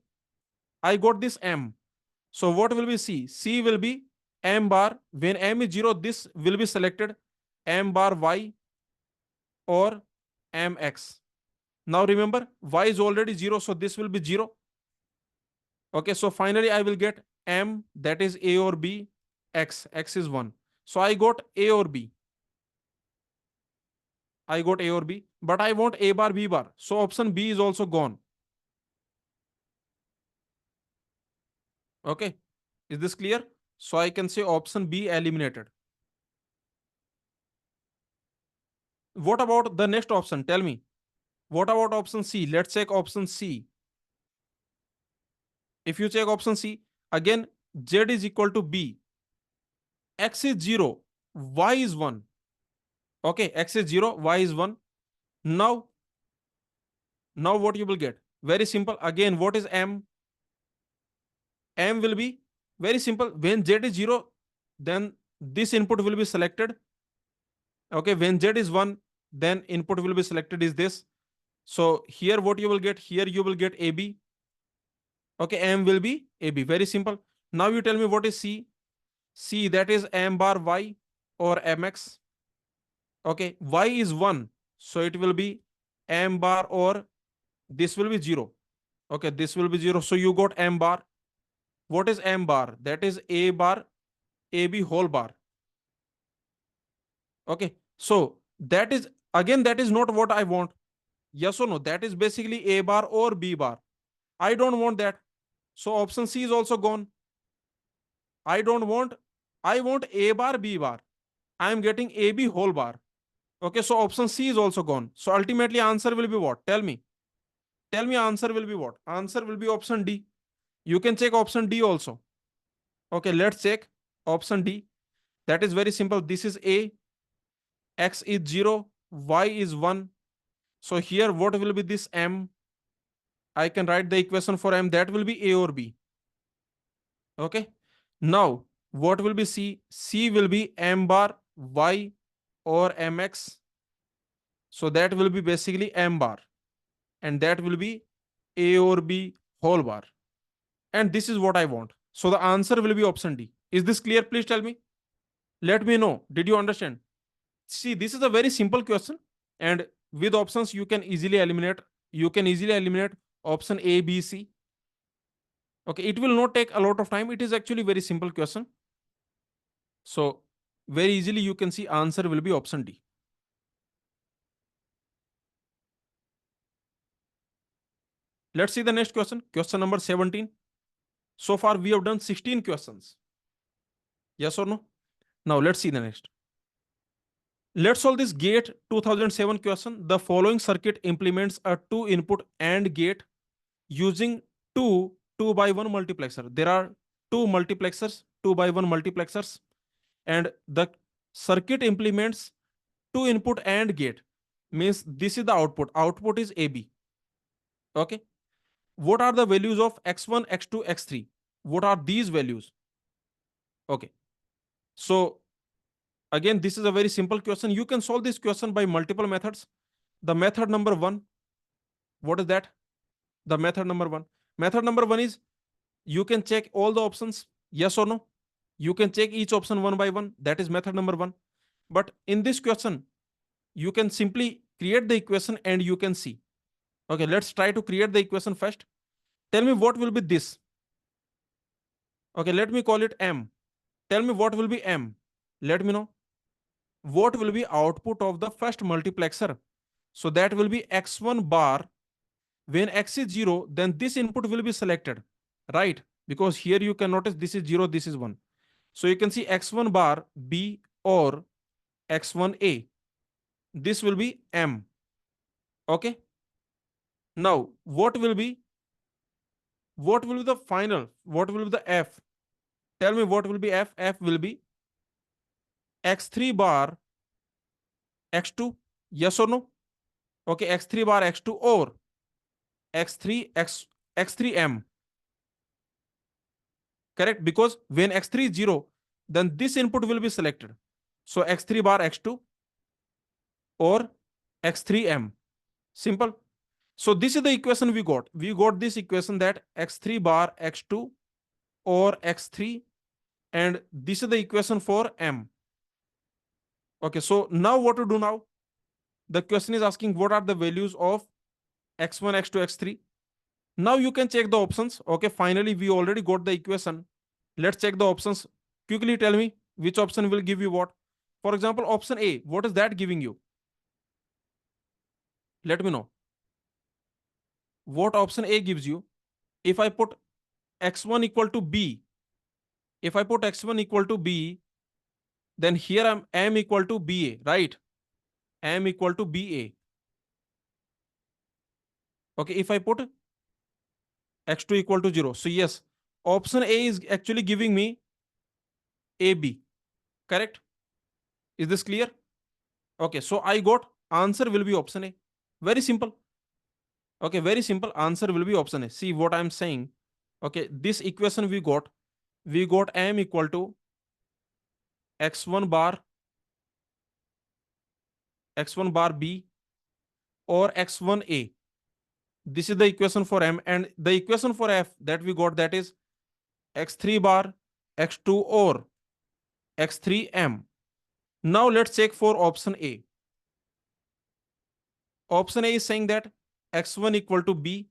Speaker 1: I got this M. So what will be C? C will be M bar. When M is 0, this will be selected, M bar Y or MX. Now remember, Y is already 0, so this will be 0. Okay, so finally I will get M, that is A or B, X is 1. So I got A or B. I got A or B, but I want A bar B bar. So option B is also gone. Okay, is this clear? So I can say option B eliminated. What about the next option? Tell me. What about option C? Let's check option C. If you check option C, again, Z is equal to B. X is 0, Y is 1. Okay, X is 0, Y is 1. Now, now what you will get? Very simple. Again, what is M? M will be very simple. When Z is 0, then this input will be selected. Okay, when Z is 1, then input will be selected is this. So here what you will get? Here you will get AB. Okay, M will be AB. Very simple. Now you tell me what is C. C, that is M bar Y or MX. Okay, Y is 1. So it will be M bar or this will be 0. Okay, this will be 0. So you got M bar. What is M bar? That is A bar, AB whole bar. Okay, so that is, again, that is not what I want. Yes or no? That is basically A bar or B bar. I don't want that. So option C is also gone. I don't want, I want A bar, B bar. I am getting AB whole bar. Okay, so option C is also gone. So ultimately answer will be what? Tell me. Tell me answer will be what? Answer will be option D. You can check option D also. Okay, let's check option D. That is very simple. This is A, X is 0, Y is 1. So here what will be this M? I can write the equation for M. That will be A or B. Okay. Now, what will be C? C will be M bar, Y or MX. So that will be basically M bar. And that will be A or B whole bar. And this is what I want. So the answer will be option D. Is this clear? Please tell me. Let me know. Did you understand? See, this is a very simple question. And with options, you can easily eliminate. You can easily eliminate option A, B, C. Okay, it will not take a lot of time. It is actually very simple question. So very easily you can see answer will be option D. Let's see the next question. Question number 17. So far we have done 16 questions. Yes or no? Now let's see the next. Let's solve this GATE 2007 question. The following circuit implements a two input AND gate using two by one multiplexer. There are two multiplexers, 2 by 1 multiplexers, and the circuit implements two input AND gate. Means this is the output. Output is AB. Okay. What are the values of x1, x2, x3? What are these values? Okay. So again, this is a very simple question. You can solve this question by multiple methods. The method number one, what is that? The method number one. Method number one is you can check all the options, yes or no. You can check each option one by one. That is method number one. But in this question, you can simply create the equation and you can see. Okay, let's try to create the equation first. Tell me what will be this. Okay, let me call it M. Tell me what will be M. Let me know. What will be output of the first multiplexer? So that will be x1 bar. When x is 0, then this input will be selected, right? Because here you can notice this is 0, this is 1. So you can see x1 bar B or x1A. This will be M. Okay. Now, what will be the final? What will be the F? Tell me what will be F? F will be x3 bar x2. Yes or no? Okay, x3 bar x2 or x3 x x3m. Correct, because when x3 is 0, then this input will be selected. So x3 bar x2 or x3m. Simple. So this is the equation we got. We got this equation that x3 bar x2 or x3, and this is the equation for m. Okay, so now what to do now? The question is asking what are the values of x1, x2, x3. Now you can check the options. Okay, finally we already got the equation. Let's check the options. Quickly tell me which option will give you what. For example, option A, what is that giving you? Let me know. What option A gives you? If I put x1 equal to b, if I put x1 equal to b, then here I'm m equal to ba, right? M equal to ba. Okay, if I put x2 equal to 0, so yes, option A is actually giving me AB, correct? Is this clear? Okay, so I got answer will be option A. Very simple. Okay, very simple. Answer will be option A. See what I'm saying. Okay, this equation we got M equal to x1 bar, x1 bar B or x1A. This is the equation for M, and the equation for F that we got, that is x3 bar, x2 or x3M. Now let's check for option A. Option A is saying that x1 equal to B,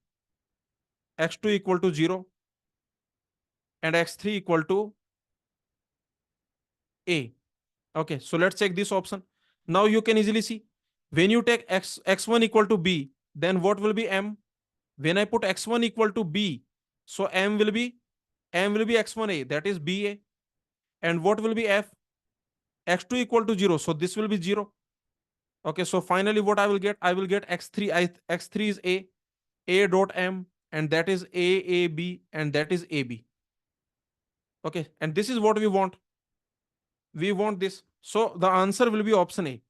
Speaker 1: x2 equal to 0, and x3 equal to A. Okay, so let's check this option. Now you can easily see, when you take x1 equal to B, then what will be M? When I put x1 equal to B, so M will be x1A, that is BA. And what will be F? X2 equal to 0, so this will be 0. Okay, so finally what I will get? I will get x3. X3 is A dot M, and that is AAB, and that is AB. Okay, and this is what we want. We want this. So the answer will be option A.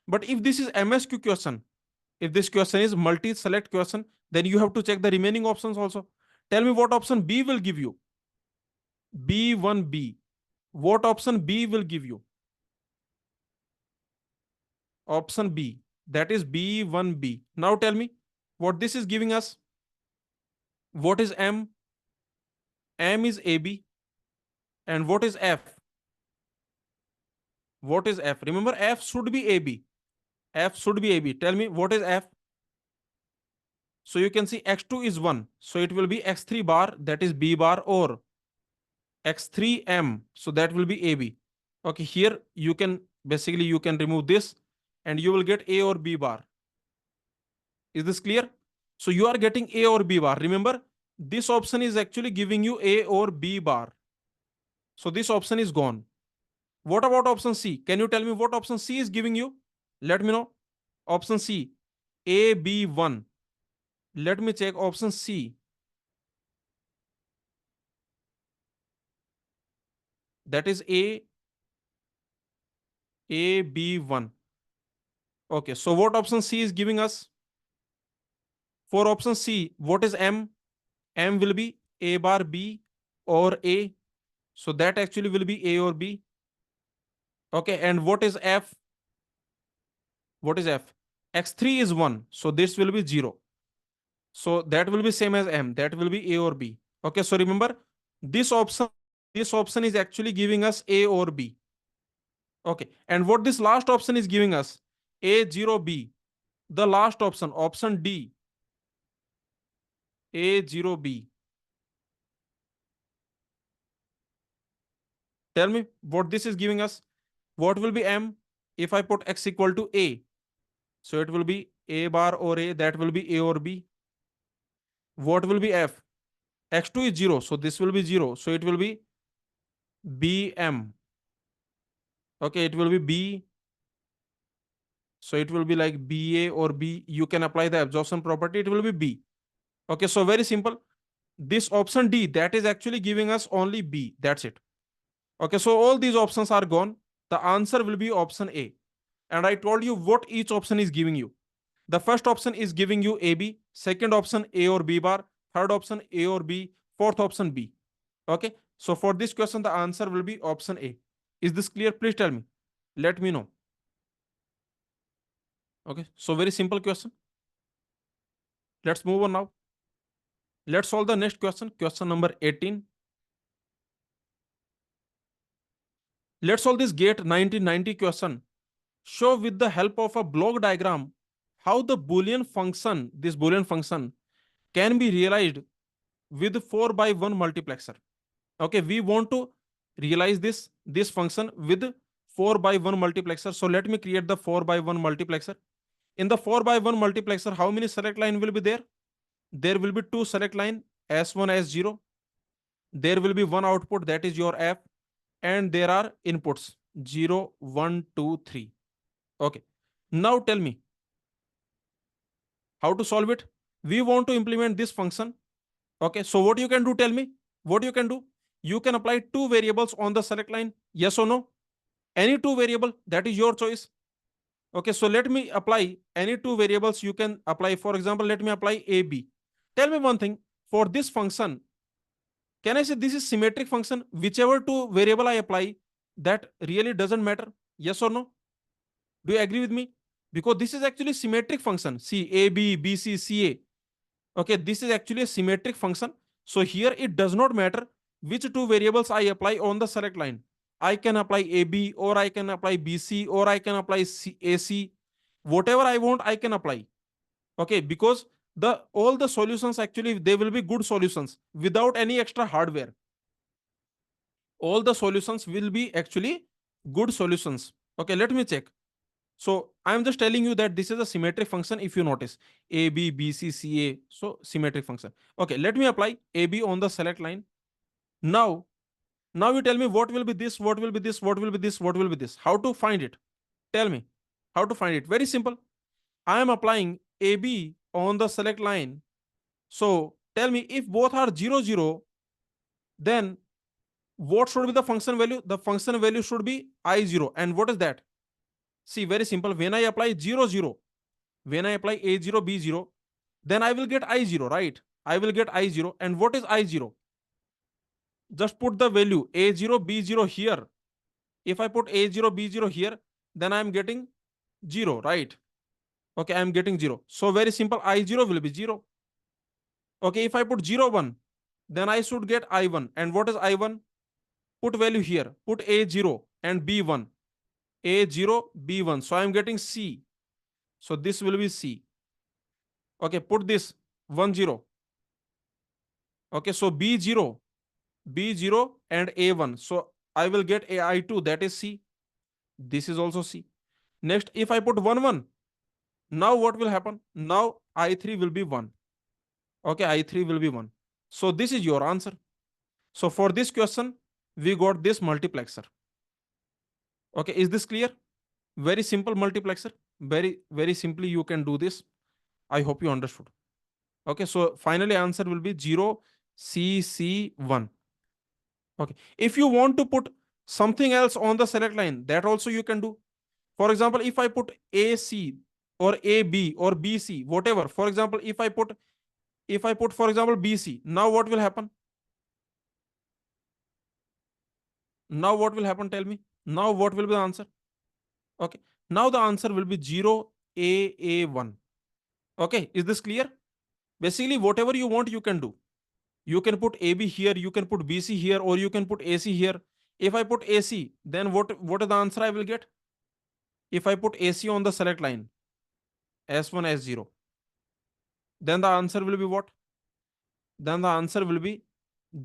Speaker 1: But if this is MSQ question, if this question is multi-select question, then you have to check the remaining options also. Tell me what option B will give you. B1B. What option B will give you? Option B. That is B1B. Now tell me what this is giving us. What is M? M is AB. And what is F? What is F? Remember, F should be AB. F should be AB. Tell me what is F? So you can see x2 is 1. So it will be x3 bar, that is B bar, or x3M. So that will be AB. Okay, here you can basically you can remove this and you will get A or B bar. Is this clear? So you are getting A or B bar. Remember, this option is actually giving you A or B bar. So this option is gone. What about option C? Can you tell me what option C is giving you? Let me know. Option C, AB1. Let me check option C. That is AB1. Okay, so what option C is giving us? For option C, what is M? M will be A bar B or A. So that actually will be A or B. Okay, and what is F? What is F? X3 is 1. So this will be 0. So that will be same as M. That will be A or B. Okay, so remember, this option, this option is actually giving us A or B. Okay, and what this last option is giving us? A0B. The last option, option D, A0B. Tell me what this is giving us. What will be M if I put X equal to A? So it will be A bar or A, that will be A or B. What will be F? X2 is 0, so this will be 0. So it will be BM. Okay, it will be B. So it will be like BA or B. You can apply the absorption property, it will be B. Okay, so very simple. This option D, that is actually giving us only B. That's it. Okay, so all these options are gone. The answer will be option A. And I told you what each option is giving you. The first option is giving you AB, second option A or B bar, third option A or B, fourth option B. Okay, so for this question, the answer will be option A. Is this clear? Please tell me. Let me know. Okay, so very simple question. Let's move on now. Let's solve the next question, question number 18. Let's solve this GATE 1990 question. Show with the help of a block diagram how the Boolean function, this Boolean function, can be realized with 4 by 1 multiplexer. Okay, we want to realize this function with 4 by 1 multiplexer. So let me create the 4 by 1 multiplexer. In the 4 by 1 multiplexer, how many select line will be there? There will be two select line, S1, S0. There will be one output, that is your f, and there are inputs 0, 1, 2, 3. Okay. Now tell me how to solve it. We want to implement this function. Okay. So what you can do, tell me what you can do. You can apply two variables on the select line. Yes or no? Any two variable, that is your choice. Okay. So let me apply any two variables you can apply. For example, let me apply AB. Tell me one thing. For this function, can I say this is symmetric function? Whichever two variable I apply, that really doesn't matter. Yes or no? Do you agree with me? Because this is actually symmetric function. See, A, B, B, C, C, A. Okay, this is actually a symmetric function. So here it does not matter which two variables I apply on the select line. I can apply AB, or I can apply BC, or I can apply AC. Whatever I want, I can apply. Okay, because the all the solutions actually they will be good solutions without any extra hardware. All the solutions will be actually good solutions. Okay, let me check. So I'm just telling you that this is a symmetric function. If you notice A, B, B, C, C, A, so symmetric function. Okay, let me apply AB on the select line. Now, now you tell me what will be this, what will be this, what will be this, what will be this. How to find it? Tell me how to find it. Very simple. I am applying AB on the select line. So tell me if both are 0, 0, then what should be the function value? The function value should be I0. And what is that? See, very simple. When I apply 0, 0, when I apply A0, B0, then I will get I0, right? I will get I0. And what is I0? Just put the value A0, B0 here. If I put A0, B0 here, then I am getting 0, right? Okay, I am getting 0. So very simple, I0 will be 0. Okay, if I put 0, 1, then I should get I1. And what is I1? Put value here. Put A0 and B1. A0, B1. So I am getting C. So this will be C. Okay, put this 1, 0. Okay, so B0, B0 and A1. So I will get AI2, that is C. This is also C. Next, if I put 1, 1, now what will happen? Now I3 will be 1. Okay, I3 will be 1. So this is your answer. So for this question, we got this multiplexer. Okay, is this clear? Very simple multiplexer. Very, very simply you can do this. I hope you understood. Okay, so finally answer will be 0, CC1. Okay. If you want to put something else on the select line, that also you can do. For example, if I put AC or AB or BC, whatever. For example, if I put for example BC, now what will happen? Now what will happen? Tell me. Now what will be the answer? Okay. Now the answer will be 0 AA1. Okay. Is this clear? Basically, whatever you want, you can do. You can put AB here, you can put BC here, or you can put AC here. If I put AC, then what is the answer I will get? If I put AC on the select line, S1, S0, then the answer will be what? Then the answer will be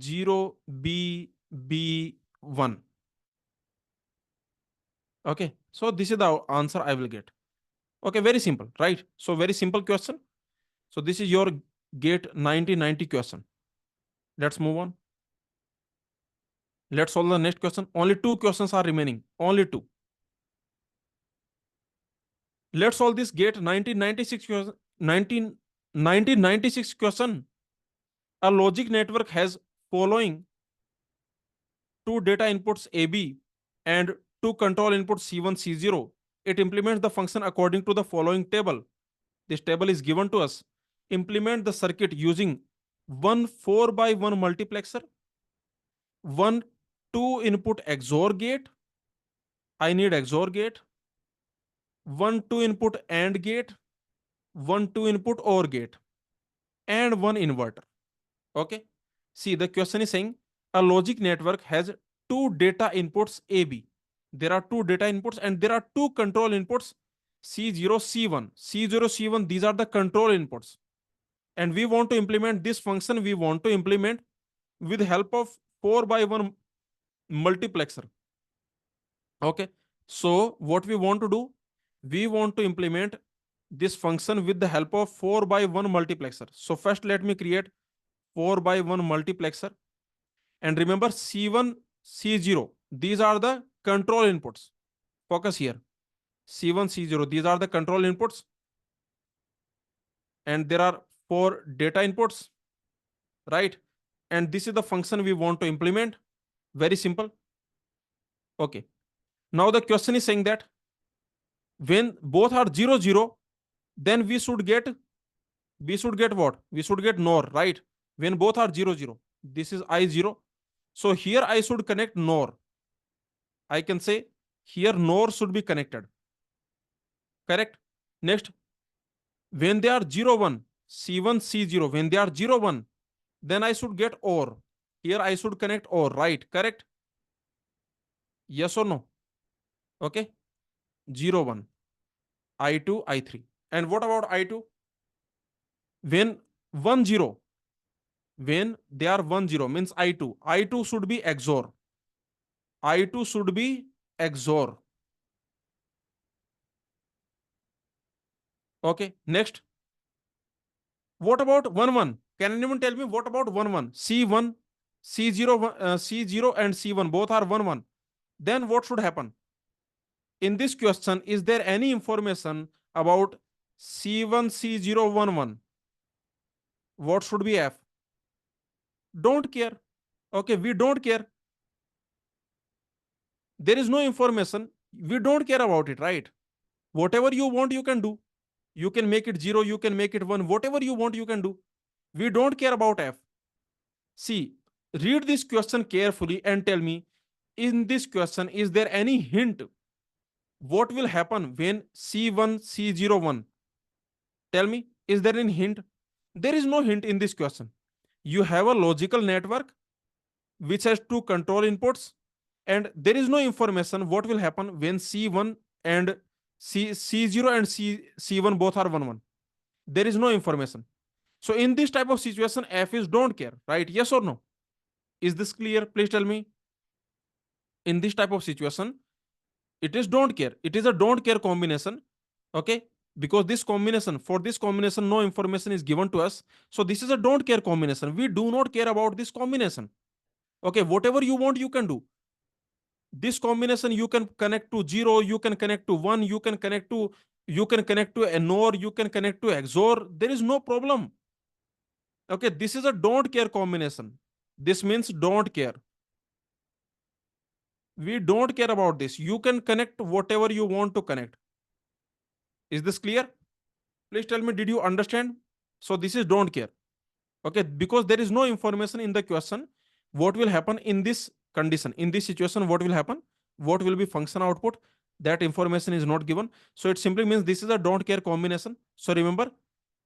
Speaker 1: 0, B, B1. Okay. So this is the answer I will get. Okay. Very simple, right? So very simple question. So this is your GATE 9090 question. Let's move on. Let's solve the next question. Only two questions are remaining. Only two. Let's solve this GATE 1996 question. 1996 question. A logic network has following two data inputs AB and two control inputs C1, C0. It implements the function according to the following table. This table is given to us. Implement the circuit using one 4 by 1 multiplexer, one 2 input XOR gate. I need XOR gate. One 2 input AND gate, one 2 input OR gate, and one inverter. Okay. See, the question is saying a logic network has two data inputs AB. There are two data inputs and there are two control inputs C0, C1. C0, C1, these are the control inputs. And we want to implement this function, we want to implement with help of 4 by 1 multiplexer. Okay. So what we want to do, we want to implement this function with the help of 4 by 1 multiplexer. So first let me create 4 by 1 multiplexer. And remember C1, C0, these are the control inputs. Focus here. C1, C0, these are the control inputs. And there are 4 data inputs, right? And this is the function we want to implement. Very simple. Okay. Now the question is saying that when both are 0, 0, then we should get what? We should get NOR, right? When both are 0, 0. This is I0. So here I should connect NOR. I can say here NOR should be connected. Correct? Next, when they are 0, 1, C1, C0, when they are 0, 1, then I should get OR. Here I should connect OR, right? Correct? Yes or no? Okay. 0, 1, I2, I3. And what about I2? When 1, 0, when they are 1, 0 means I2. I2 should be XOR. I2 should be XOR. Okay. Next, what about 1, 1? Can anyone tell me what about 1, 1? C1, C0, C0 and C1 both are 1, 1. Then what should happen? In this question, is there any information about C1, C0, 1, 1? What should be F? Don't care. Okay, we don't care. There is no information. We don't care about it, right? Whatever you want, you can do. You can make it 0, you can make it 1. Whatever you want, you can do. We don't care about F. See, read this question carefully and tell me, in this question, is there any hint? What will happen when C1, C0, 1? Tell me, is there any hint? There is no hint in this question. You have a logical network which has 2 control inputs, and there is no information what will happen when C1 and C0 and C1 both are 1, 1. There is no information. So in this type of situation, F is don't care, right? Yes or no? Is this clear? Please tell me. In this type of situation, it is don't care. It is a don't care combination. Okay. Because for this combination, no information is given to us. So this is a don't care combination. We do not care about this combination. Okay. Whatever you want, you can do. This combination you can connect to 0, you can connect to 1, you can connect to a NOR, you can connect to XOR. There is no problem. Okay. This is a don't care combination. This means don't care. We don't care about this. You can connect whatever you want to connect. Is this clear? Please tell me, did you understand? So this is don't care. Okay, because there is no information in the question. What will happen in this condition? In this situation, what will happen? What will be function output? That information is not given. So it simply means this is a don't care combination. So remember,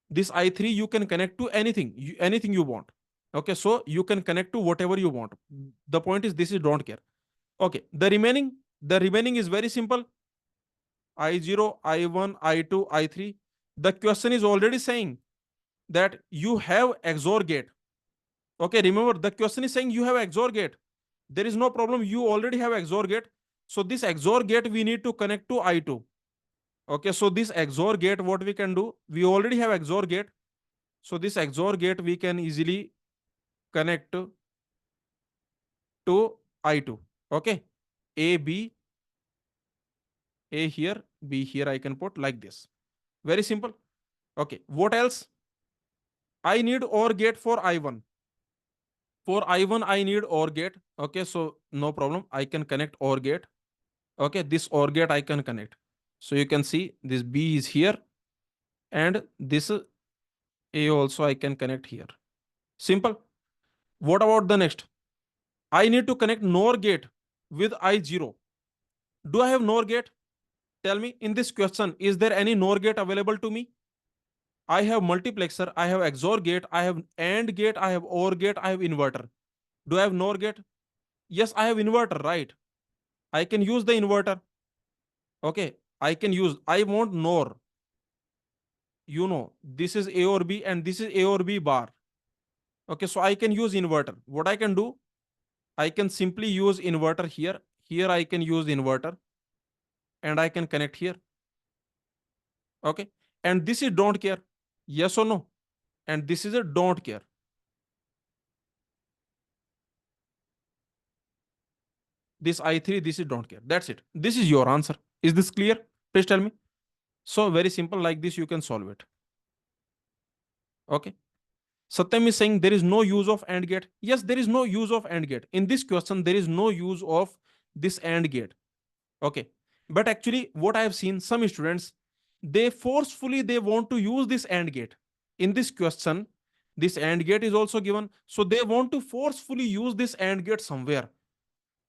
Speaker 1: this I3 you can connect to anything you want. Okay, so you can connect to whatever you want. The point is this is don't care. Okay, the remaining is very simple. I0, I1, I2, I3. The question is already saying that you have XOR gate. Okay, remember the question is saying you have XOR gate. There is no problem. You already have XOR gate. So this XOR gate we need to connect to I2. Okay, so this XOR gate, what we can do, we already have XOR gate. So this XOR gate we can easily connect to I2. Okay, A, B, A here, B here I can put like this. Very simple. Okay, what else? I need OR gate for I1. For I1, I need OR gate. Okay, so no problem. I can connect OR gate. Okay, this OR gate I can connect. So you can see this B is here and this A also I can connect here. Simple. What about the next? I need to connect NOR gate with I0. Do I have NOR gate? Tell me in this question, is there any NOR gate available to me? I have multiplexer, I have XOR gate, I have AND gate, I have OR gate, I have inverter. Do I have NOR gate? Yes, I have inverter, right? I can use the inverter. Okay, I want NOR. This is A or B and this is A or B bar. Okay, so I can use inverter. What I can do, I can simply use inverter here. Here I can use inverter and I can connect here. Okay, and this is don't care. Yes or no? And this is a don't care. this I3, this is don't care. That's it. This is your answer. Is this clear? Please tell me. So very simple, like this you can solve it. Okay. Satyam is saying there is no use of AND gate. Yes, there is no use of AND gate. In this question, there is no use of this AND gate. Okay. But actually, what I have seen, some students, they forcefully they want to use this AND gate. In this question, this AND gate is also given. So they want to forcefully use this AND gate somewhere.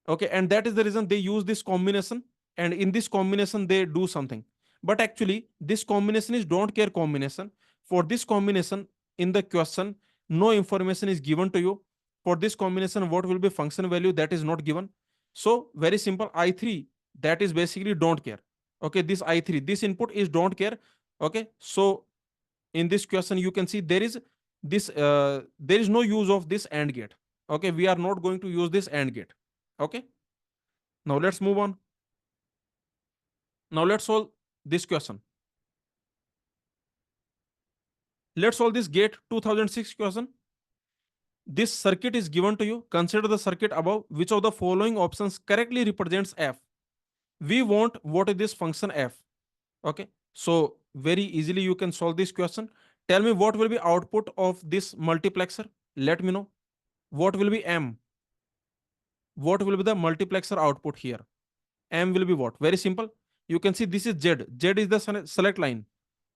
Speaker 1: Okay, and that is the reason they use this combination, and in this combination they do something. But actually this combination is don't care combination. For this combination, in the question, no information is given to you. For this combination, what will be function value, that is not given. So very simple, I3, that is basically don't care. Okay, this I3, this input is don't care. Okay, so in this question you can see there is this there is no use of this AND gate. Okay, we are not going to use this AND gate. Okay, now let's move on. Now let's solve this question. Let's solve this GATE 2006 question. This circuit is given to you. Consider the circuit above. Which of the following options correctly represents F? We want what is this function F. Okay. So very easily you can solve this question. Tell me what will be output of this multiplexer. Let me know. What will be M? What will be the multiplexer output here? M will be what? Very simple. You can see this is Z. Z is the select line.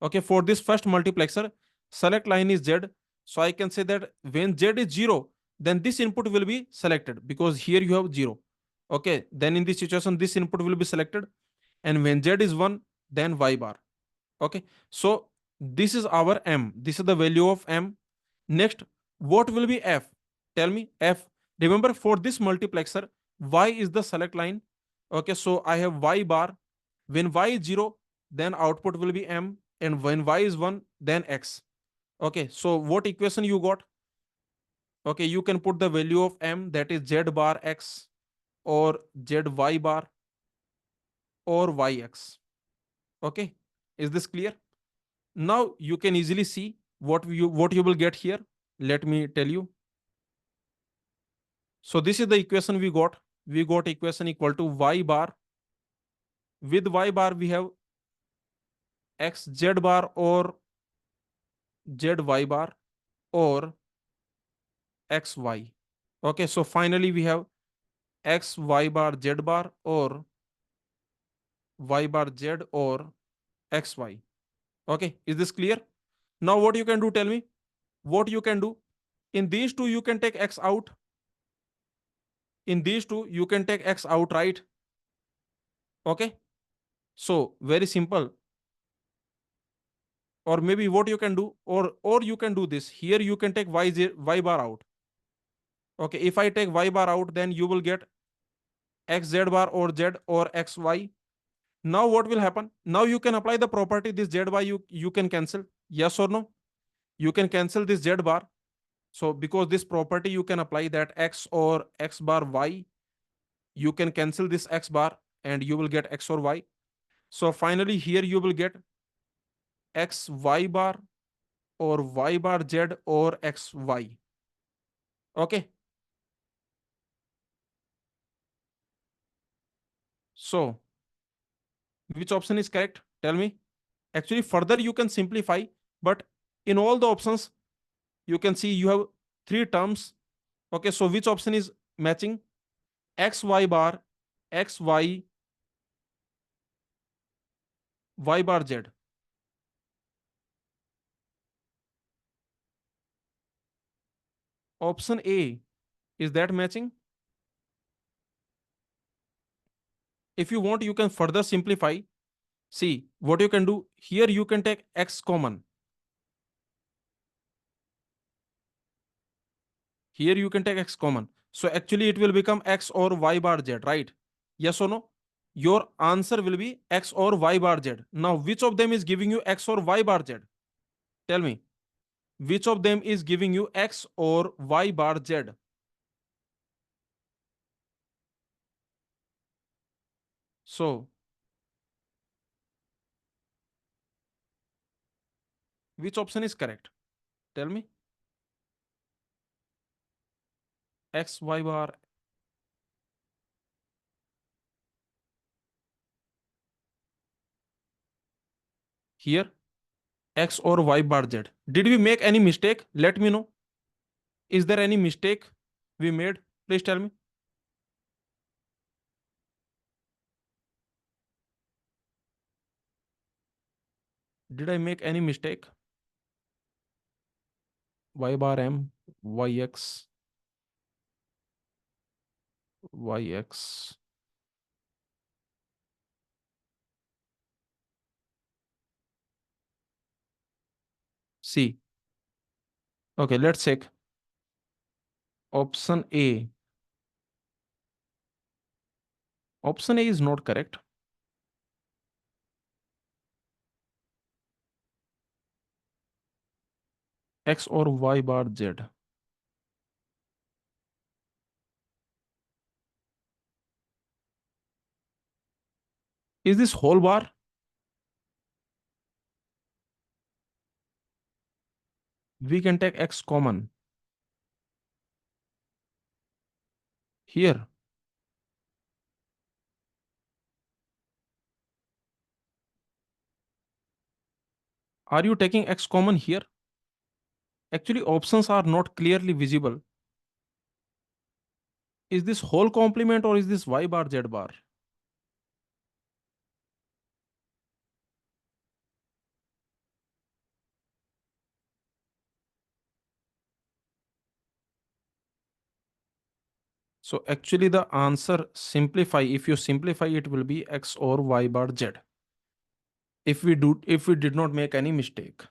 Speaker 1: Okay, for this first multiplexer, select line is Z. So I can say that when Z is 0, then this input will be selected because here you have 0. Okay, then in this situation, this input will be selected. And when Z is 1, then Y bar. Okay, so this is our M. This is the value of M. Next, what will be F? Tell me F. Remember, for this multiplexer, Y is the select line. Okay, so I have Y bar. When Y is 0, then output will be M. And when Y is 1, then X. Okay, so what equation you got? Okay, you can put the value of M, that is Z bar X or ZY bar or YX. Okay, is this clear? Now you can easily see what you will get here. Let me tell you. So this is the equation we got. We got equation equal to Y bar. With Y bar we have XZ bar or ZY bar or XY. Okay, so finally we have XY bar Z bar or Y bar Z or XY. Okay, is this clear? Now what you can do, tell me. What you can do? In these two you can take X out. In these two you can take X out, right? Okay, so very simple. Or maybe what you can do, or you can do this. Here you can take Y bar out. Okay, if I take Y bar out, then you will get XZ bar or Z or XY. Now what will happen? Now you can apply the property, this ZY you can cancel. Yes or no? You can cancel this Z bar. So because this property you can apply that X or X bar Y, you can cancel this X bar and you will get X or Y. So finally here you will get XY bar or Y bar Z or XY. Okay. So which option is correct? Tell me. Actually, further you can simplify, but in all the options, you can see you have three terms. Okay, so which option is matching? XY bar, XY, Y bar Z. Option A, is that matching? If you want, you can further simplify. See, what you can do, here you can take X common. Here you can take X common. So actually it will become X or Y bar Z, right? Yes or no? Your answer will be X or Y bar Z. Now, which of them is giving you X or Y bar Z? Tell me. Which of them is giving you X or Y bar Z? So, which option is correct? Tell me. X, Y bar. here x or y bar z. Did we make any mistake? Let me know. Is there any mistake we made? Please tell me. Did I make any mistake? Y bar m, yx, yx. C. Okay, let's check. Option A. Option A is not correct. X or y bar z. Is this whole bar? We can take x common. Here. Are you taking x common here? Actually, options are not clearly visible. Is this whole complement or is this y bar z bar? So actually the answer simplify, if you simplify it will be x or y bar z. If we did not make any mistake.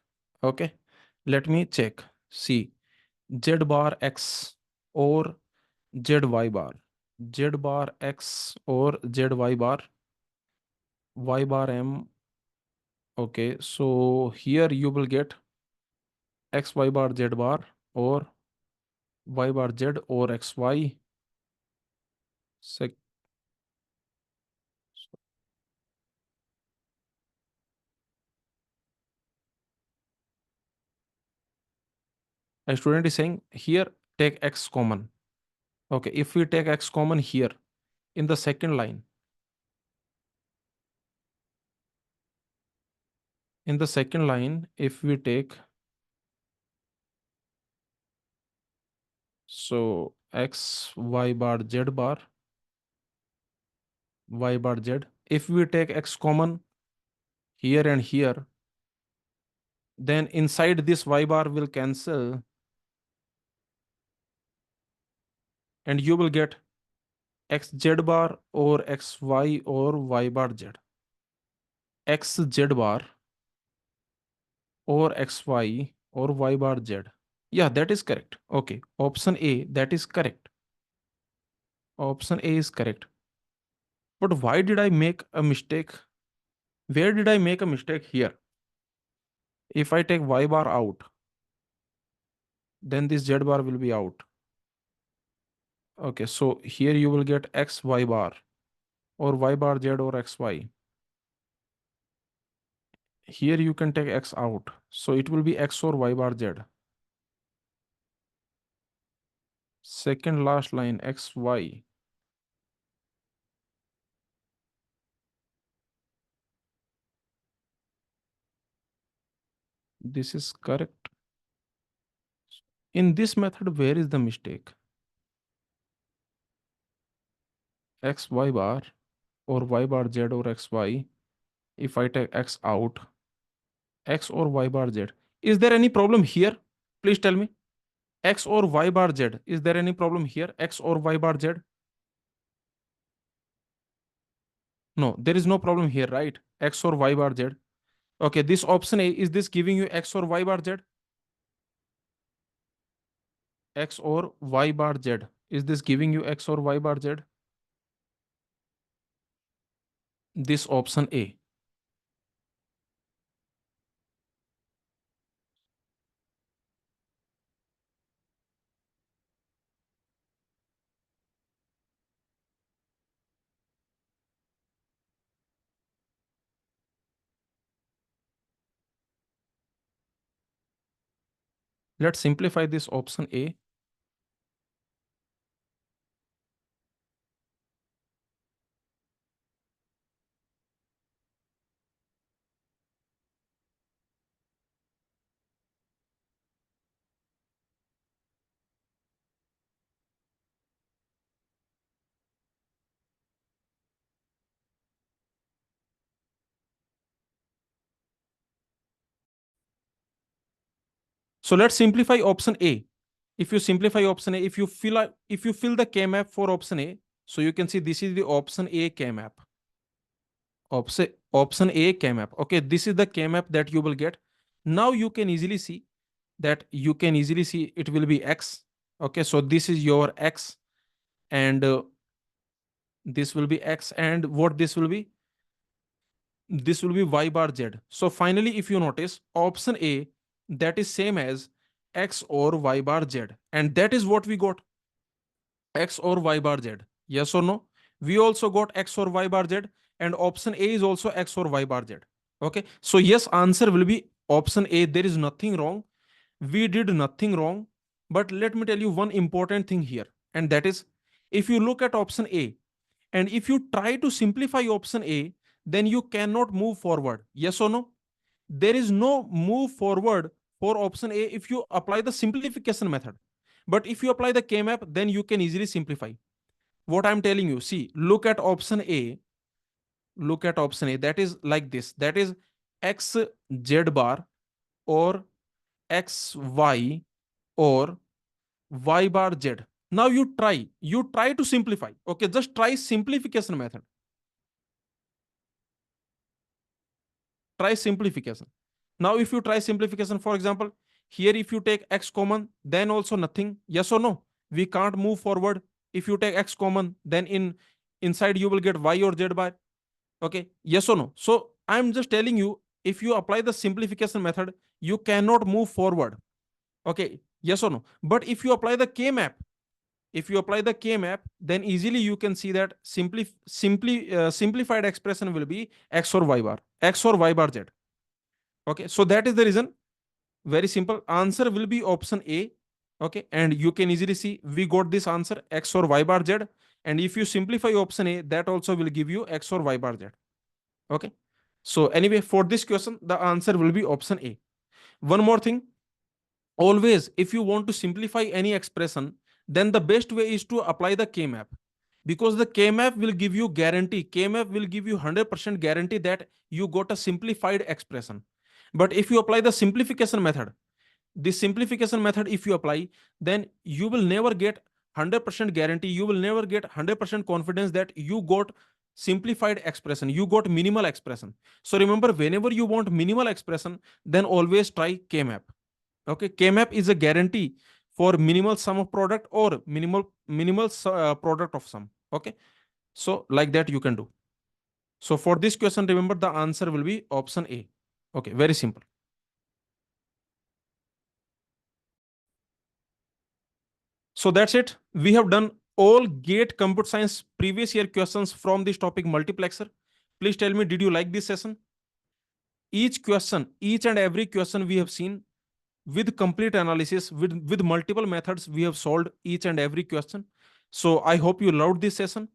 Speaker 1: Okay. Let me check. See, z bar x or z y bar. Z bar x or z y bar. Y bar m. Okay. So here you will get x y bar z bar or y bar z or xy. Sec a student is saying here take x common. Okay, if we take x common here in the second line, if we take, so x y bar z bar, y bar z, if we take x common here and here, then inside this y bar will cancel and you will get x z bar or x y or y bar z. X z bar or x y or y bar z. Yeah, that is correct. Okay, option A, that is correct. Option A is correct. But why did I make a mistake? Where did I make a mistake here? If I take y bar out, then this z bar will be out. Okay, so here you will get x y bar or y bar z or xy. Here you can take x out. So it will be x or y bar z. Second last line xy. This is correct. In this method, where is the mistake? X y bar or y bar z or xy. If I take x out, x or y bar z. Is there any problem here? Please tell me. X or y bar z. Is there any problem here? X or y bar z? No, there is no problem here, right? X or y bar z. Okay, this option A, is this giving you x or y bar z? X or y bar z. Is this giving you x or y bar z? This option A. Let's simplify this option A. So let's simplify option A. If you simplify option A, if you fill the K-map for option A, so you can see this is the option A K-map. Option A K-map. Okay, this is the K-map that you will get. Now you can easily see it will be X. Okay, so this is your X, and this will be X, and what this will be? This will be Y bar Z. So finally, if you notice, option A, that is same as X or Y bar Z, and that is what we got, X or Y bar Z. Yes or no? We also got X or Y bar Z, and option A is also X or Y bar Z. Okay, so yes, answer will be option A. There is nothing wrong. We did nothing wrong. But let me tell you one important thing here, and that is, if you look at option A, and if you try to simplify option A, then you cannot move forward. Yes or no? There is no move forward for option A if you apply the simplification method. But if you apply the K-map, then you can easily simplify. What I'm telling you, see, look at option A. Look at option A. That is like this. That is X Z bar or X Y or Y bar Z. Now you try to simplify. Okay, just try simplification method. Try simplification. Now, if you try simplification, for example, here if you take X common, then also nothing. Yes or no? We can't move forward. If you take X common, then inside you will get Y or Z bar. Okay, yes or no? So I'm just telling you, if you apply the simplification method, you cannot move forward. Okay, yes or no? But if you apply the K-map, then easily you can see that simplified expression will be X or Y bar, X or Y bar Z. Okay, so that is the reason. Very simple. Answer will be option A. Okay, and you can easily see we got this answer X or Y bar Z. And if you simplify option A, that also will give you X or Y bar Z. Okay, so anyway, for this question, the answer will be option A. One more thing, always if you want to simplify any expression, then the best way is to apply the K-map, because the K-map will give you guarantee. K-map will give you 100% guarantee that you got a simplified expression. But if you apply the simplification method, this simplification method if you apply, then you will never get 100% guarantee, you will never get 100% confidence that you got simplified expression, you got minimal expression. So remember, whenever you want minimal expression, then always try K-map. Okay, K-map is a guarantee for minimal sum of product or minimal product of sum. Okay, so like that you can do. So for this question, remember the answer will be option A. Okay, very simple. So that's it. We have done all GATE computer science previous year questions from this topic multiplexer. Please tell me, did you like this session? Each and every question we have seen with complete analysis, with multiple methods, we have solved each and every question. So I hope you loved this session.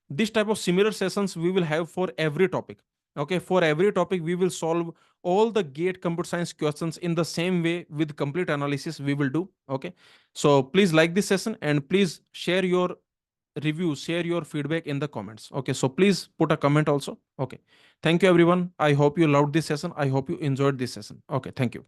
Speaker 1: This type of similar sessions we will have for every topic. Okay, for every topic we will solve all the GATE computer science questions in the same way with complete analysis we will do. Okay, so please like this session and please share your reviews, share your feedback in the comments. Okay, so please put a comment also. Okay, thank you everyone. I hope you loved this session. I hope you enjoyed this session. Okay, thank you.